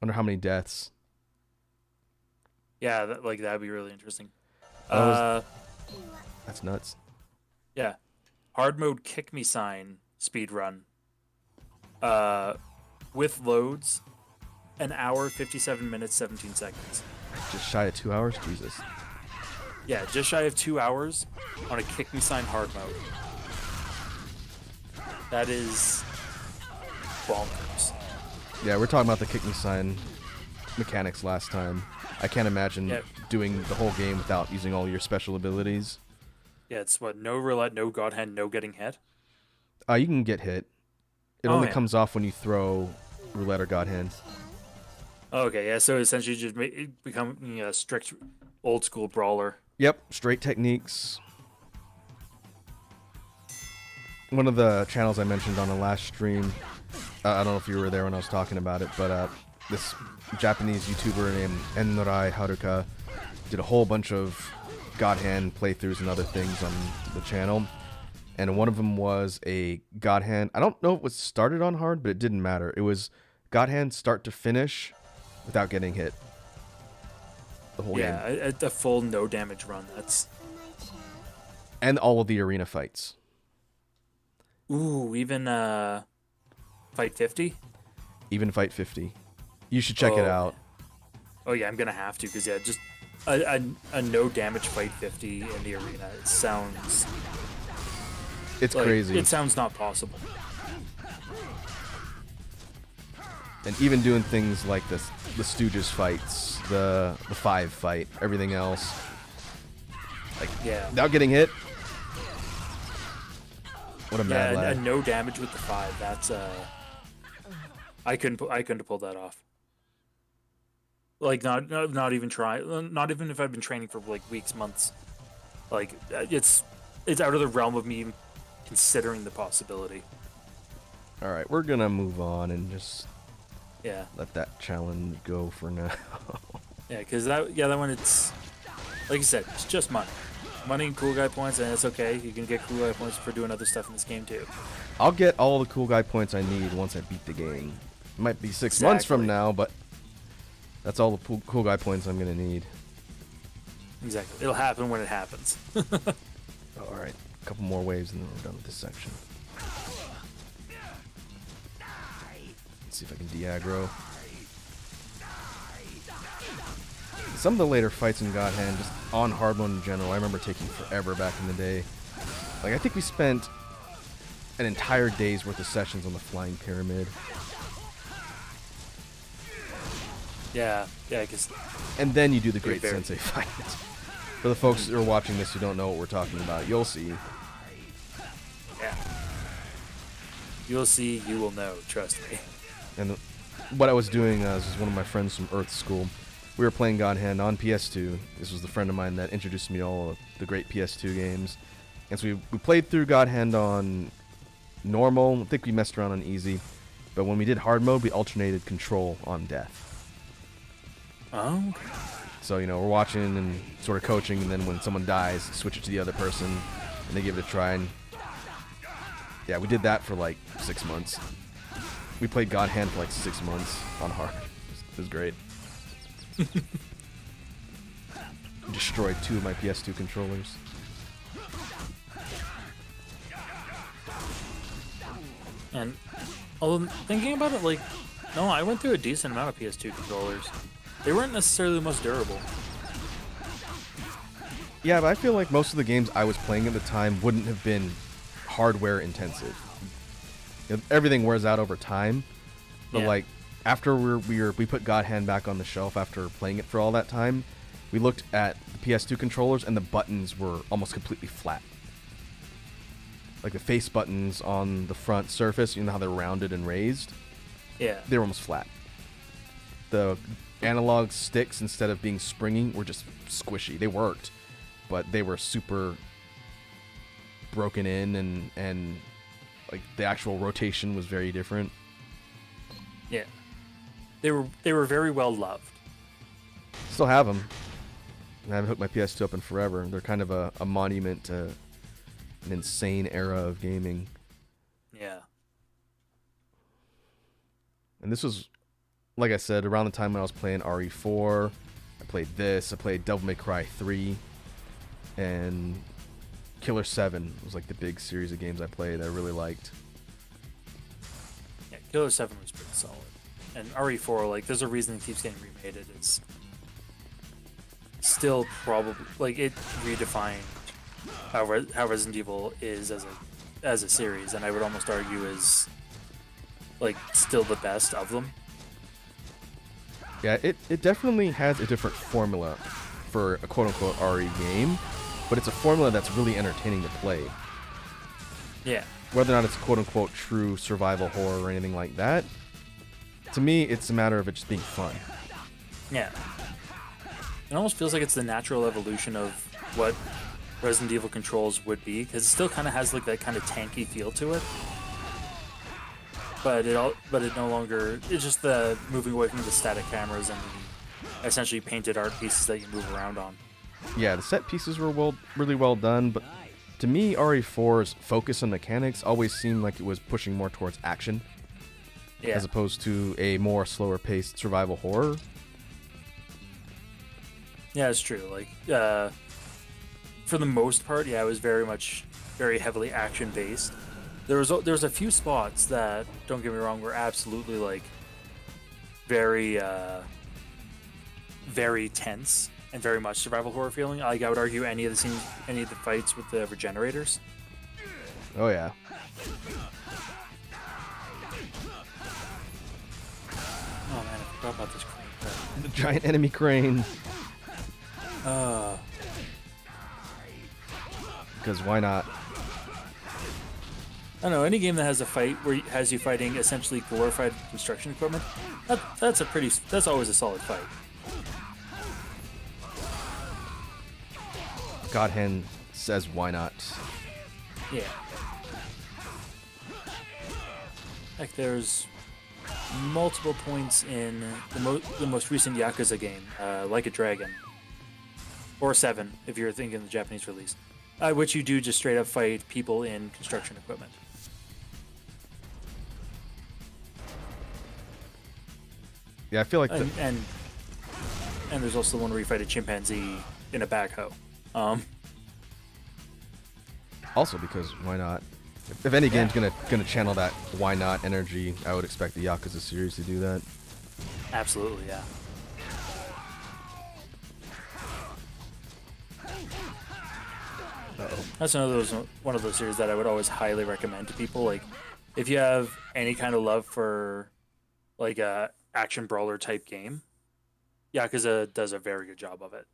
Wonder how many deaths. Yeah, that'd be really interesting. That's nuts. Yeah, hard mode Kick Me Sign speedrun. With loads, an hour 57 minutes 17 seconds. Just shy of 2 hours? Jesus. Yeah, just shy of 2 hours on a Kick Me Sign hard mode. That is bonkers. Yeah, we're talking about the Kick Me Sign mechanics last time. I can't imagine doing the whole game without using all your special abilities. Yeah, it's what, no roulette, no God Hand, no getting hit? You can get hit. It only comes off when you throw roulette or God Hand. Okay, yeah, so essentially just becoming a strict old school brawler. Yep, straight techniques. One of the channels I mentioned on the last stream, I don't know if you were there when I was talking about it, but this Japanese YouTuber named Ennorai Haruka did a whole bunch of God Hand playthroughs and other things on the channel. And one of them was a God Hand. I don't know if it was started on hard, but it didn't matter. It was God Hand start to finish without getting hit. The whole game. Yeah, a full no damage run. That's. And all of the arena fights. Ooh, even Fight 50? Even Fight 50. You should check it out. Oh yeah, I'm gonna have to, because yeah, just a no damage Fight 50 in the arena. It sounds. It's crazy. It sounds not possible. And even doing things like the Stooges fights, the 5 fight, everything else. Like, Yeah. without getting hit. What a mad lad. and no damage with the 5. That's I couldn't have pulled that off. Like not even try. Not even if I've been training for like weeks, months. Like it's out of the realm of me even considering the possibility. All right, we're gonna move on and just Yeah. let that challenge go for now. Yeah, because that one, it's like you said, it's just money. Money and cool guy points, and it's okay. You can get cool guy points for doing other stuff in this game too. I'll get all the cool guy points I need once I beat the game. It might be 6 months from Exactly. now, but that's all the cool guy points I'm gonna need. Exactly. It'll happen when it happens. All right, a couple more waves and then we're done with this section. Let's see if I can de-aggro. Some of the later fights in God Hand, just on hard mode in general, I remember taking forever back in the day. Like, I think we spent an entire day's worth of sessions on the Flying Pyramid. Yeah, because And then you do the Great very- Sensei fight. For the folks who are watching this who don't know what we're talking about, you'll see. yeah, you'll see, you will know. Trust me. And what I was doing was one of my friends from Earth School. We were playing God Hand on PS2. This was the friend of mine that introduced me to all of the great PS2 games. And so we played through God Hand on normal. I think we messed around on easy. But when we did hard mode, we alternated control on death. Oh, okay. So, you know, we're watching and sort of coaching, and then when someone dies, switch it to the other person, and they give it a try. And yeah, we did that for like 6 months. We played God Hand for like 6 months on hard. It was great. Destroyed 2 of my PS2 controllers. And although thinking about it, like, no, I went through a decent amount of PS2 controllers. They weren't necessarily the most durable. Yeah, but I feel like most of the games I was playing at the time wouldn't have been hardware intensive. You know, everything wears out over time, but Yeah. like after we put God Hand back on the shelf after playing it for all that time, we looked at the PS2 controllers and the buttons were almost completely flat. Like the face buttons on the front surface, you know how they're rounded and raised? Yeah. They were almost flat. The analog sticks, instead of being springy, were just squishy. They worked, but they were super broken in, and like the actual rotation was very different. Yeah. They were very well loved. Still have them. I haven't hooked my PS2 up in forever. They're kind of a monument to an insane era of gaming. Yeah. And this was, like I said, around the time when I was playing RE4. I played this. I played Devil May Cry 3. And Killer 7 was like the big series of games I played that I really liked. Yeah, Killer 7 was pretty solid. And RE4, like, there's a reason it keeps getting remade. It's still probably, like, it redefined how Resident Evil is as a series, and I would almost argue is, like, still the best of them. Yeah, it definitely has a different formula for a quote-unquote RE game, but it's a formula that's really entertaining to play. Yeah. Whether or not it's quote-unquote true survival horror or anything like that, to me, it's a matter of it just being fun. Yeah. It almost feels like it's the natural evolution of what Resident Evil controls would be, because it still kind of has like that kind of tanky feel to it. But it no longer, it's just the moving away from the static cameras and the essentially painted art pieces that you move around on. Yeah, the set pieces were really well done, but to me, RE4's focus on mechanics always seemed like it was pushing more towards action, Yeah. as opposed to a more slower-paced survival horror. Yeah, it's true. Like, for the most part, yeah, it was very heavily action based. There was a few spots that, don't get me wrong, were absolutely like very very tense and very much survival horror feeling. Like, I would argue any of the fights with the regenerators. Oh yeah. Oh man, I forgot about this crane. The giant enemy crane. Because why not? I don't know, any game that has a fight where it has you fighting essentially glorified construction equipment, that's always a solid fight. Godhand says, "Why not?" Yeah. Like there's multiple points in the most recent Yakuza game, Like a Dragon, or 7 if you're thinking the Japanese release, which you do just straight up fight people in construction equipment. Yeah, I feel like And there's also the one where you fight a chimpanzee in a backhoe. also because why not? If any game's gonna channel that why not energy, I would expect the Yakuza series to do that. Absolutely, yeah. That's one of those series that I would always highly recommend to people. Like, if you have any kind of love for like a action brawler type game, Yakuza does a very good job of it.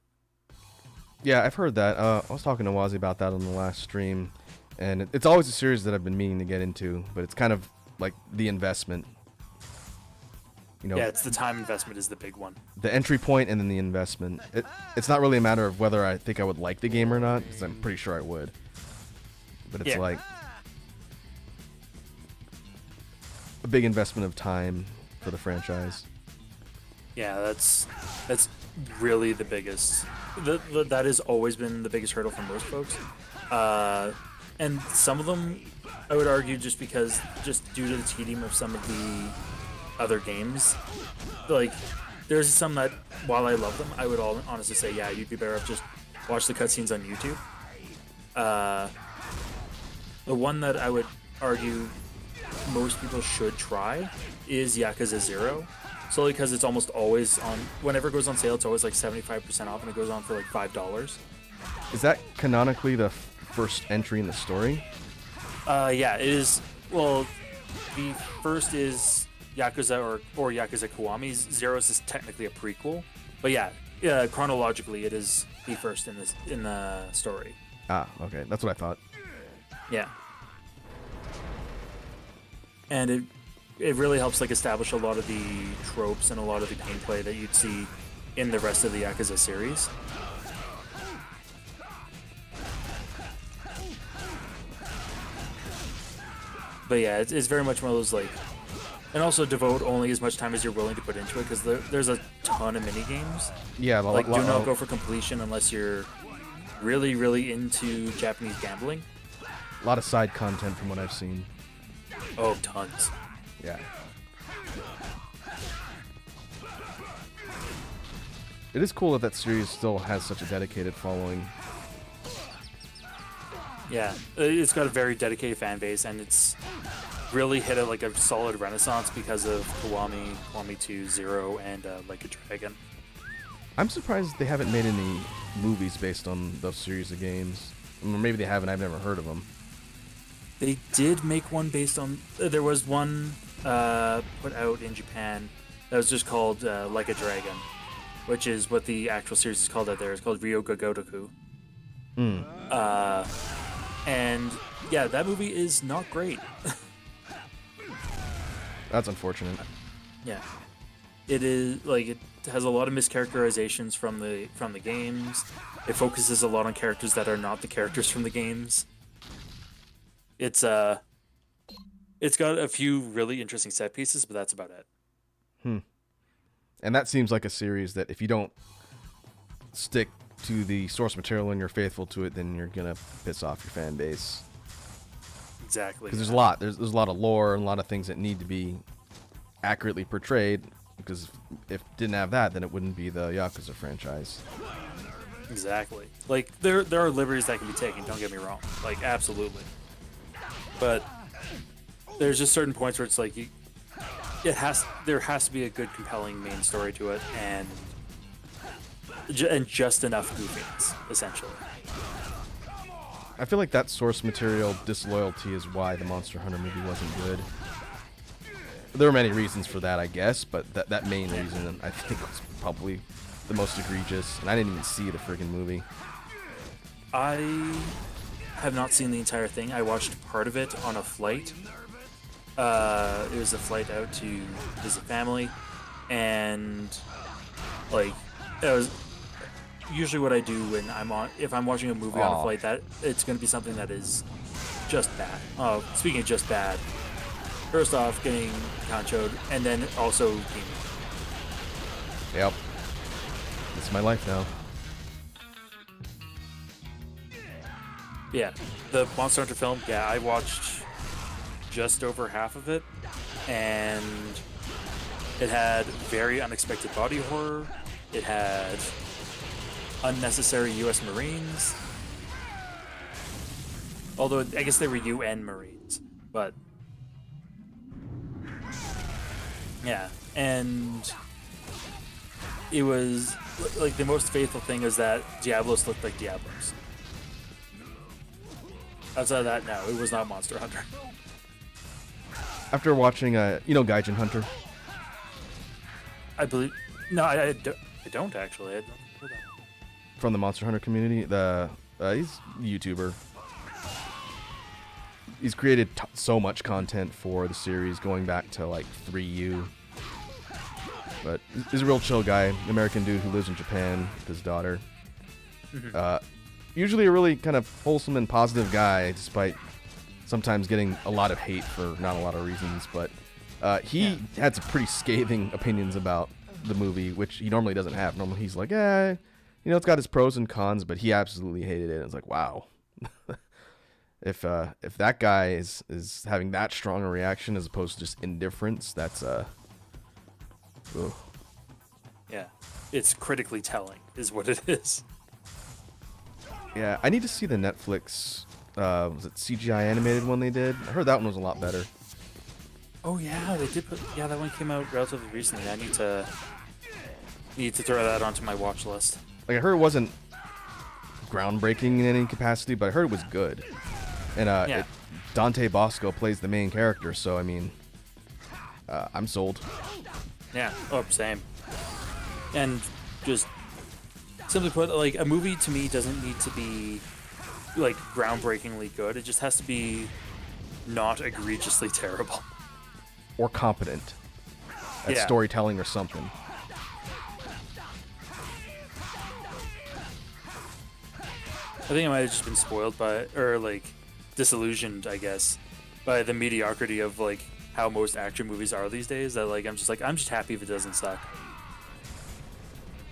Yeah, I've heard that. I was talking to Wazi about that on the last stream, and it's always a series that I've been meaning to get into, but it's kind of like the investment. You know, Yeah, it's the time investment is the big one. the entry point and then the investment. It's not really a matter of whether I think I would like the game or not, because I'm pretty sure I would. But it's Yeah. like a big investment of time for the franchise. Yeah, that's really the biggest. That has always been the biggest hurdle for most folks, and some of them, I would argue, just due to the tedium of some of the other games, like there's some that while I love them, I would honestly say, yeah, you'd be better off just watch the cutscenes on YouTube. The one that I would argue most people should try is Yakuza 0. Solely because it's almost always on. Whenever it goes on sale, it's always like 75% off, and it goes on for like $5. Is that canonically the first entry in the story? Yeah, it is. Well, the first is Yakuza or Yakuza Kiwami. Zero's is technically a prequel, but yeah, chronologically, it is the first in the story. Ah, okay, that's what I thought. Yeah, and it really helps like establish a lot of the tropes and a lot of the gameplay that you'd see in the rest of the Yakuza series. But yeah, it's very much one of those like, and also devote only as much time as you're willing to put into it, because there's a ton of mini games. Yeah, Like, do not go for completion unless you're really, really into Japanese gambling. a lot of side content from what I've seen. Oh, tons. Yeah. It is cool that series still has such a dedicated following. Yeah, it's got a very dedicated fan base, and it's really hit like a solid renaissance because of Kiwami, Kiwami 2, Zero, and Like a Dragon. I'm surprised they haven't made any movies based on those series of games. Or maybe they haven't, I've never heard of them. They did make one based on. There was one put out in Japan that was just called Like a Dragon, which is what the actual series is called out there. It's called Ryoga Gotoku. And yeah, that movie is not great. That's unfortunate. Yeah, it is like it has a lot of mischaracterizations from the games. It focuses a lot on characters that are not the characters from the games. It's got a few really interesting set pieces, but that's about it. And that seems like a series that if you don't stick to the source material and you're faithful to it, then you're gonna piss off your fan base. Exactly. Because there's a lot. There's a lot of lore and a lot of things that need to be accurately portrayed. Because if it didn't have that, then it wouldn't be the Yakuza franchise. Exactly. Like there are liberties that can be taken. Don't get me wrong. Like absolutely. But there's just certain points where it's like there has to be a good, compelling main story to it, and just enough goofiness, essentially. I feel like that source material disloyalty is why the Monster Hunter movie wasn't good. There were many reasons for that, I guess, but that main reason I think was probably the most egregious, and I didn't even see the friggin' movie. I have not seen the entire thing. I watched part of it on a flight. It was a flight out to visit family, and like it was usually what I do when if I'm watching a movie on a flight, that it's going to be something that is just bad. Oh, speaking of just bad, first off, getting conchoed, and then also gaming. Yep. It's my life now. Yeah, the Monster Hunter film, yeah, I watched just over half of it, and it had very unexpected body horror. It had unnecessary U.S. Marines. Although, I guess they were UN Marines, but yeah, and it was, like, the most faithful thing is that Diablos looked like Diablos. Outside of that, no, it was not Monster Hunter. After watching, Gaijin Hunter. I believe... No, I don't, actually. I don't know that. From the Monster Hunter community. He's a YouTuber. He's created so much content for the series going back to, like, 3U. But he's a real chill guy. American dude who lives in Japan with his daughter. Usually a really kind of wholesome and positive guy, despite sometimes getting a lot of hate for not a lot of reasons. But he had some pretty scathing opinions about the movie, which he normally doesn't have. Normally he's like, it's got its pros and cons, but he absolutely hated it. And it's like, wow. If that guy is having that strong a reaction as opposed to just indifference, that's ugh. Yeah, it's critically telling, is what it is. Yeah, I need to see the Netflix, was it CGI animated one they did? I heard that one was a lot better. Oh yeah, they did put. Yeah, that one came out relatively recently. I need to throw that onto my watch list. Like, I heard it wasn't groundbreaking in any capacity, but I heard it was good. And Dante Bosco plays the main character, so I mean, I'm sold. Yeah, same. And just simply put, like, a movie to me doesn't need to be, like, groundbreakingly good. It just has to be not egregiously terrible. Or competent at storytelling or something. I think I might have just been spoiled by, or, like, disillusioned, I guess, by the mediocrity of, like, how most action movies are these days. That, like, I'm just happy if it doesn't suck.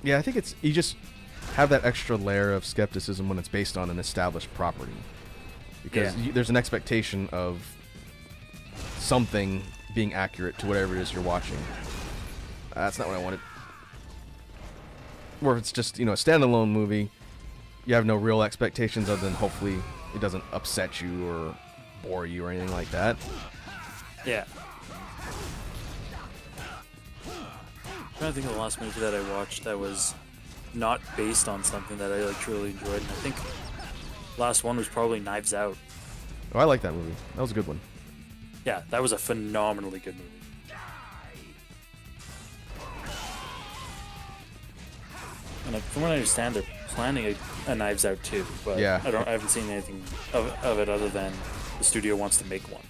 Yeah, I think you just have that extra layer of skepticism when it's based on an established property. Because there's an expectation of something being accurate to whatever it is you're watching. That's not what I wanted. Or if it's just, a standalone movie, you have no real expectations other than hopefully it doesn't upset you or bore you or anything like that. Yeah. I'm trying to think of the last movie that I watched that was not based on something that I, like, truly enjoyed. And I think last one was probably Knives Out. Oh, I like that movie. That was a good one. Yeah, that was a phenomenally good movie. And from what I understand, they're planning a Knives Out 2, but yeah. I haven't seen anything of it other than the studio wants to make one.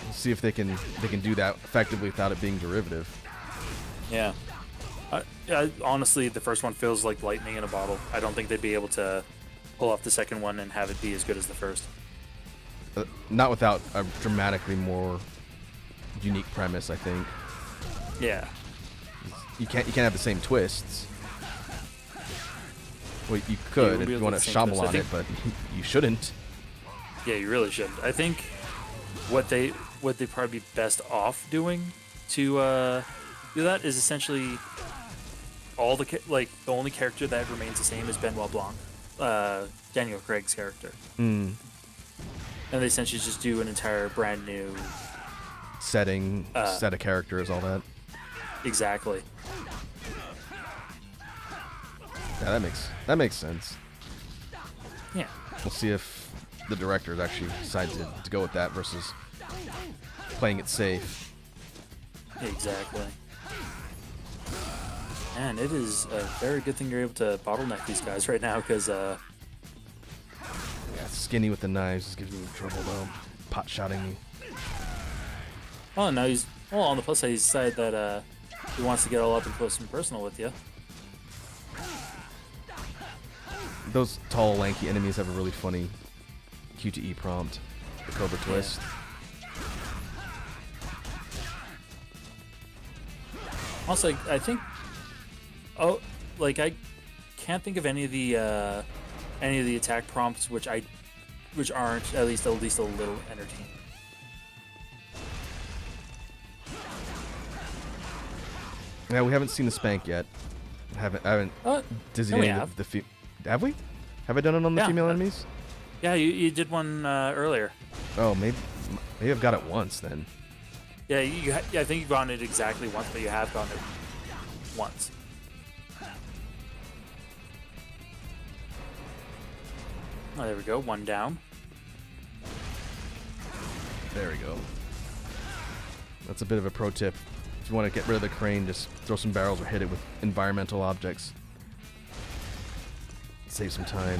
We'll see if they can do that effectively without it being derivative. Yeah. Honestly, the first one feels like lightning in a bottle. I don't think they'd be able to pull off the second one and have it be as good as the first. Not without a dramatically more unique premise, I think. Yeah. You can't have the same twists. Well, you could if you want to Shyamalan it, but you shouldn't. Yeah, you really shouldn't. I think what they probably be best off doing to do that is essentially all the only character that remains the same is Benoit Blanc, Daniel Craig's character. And they essentially just do an entire brand new setting, set of characters, all that. Exactly. Yeah, that makes sense. Yeah. We'll see if the directors actually decide to go with that versus playing it safe. Exactly. And it is a very good thing you're able to bottleneck these guys right now, because skinny with the knives. This gives me trouble though. Pot shotting me. Oh, now he's... Well, on the plus side, he's decided that he wants to get all up and close and personal with you. Those tall, lanky enemies have a really funny Q to E prompt. The Cobra Twist. Also, I think... Oh, like, I can't think of any of the attack prompts which aren't at least a little entertaining. Yeah, we haven't seen the spank yet. I haven't dizzied we any of the have we? Have I done it on the Yeah. female enemies? Yeah, you did one earlier. Oh, maybe I've got it once then. Yeah, I think you've gotten it exactly once, but you have gotten it once. Oh, there we go. One down. There we go. That's a bit of a pro tip. If you want to get rid of the crane, just throw some barrels or hit it with environmental objects. Save some time.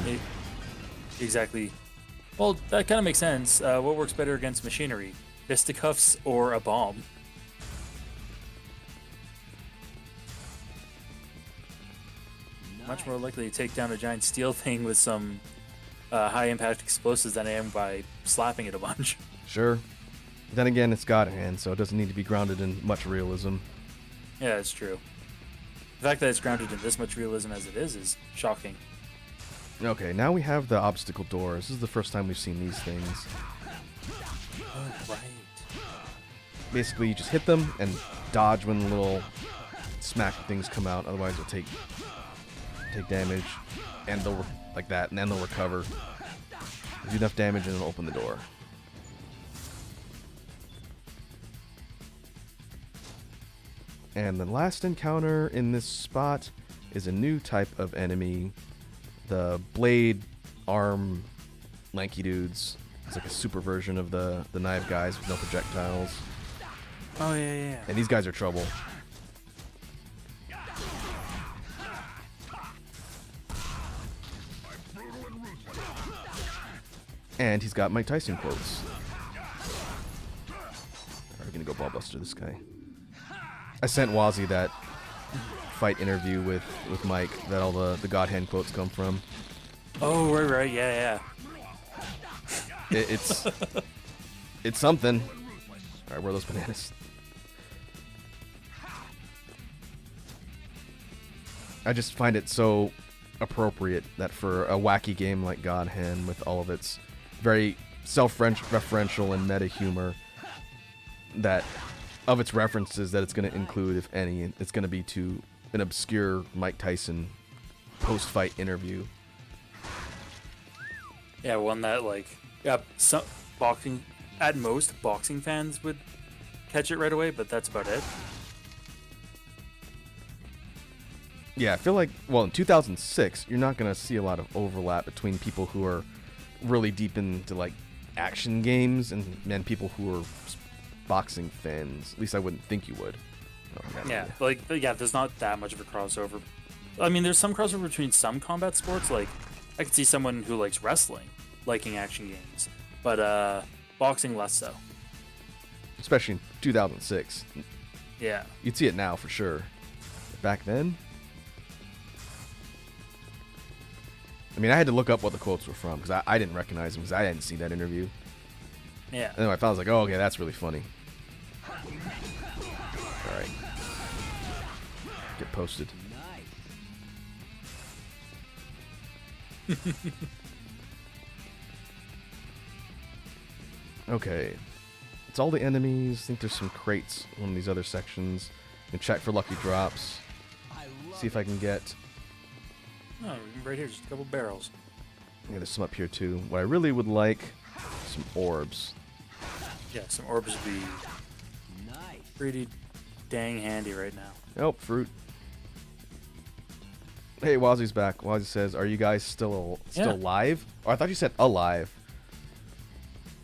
Exactly. Well, that kind of makes sense. What works better against machinery? Fisticuffs or a bomb? Much more likely to take down a giant steel thing with some high-impact explosives than I am by slapping it a bunch. Sure. But then again, it's God Hand, so it doesn't need to be grounded in much realism. Yeah, it's true. The fact that it's grounded in this much realism as it is shocking. Okay, now we have the obstacle doors. This is the first time we've seen these things. Oh, right. Basically, you just hit them and dodge when the little smack things come out. Otherwise, you'll take damage, and they'll like that, and then they'll recover. Do enough damage, and it'll open the door. And the last encounter in this spot is a new type of enemy. The blade arm lanky dudes. It's like a super version of the knife guys with no projectiles. Oh, yeah. And these guys are trouble. And he's got Mike Tyson quotes. We're gonna go ballbuster this guy. I sent Wazzy that fight interview with Mike that all the God Hand quotes come from. Oh, right, yeah. It's something. Alright, where are those bananas? I just find it so appropriate that for a wacky game like God Hand, with all of its very self-referential and meta humor, that of its references that it's going to include, if any, it's going to be to an obscure Mike Tyson post-fight interview. Yeah, one that, like, some boxing, at most, boxing fans would catch it right away, but that's about it. Yeah, I feel like, well, in 2006, you're not going to see a lot of overlap between people who are really deep into, like, action games and people who are boxing fans. At least I wouldn't think you would. There's not that much of a crossover. I mean, there's some crossover between some combat sports. Like, I could see someone who likes wrestling liking action games, but boxing less so. Especially in 2006. Yeah. You'd see it now for sure. But back then, I mean, I had to look up what the quotes were from because I didn't recognize them because I hadn't seen that interview. Yeah. And then I found, I was like, oh, okay, that's really funny. All right. Get posted. Okay. It's all the enemies. I think there's some crates in one of these other sections. And check for lucky drops. See if I can get... Oh, right here, just a couple barrels. Yeah, there's some up here too. What I really would like, some orbs. Yeah, some orbs would be pretty dang handy right now. Oh, fruit. Hey, Wazzy's back. Wazzy says, "Are you guys still live?" Oh, I thought you said alive.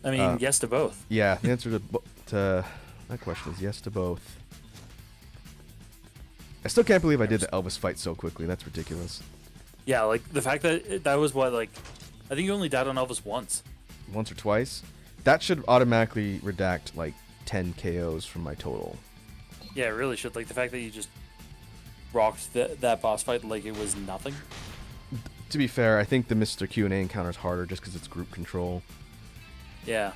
I mean, yes to both. Yeah, the answer to that question is yes to both. I still can't believe I did the Elvis fight so quickly. That's ridiculous. Yeah, like the fact that that was what, like I think you only died on Elvis once. Once or twice. That should automatically redact like 10 KOs from my total. Yeah, it really should. Like the fact that you just rocked that boss fight like it was nothing. To be fair, I think the Mr. Q&A encounter is harder just because it's group control. Yeah.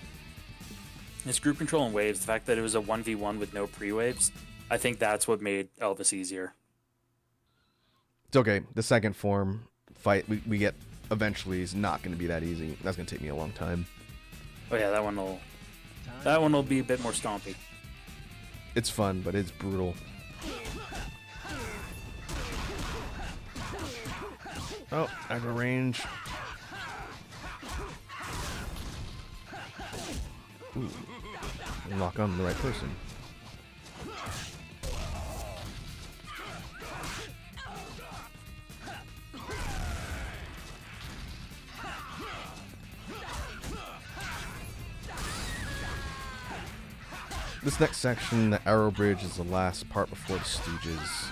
It's group control and waves. The fact that it was a 1v1 with no pre-waves, I think that's what made Elvis easier. It's okay. The second form fight we get eventually is not going to be that easy. That's going to take me a long time. Oh yeah, that one will be a bit more stompy. It's fun, but it's brutal. Oh, aggro range. Ooh. Lock on the right person. This next section, the Arrow Bridge, is the last part before the Stooges.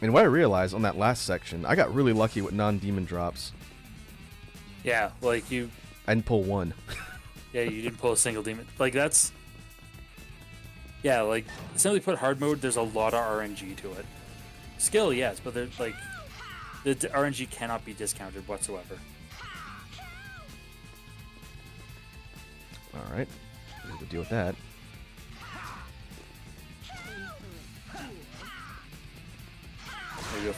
And what I realized on that last section, I got really lucky with non-demon drops. Yeah, like you... I didn't pull one. Yeah, you didn't pull a single demon. Like, that's... Yeah, like, simply put, hard mode, there's a lot of RNG to it. Skill, yes, but there's, like... The RNG cannot be discounted whatsoever. Alright. We'll have to deal with that. There you go,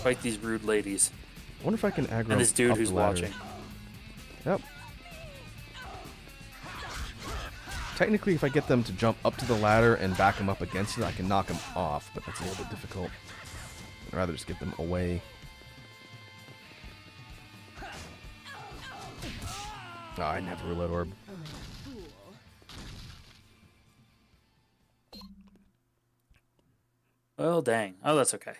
fight these rude ladies. I wonder if I can aggro And this dude up who's the ladder. watching. Yep. Technically, if I get them to jump up to the ladder and back them up against it, I can knock them off, but that's a little bit difficult. I'd rather just get them away. Oh, I never reload orb. Well, dang. Oh, that's okay.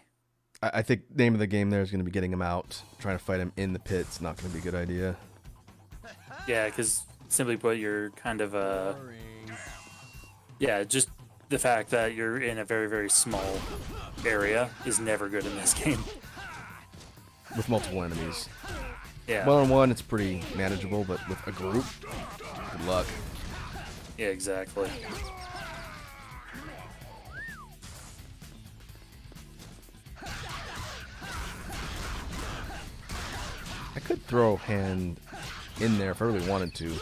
I think the name of the game there is going to be getting him out. Trying to fight him in the pit's not going to be a good idea. Yeah, because simply put, you're kind of yeah, just the fact that you're in a very, very small area is never good in this game. With multiple enemies. Yeah. One-on-one, it's pretty manageable, but with a group, good luck. Yeah, exactly. I could throw hand in there if I really wanted to. I'm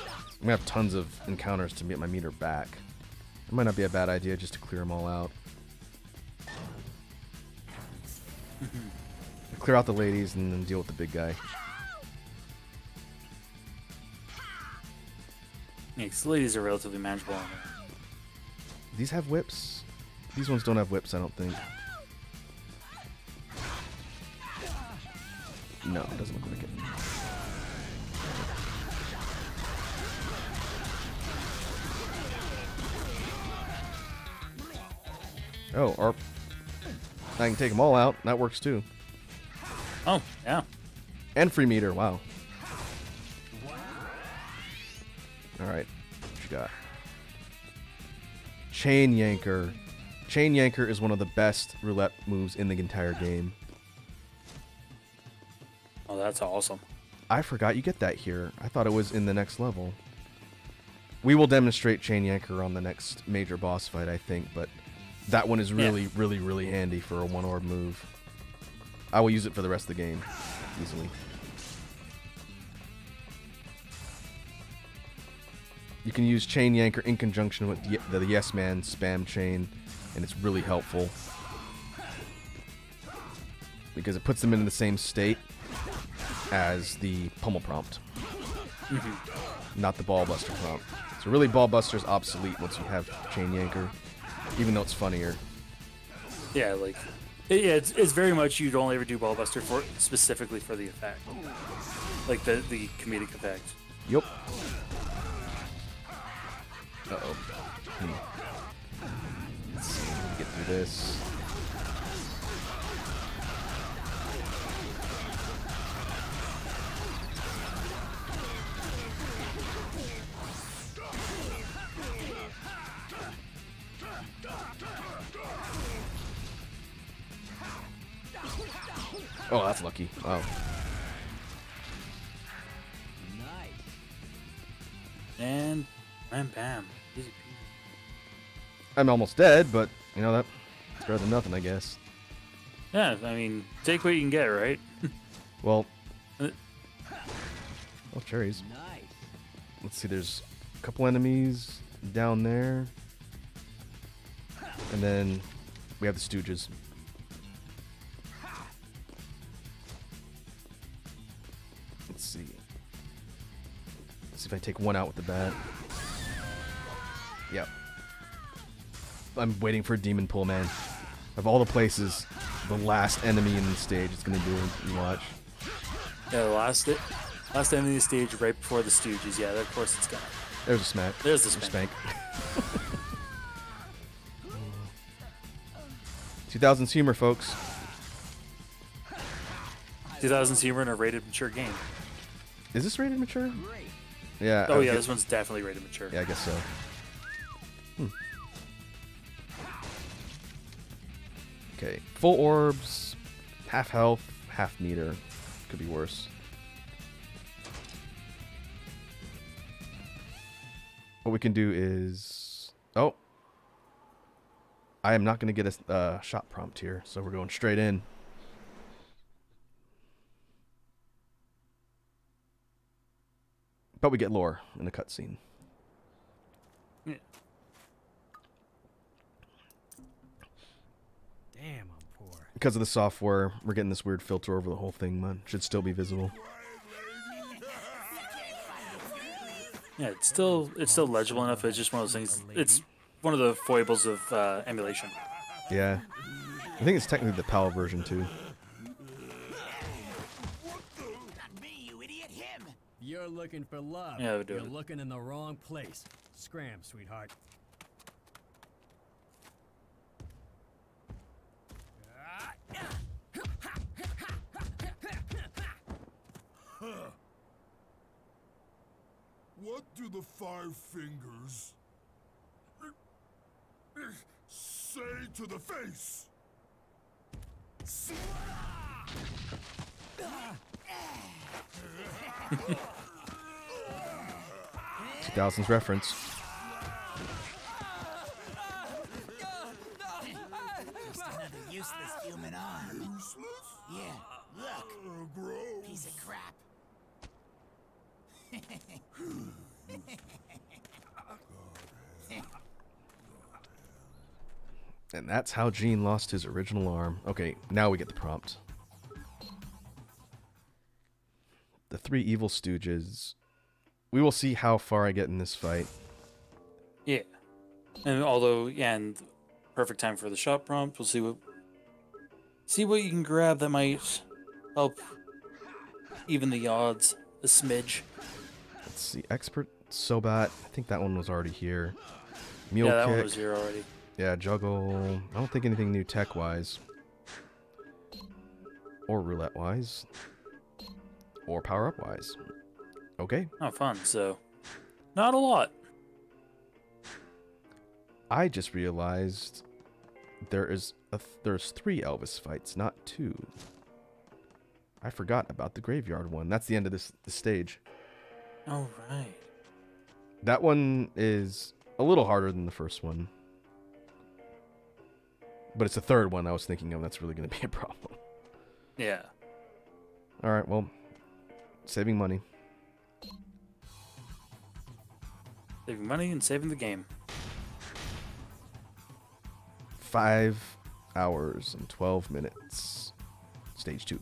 gonna have tons of encounters to get my meter back. It might not be a bad idea just to clear them all out. Clear out the ladies and then deal with the big guy. Yeah, 'cause the ladies are relatively manageable. These have whips? These ones don't have whips, I don't think. No, it doesn't look like it. Oh, or I can take them all out. That works too. Oh, yeah. And free meter, wow. Alright, what you got? Chain Yanker. Chain Yanker is one of the best roulette moves in the entire game. Oh, that's awesome. I forgot you get that here. I thought it was in the next level. We will demonstrate Chain Yanker on the next major boss fight, I think, but that one is really, really handy for a one-orb move. I will use it for the rest of the game, easily. You can use Chain Yanker in conjunction with the Yes Man spam chain, and it's really helpful. Because it puts them into the same state as the Pummel Prompt. Not the Ball Buster Prompt. So really Ball Buster's obsolete once you have Chain Yanker, even though it's funnier. Yeah, like, yeah, it's very much you'd only ever do Ball Buster for specifically for the effect. Like the comedic effect. Yup. Uh-oh. Let's see if we can get through this. Oh, that's lucky. Wow. And bam, bam. Easy peasy. I'm almost dead, but you know that's better than nothing, I guess. Yeah, I mean, take what you can get, right? Well, Uh, oh cherries. Nice. Let's see. There's a couple enemies down there, and then we have the Stooges. Let's see. Let's see if I take one out with the bat. Yep. I'm waiting for a demon pull, man. Of all the places, the last enemy in the stage is gonna do it. You watch. Yeah, the last enemy of the stage right before the Stooges. Yeah, of course it's gonna. There's a smack. There's the Or spank. 2000's humor, folks. 2000's humor in a rated mature game. Is this rated mature? Yeah. Oh I would yeah, get- this one's definitely rated mature. Yeah, I guess so. Okay, full orbs, half health, half meter. Could be worse. What we can do is... Oh. I am not going to get a shot prompt here, so we're going straight in. But we get lore in a cutscene. Yeah. Damn, I'm poor. Because of the software, we're getting this weird filter over the whole thing, man. Should still be visible. Yeah, it's still legible enough. It's just one of those things. It's one of the foibles of emulation. Yeah. I think it's technically the PAL version, too. Not me, you idiot, him! You're looking for love. Yeah, we'll do You're it. looking in the wrong place. Scram, sweetheart. What do the five fingers say to the face? 2000s reference. Just another useless human arm. Useless? Yeah, look, Gross. piece of crap. And that's how Gene lost his original arm. Okay, now we get the prompt. The three evil stooges. We will see how far I get in this fight. Yeah. And although, yeah, and perfect time for the shot prompt. We'll see what you can grab that might help even the odds a smidge. Let's see. Expert Sobat. I think that one was already here. Mule Yeah, that kick. one was here already. Yeah, juggle. I don't think anything new tech-wise. Or roulette-wise. Or power-up-wise. Okay. Oh, fun. So, not a lot. I just realized there's three Elvis fights, not two. I forgot about the graveyard one. That's the end of this stage. All right. That one is a little harder than the first one. But it's the third one I was thinking of that's really going to be a problem. Yeah. All right, well, saving money. Saving money and saving the game. 5 hours and 12 minutes. Stage 2.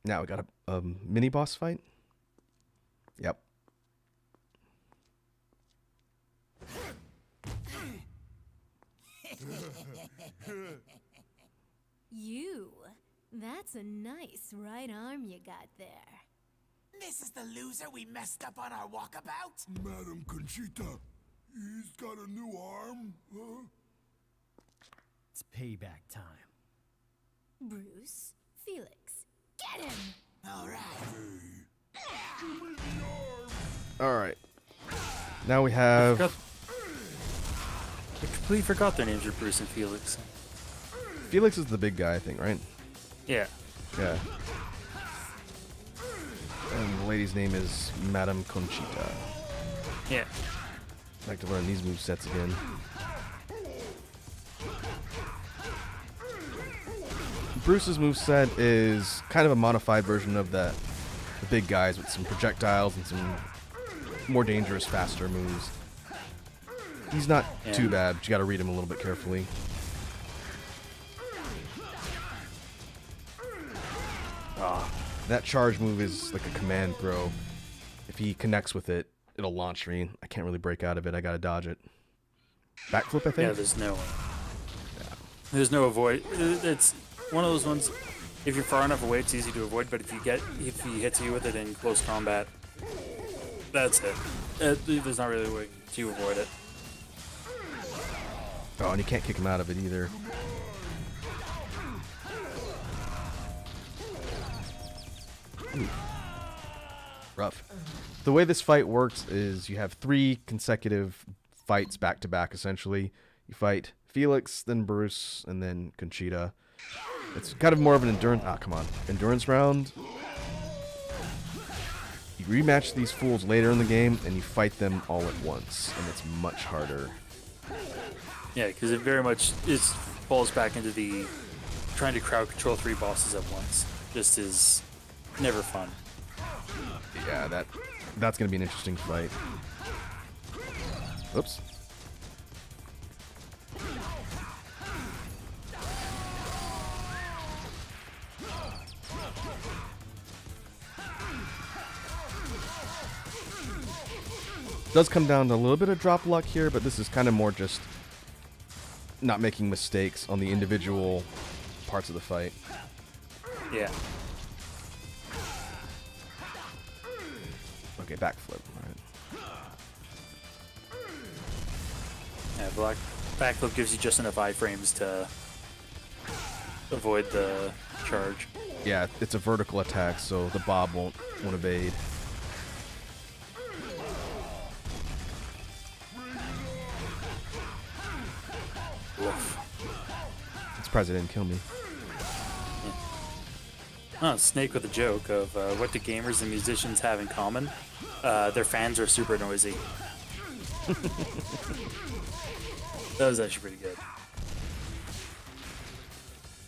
Now we got a mini boss fight. Yep. That's a nice right arm you got there. This is the loser we messed up on our walkabout? Madam Conchita, he's got a new arm, huh? It's payback time. Bruce, Felix, get him! All right. All right. Now we have. I completely forgot their names were Bruce and Felix. Felix is the big guy, I think, right? Yeah. Yeah. And the lady's name is Madame Conchita. Yeah. I'd like to learn these movesets again. Bruce's moveset is kind of a modified version of the big guys with some projectiles and some more dangerous, faster moves. He's not too bad, but you gotta read him a little bit carefully. That charge move is like a command throw. If he connects with it, it'll launch me. I can't really break out of it. I gotta dodge it. Backflip, I think? Yeah, there's no avoid. It's one of those ones, if you're far enough away, it's easy to avoid, but if he hits you with it in close combat, that's it. There's not really a way to avoid it. Oh, and you can't kick him out of it either. Ooh. Rough. The way this fight works is you have 3 consecutive fights back to back, essentially. You fight Felix, then Bruce, and then Conchita. It's kind of more of an endurance round. You rematch these fools later in the game, and you fight them all at once, and it's much harder. Yeah, because it very much falls back into the trying to crowd control 3 bosses at once. Just is never fun. Yeah, that's gonna be an interesting fight. Oops. Does come down to a little bit of drop luck here, but this is kind of more just not making mistakes on the individual parts of the fight. Yeah. Okay, backflip. All right. Yeah, backflip gives you just enough iframes to avoid the charge. Yeah, it's a vertical attack, so the bob won't evade. I'm surprised it didn't kill me. Oh, Snake with a joke of what do gamers and musicians have in common? Their fans are super noisy. That was actually pretty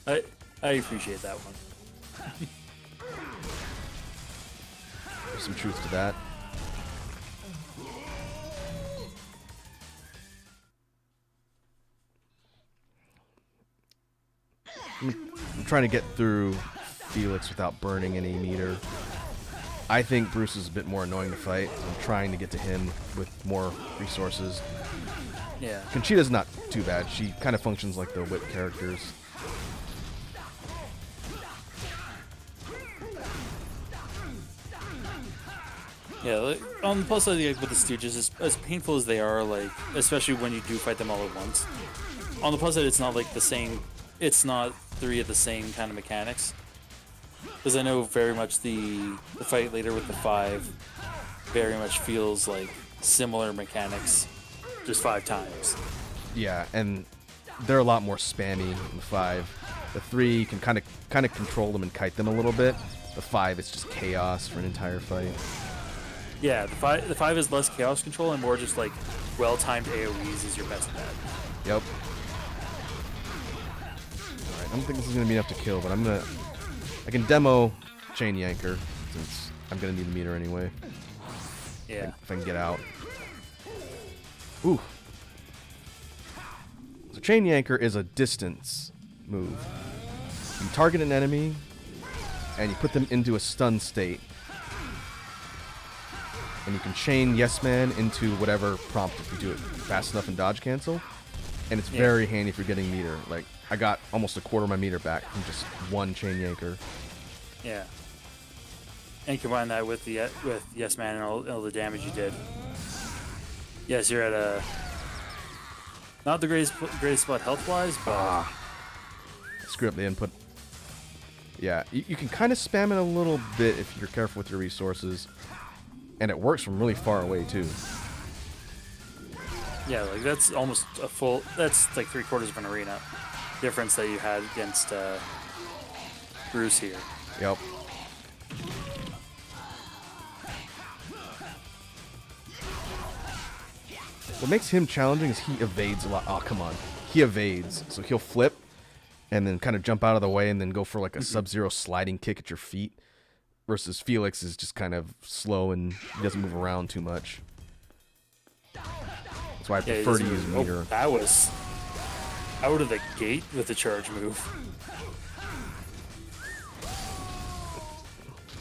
good. I appreciate that one. There's some truth to that. I'm trying to get through Felix without burning any meter. I think Bruce is a bit more annoying to fight. I'm trying to get to him with more resources. Yeah. Conchita's not too bad. She kind of functions like the whip characters. Yeah, like, on the plus side, like, with the Stooges, as painful as they are, like, especially when you do fight them all at once, on the plus side, it's not like the same, it's not 3 of the same kind of mechanics. Because I know very much the fight later with the 5 very much feels like similar mechanics, just 5 times. Yeah, and they're a lot more spammy in the 5. The 3 you can kind of control them and kite them a little bit. The 5 is just chaos for an entire fight. Yeah, the 5 is less chaos control and more just like well-timed AoEs is your best bet. Yep. Alright, I don't think this is gonna be enough to kill, but I can demo Chain Yanker since I'm gonna need the meter anyway. Yeah. If I can get out. Ooh. So Chain Yanker is a distance move. You target an enemy and you put them into a stun state. And you can chain Yes Man into whatever prompt if you do it fast enough and dodge cancel. And it's very handy for getting meter. Like, I got almost a quarter of my meter back from just one Chain Yanker. Yeah. And combine that with Yes Man and all the damage you did. Yes, you're at a not the greatest spot health-wise, but Screw up the input. Yeah, you can kind of spam it a little bit if you're careful with your resources. And it works from really far away, too. yeah, like that's almost a full. That's like 3/4 of an arena difference that you had against Bruce here. Yep. What makes him challenging is he evades a lot. Oh, come on. He evades. So he'll flip and then kind of jump out of the way and then go for like a Sub-Zero sliding kick at your feet. Versus Felix is just kind of slow and he doesn't move around too much. That's why I prefer to use meter. That was out of the gate with the charge move.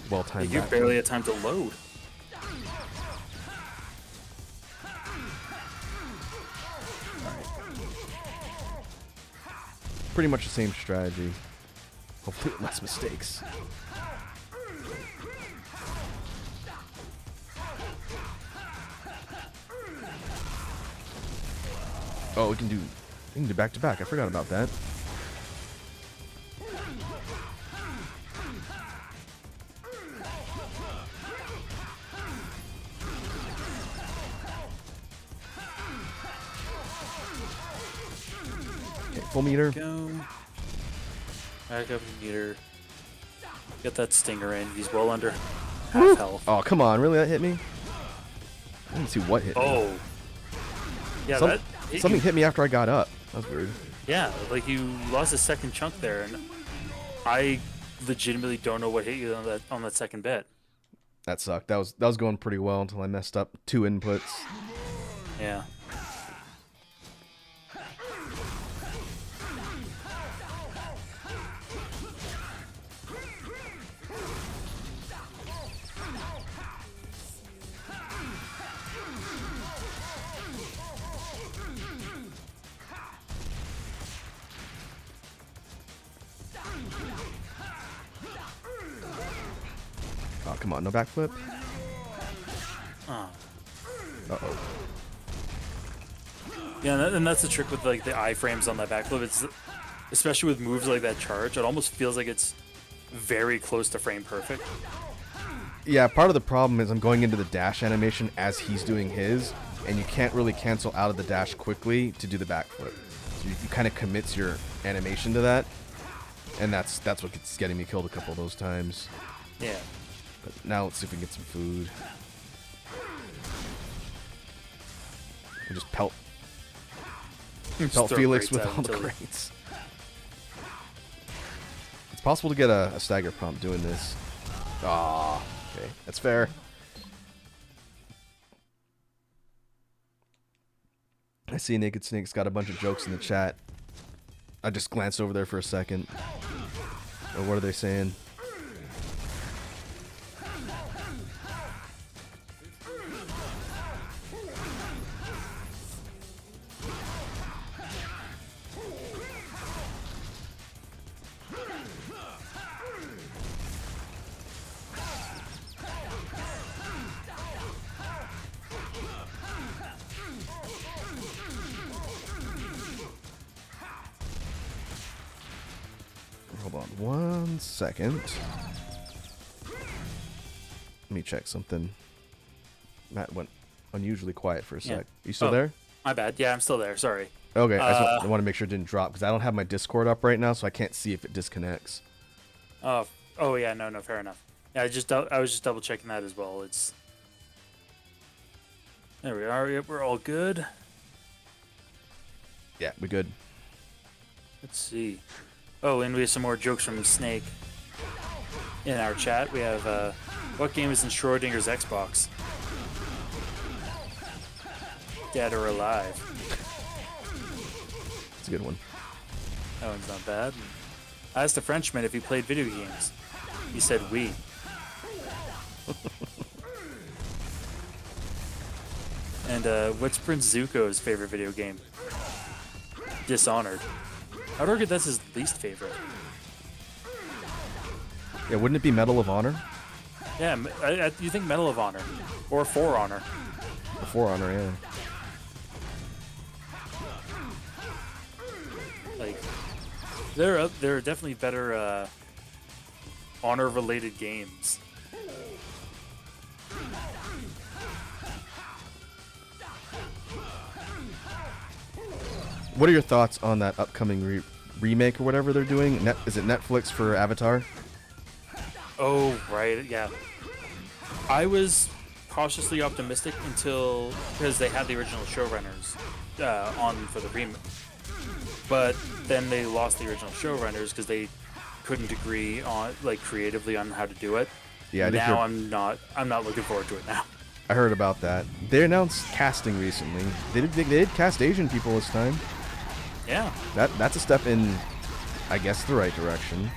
Well timed. You barely had time to load. Pretty much the same strategy. Hopefully with less mistakes. Oh, we can do back to back. I forgot about that. Okay, full meter. Go. Back up meter. Get that stinger in. He's well under half health. Oh, come on. Really? That hit me? I didn't see what hit me. Oh. Yeah, Something hit me after I got up. That was weird. Yeah, like you lost a second chunk there, and I legitimately don't know what hit you on that second bit. That sucked. That was going pretty well until I messed up 2 inputs. Yeah. Oh, come on. No backflip? Oh. Uh-oh. Yeah, and that's the trick with like the iframes on that backflip. It's especially with moves like that charge. It almost feels like it's very close to frame perfect. Yeah, part of the problem is I'm going into the dash animation as he's doing his, and you can't really cancel out of the dash quickly to do the backflip. So you kind of commits your animation to that, and that's what's getting me killed a couple of those times. Yeah. But now let's see if we can get some food. And just pelt Felix with all the crates. It's possible to get a stagger prompt doing this. Ah, okay, that's fair. I see Naked Snake's got a bunch of jokes in the chat. I just glanced over there for a second. What are they saying? Hold on 1 second. Let me check something. Matt went unusually quiet for a sec. You still there? My bad. Yeah, I'm still there. Sorry. Okay, I want to make sure it didn't drop because I don't have my Discord up right now, so I can't see if it disconnects. Oh yeah, no, fair enough. Yeah, I was just double checking that as well. There we are. Yep, we're all good. Yeah, we good. Let's see. Oh, and we have some more jokes from Snake in our chat. We have, what game is in Schrodinger's Xbox? Dead or alive? It's a good one. That one's not bad. I asked a Frenchman if he played video games. He said oui. And what's Prince Zuko's favorite video game? Dishonored. I'd argue that's his least favorite. Yeah, wouldn't it be Medal of Honor? Yeah, you think Medal of Honor or For Honor? Or For Honor, yeah. Like, there are definitely better honor-related games. What are your thoughts on that upcoming remake or whatever they're doing? Is it Netflix for Avatar? Oh, right, yeah. I was cautiously optimistic until because they had the original showrunners on for the remake, but then they lost the original showrunners because they couldn't agree on creatively on how to do it. Yeah, now I'm not looking forward to it now. I heard about that. They announced casting recently. They did cast Asian people this time. Yeah. That's a step in, I guess, the right direction.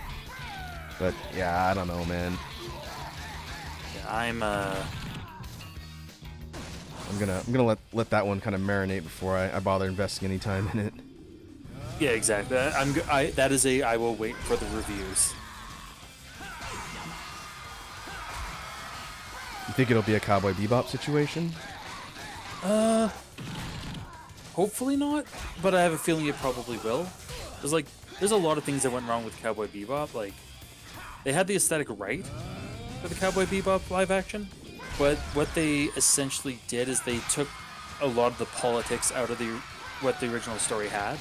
But yeah, I don't know, man. Yeah, I'm gonna let that one kind of marinate before I bother investing any time in it. Yeah, exactly. I will wait for the reviews. You think it'll be a Cowboy Bebop situation? Hopefully not, but I have a feeling it probably will. There's a lot of things that went wrong with Cowboy Bebop. Like, they had the aesthetic right for the Cowboy Bebop live action, but what they essentially did is they took a lot of the politics out of what the original story had,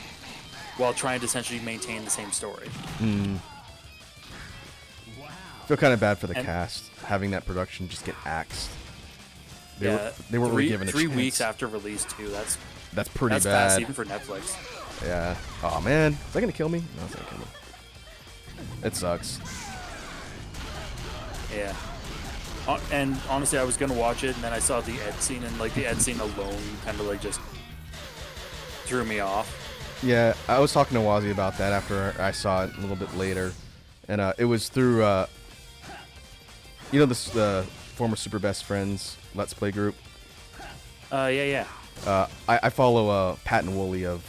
while trying to essentially maintain the same story. I feel kind of bad for the cast having that production just get axed. They weren't really given a chance. 3 weeks after release too. That's pretty bad. Fast even for Netflix. Yeah. Oh man, is that gonna kill me? No, it's not gonna kill me. It sucks. Yeah. And honestly, I was gonna watch it, and then I saw the Ed scene, and the Ed scene alone kind of just threw me off. Yeah, I was talking to Wazzy about that after I saw it a little bit later, and it was through this former Super Best Friends Let's Play group. Yeah. I follow Pat and Wooly of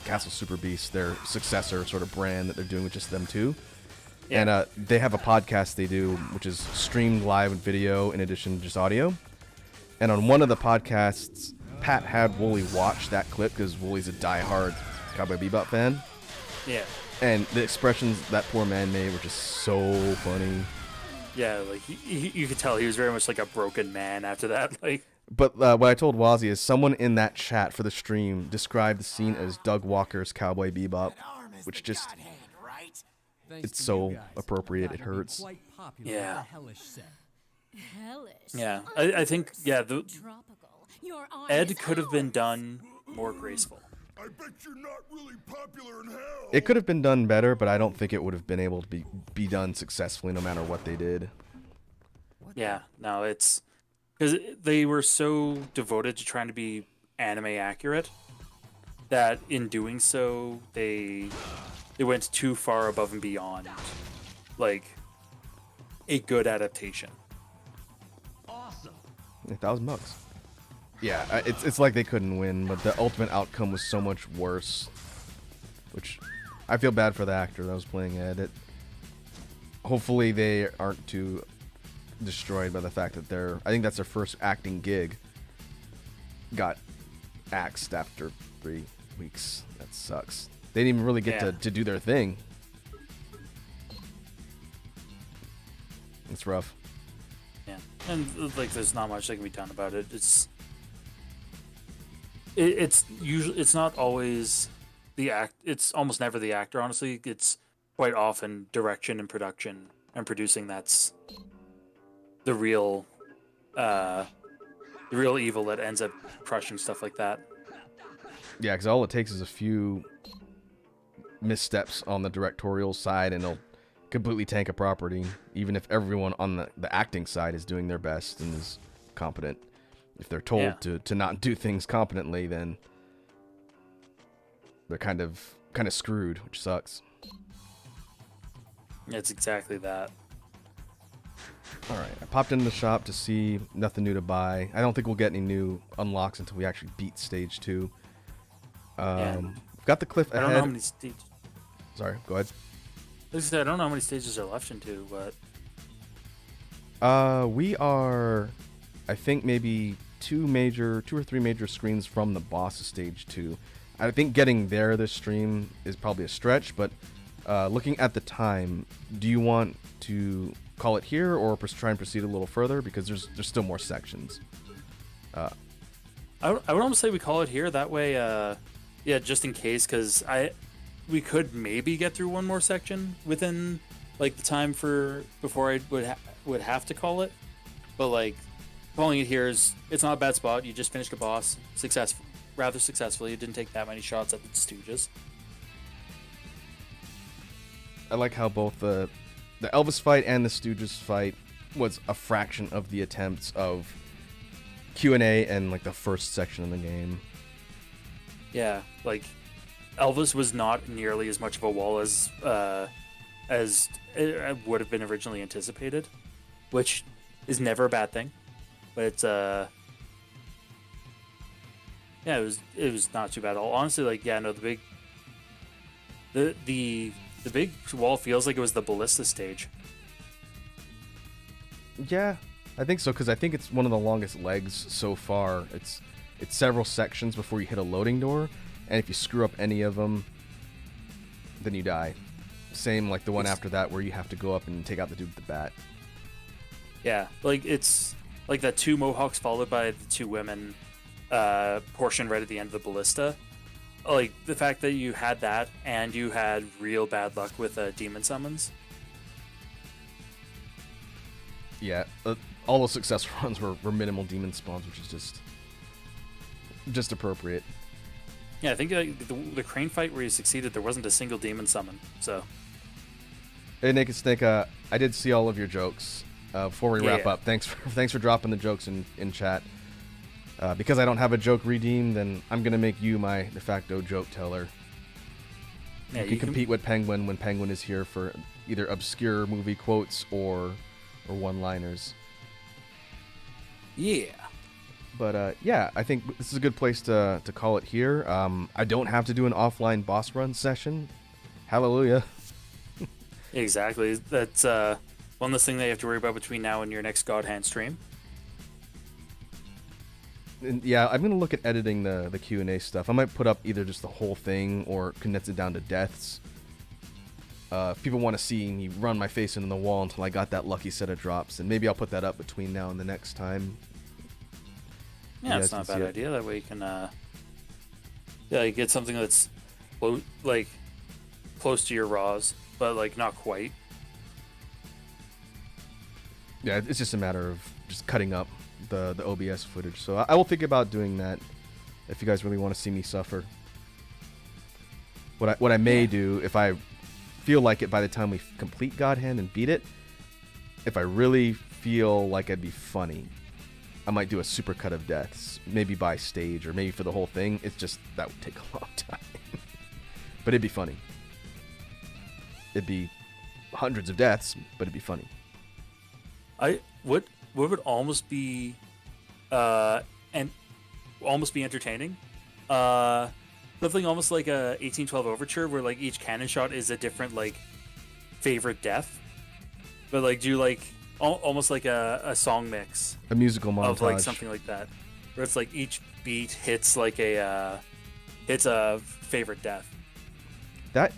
Castle Super Beast, their successor sort of brand that they're doing with just them two. Yeah. And they have a podcast they do, which is streamed live with video in addition to just audio. And on one of the podcasts, Pat had Wooly watch that clip because Wooly's a diehard Cowboy Bebop fan. Yeah. And the expressions that poor man made were just so funny. Yeah, you could tell he was very much like a broken man after that. But what I told Wazzy is someone in that chat for the stream described the scene as Doug Walker's Cowboy Bebop, which just it's so appropriate it hurts. Yeah. Hellish. Yeah, I think Ed could have been done more graceful. I bet you're not really popular in hell. It could have been done better, but I don't think it would have been able to be done successfully no matter what they did. Yeah, no, it's because they were so devoted to trying to be anime accurate that in doing so they went too far above and beyond a good adaptation. Awesome. $1,000. Yeah, it's like they couldn't win, but the ultimate outcome was so much worse. Which I feel bad for the actor that was playing Ed. Hopefully they aren't too destroyed by the fact that I think that's their first acting gig. Got axed after 3 weeks. That sucks. They didn't even really get to do their thing. It's rough. Yeah, and there's not much that can be done about it. It's not always it's almost never the actor, honestly. It's quite often direction and production and producing that's the real evil that ends up crushing stuff like that. Yeah, because all it takes is a few missteps on the directorial side and it'll completely tank a property, even if everyone on the acting side is doing their best and is competent. If they're told to not do things competently, then they're kind of screwed, which sucks. It's exactly that. All right, I popped into the shop to see nothing new to buy. I don't think we'll get any new unlocks until we actually beat stage 2. We've got the cliff ahead. I don't know how many stages. Sorry, go ahead. Like I said, I don't know how many stages are left into, but we are, I think maybe 2 or 3 major screens from the boss of stage 2. I think getting there this stream is probably a stretch, but looking at the time, do you want to call it here or try and proceed a little further, because there's still more sections? I would almost say we call it here. That way, just in case, because we could maybe get through one more section within the time before I would have to call it, but calling it here is it's not a bad spot. You just finished a boss rather successfully. You didn't take that many shots at the Stooges. I like how both the Elvis fight and the Stooges fight was a fraction of the attempts of Q&A and like the first section of the game. Yeah, like Elvis was not nearly as much of a wall as it would have been originally anticipated, which is never a bad thing. But it's yeah, it was not too bad at all. Honestly, like yeah, no, the big wall feels like it was the ballista stage. Yeah, I think so, because I think it's one of the longest legs so far. It's several sections before you hit a loading door, and if you screw up any of them, then you die. Same like the one after that where you have to go up and take out the dude with the bat. Yeah, like it's like that 2 Mohawks followed by the 2 women portion right at the end of the ballista. Like the fact that you had that and you had real bad luck with demon summons. Yeah, all those success runs were minimal demon spawns, which is just appropriate. Yeah, I think the crane fight where you succeeded, there wasn't a single demon summon. So. Hey, Naked Snake, I did see all of your jokes. Before we wrap up, thanks for dropping the jokes in chat. Because I don't have a joke redeemed, then I'm gonna make you my de facto joke teller. Yeah, you can compete with Penguin when Penguin is here for either obscure movie quotes or one-liners. Yeah. But yeah, I think this is a good place to call it here. I don't have to do an offline boss run session. Hallelujah. Exactly. That's one less thing that you have to worry about between now and your next God Hand stream. And yeah, I'm gonna look at editing the Q&A stuff. I might put up either just the whole thing or condense it down to deaths. If people want to see me run my face into the wall until I got that lucky set of drops, and maybe I'll put that up between now and the next time. Yeah, it's not a bad idea. That way you can you get something that's close to your raws, but like not quite. Yeah, it's just a matter of just cutting up the OBS footage. So I will think about doing that if you guys really want to see me suffer. What I may do, if I feel like it by the time we complete God Hand and beat it, if I really feel like I'd be funny, I might do a super cut of deaths, maybe by stage or maybe for the whole thing. It's just that would take a long time. But it'd be funny. It'd be hundreds of deaths, but it'd be funny. What would almost be and almost be entertaining. Something almost like a 1812 Overture, where like each cannon shot is a different like favorite death, but like do like almost like a song mix, a musical montage of like something like that, where it's like each beat hits like a favorite death. That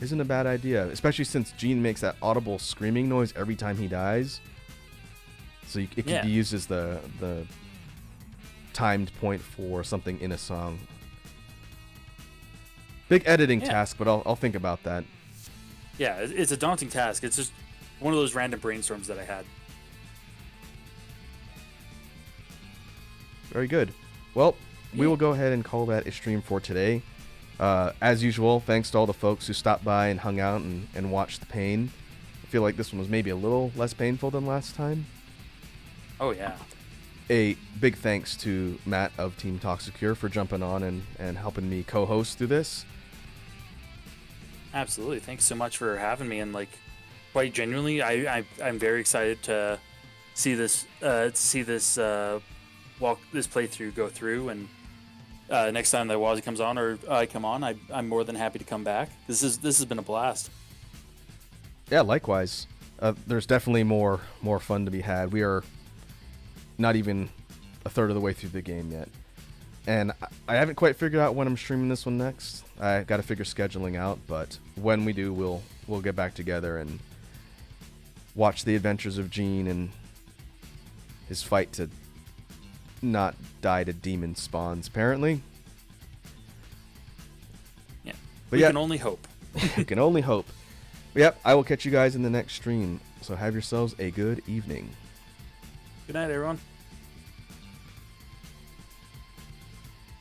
isn't a bad idea, especially since Gene makes that audible screaming noise every time he dies. So it can be used as the timed point for something in a song. Big editing task, but I'll think about that. Yeah, it's a daunting task. It's just one of those random brainstorms that I had. Very good. Well, we will go ahead and call that a stream for today. As usual, thanks to all the folks who stopped by and hung out and watched the pain. I feel like this one was maybe a little less painful than last time. Oh, yeah. A big thanks to Matt of Team Toxicure for jumping on and helping me co-host through this. Absolutely. Thanks so much for having me. And, like, quite genuinely, I'm very excited to see this playthrough go through. And next time that Wazzy comes on or I come on, I'm more than happy to come back. This has been a blast. Yeah, likewise. There's definitely more fun to be had. We are not even a third of the way through the game yet, and I haven't quite figured out when I'm streaming this one next. I got to figure scheduling out, but when we do, we'll get back together and watch the adventures of Gene and his fight to not die to demon spawns, apparently. Yeah, but we can only hope. We can only hope. But yep, I will catch you guys in the next stream, so have yourselves a good evening. Good night, everyone.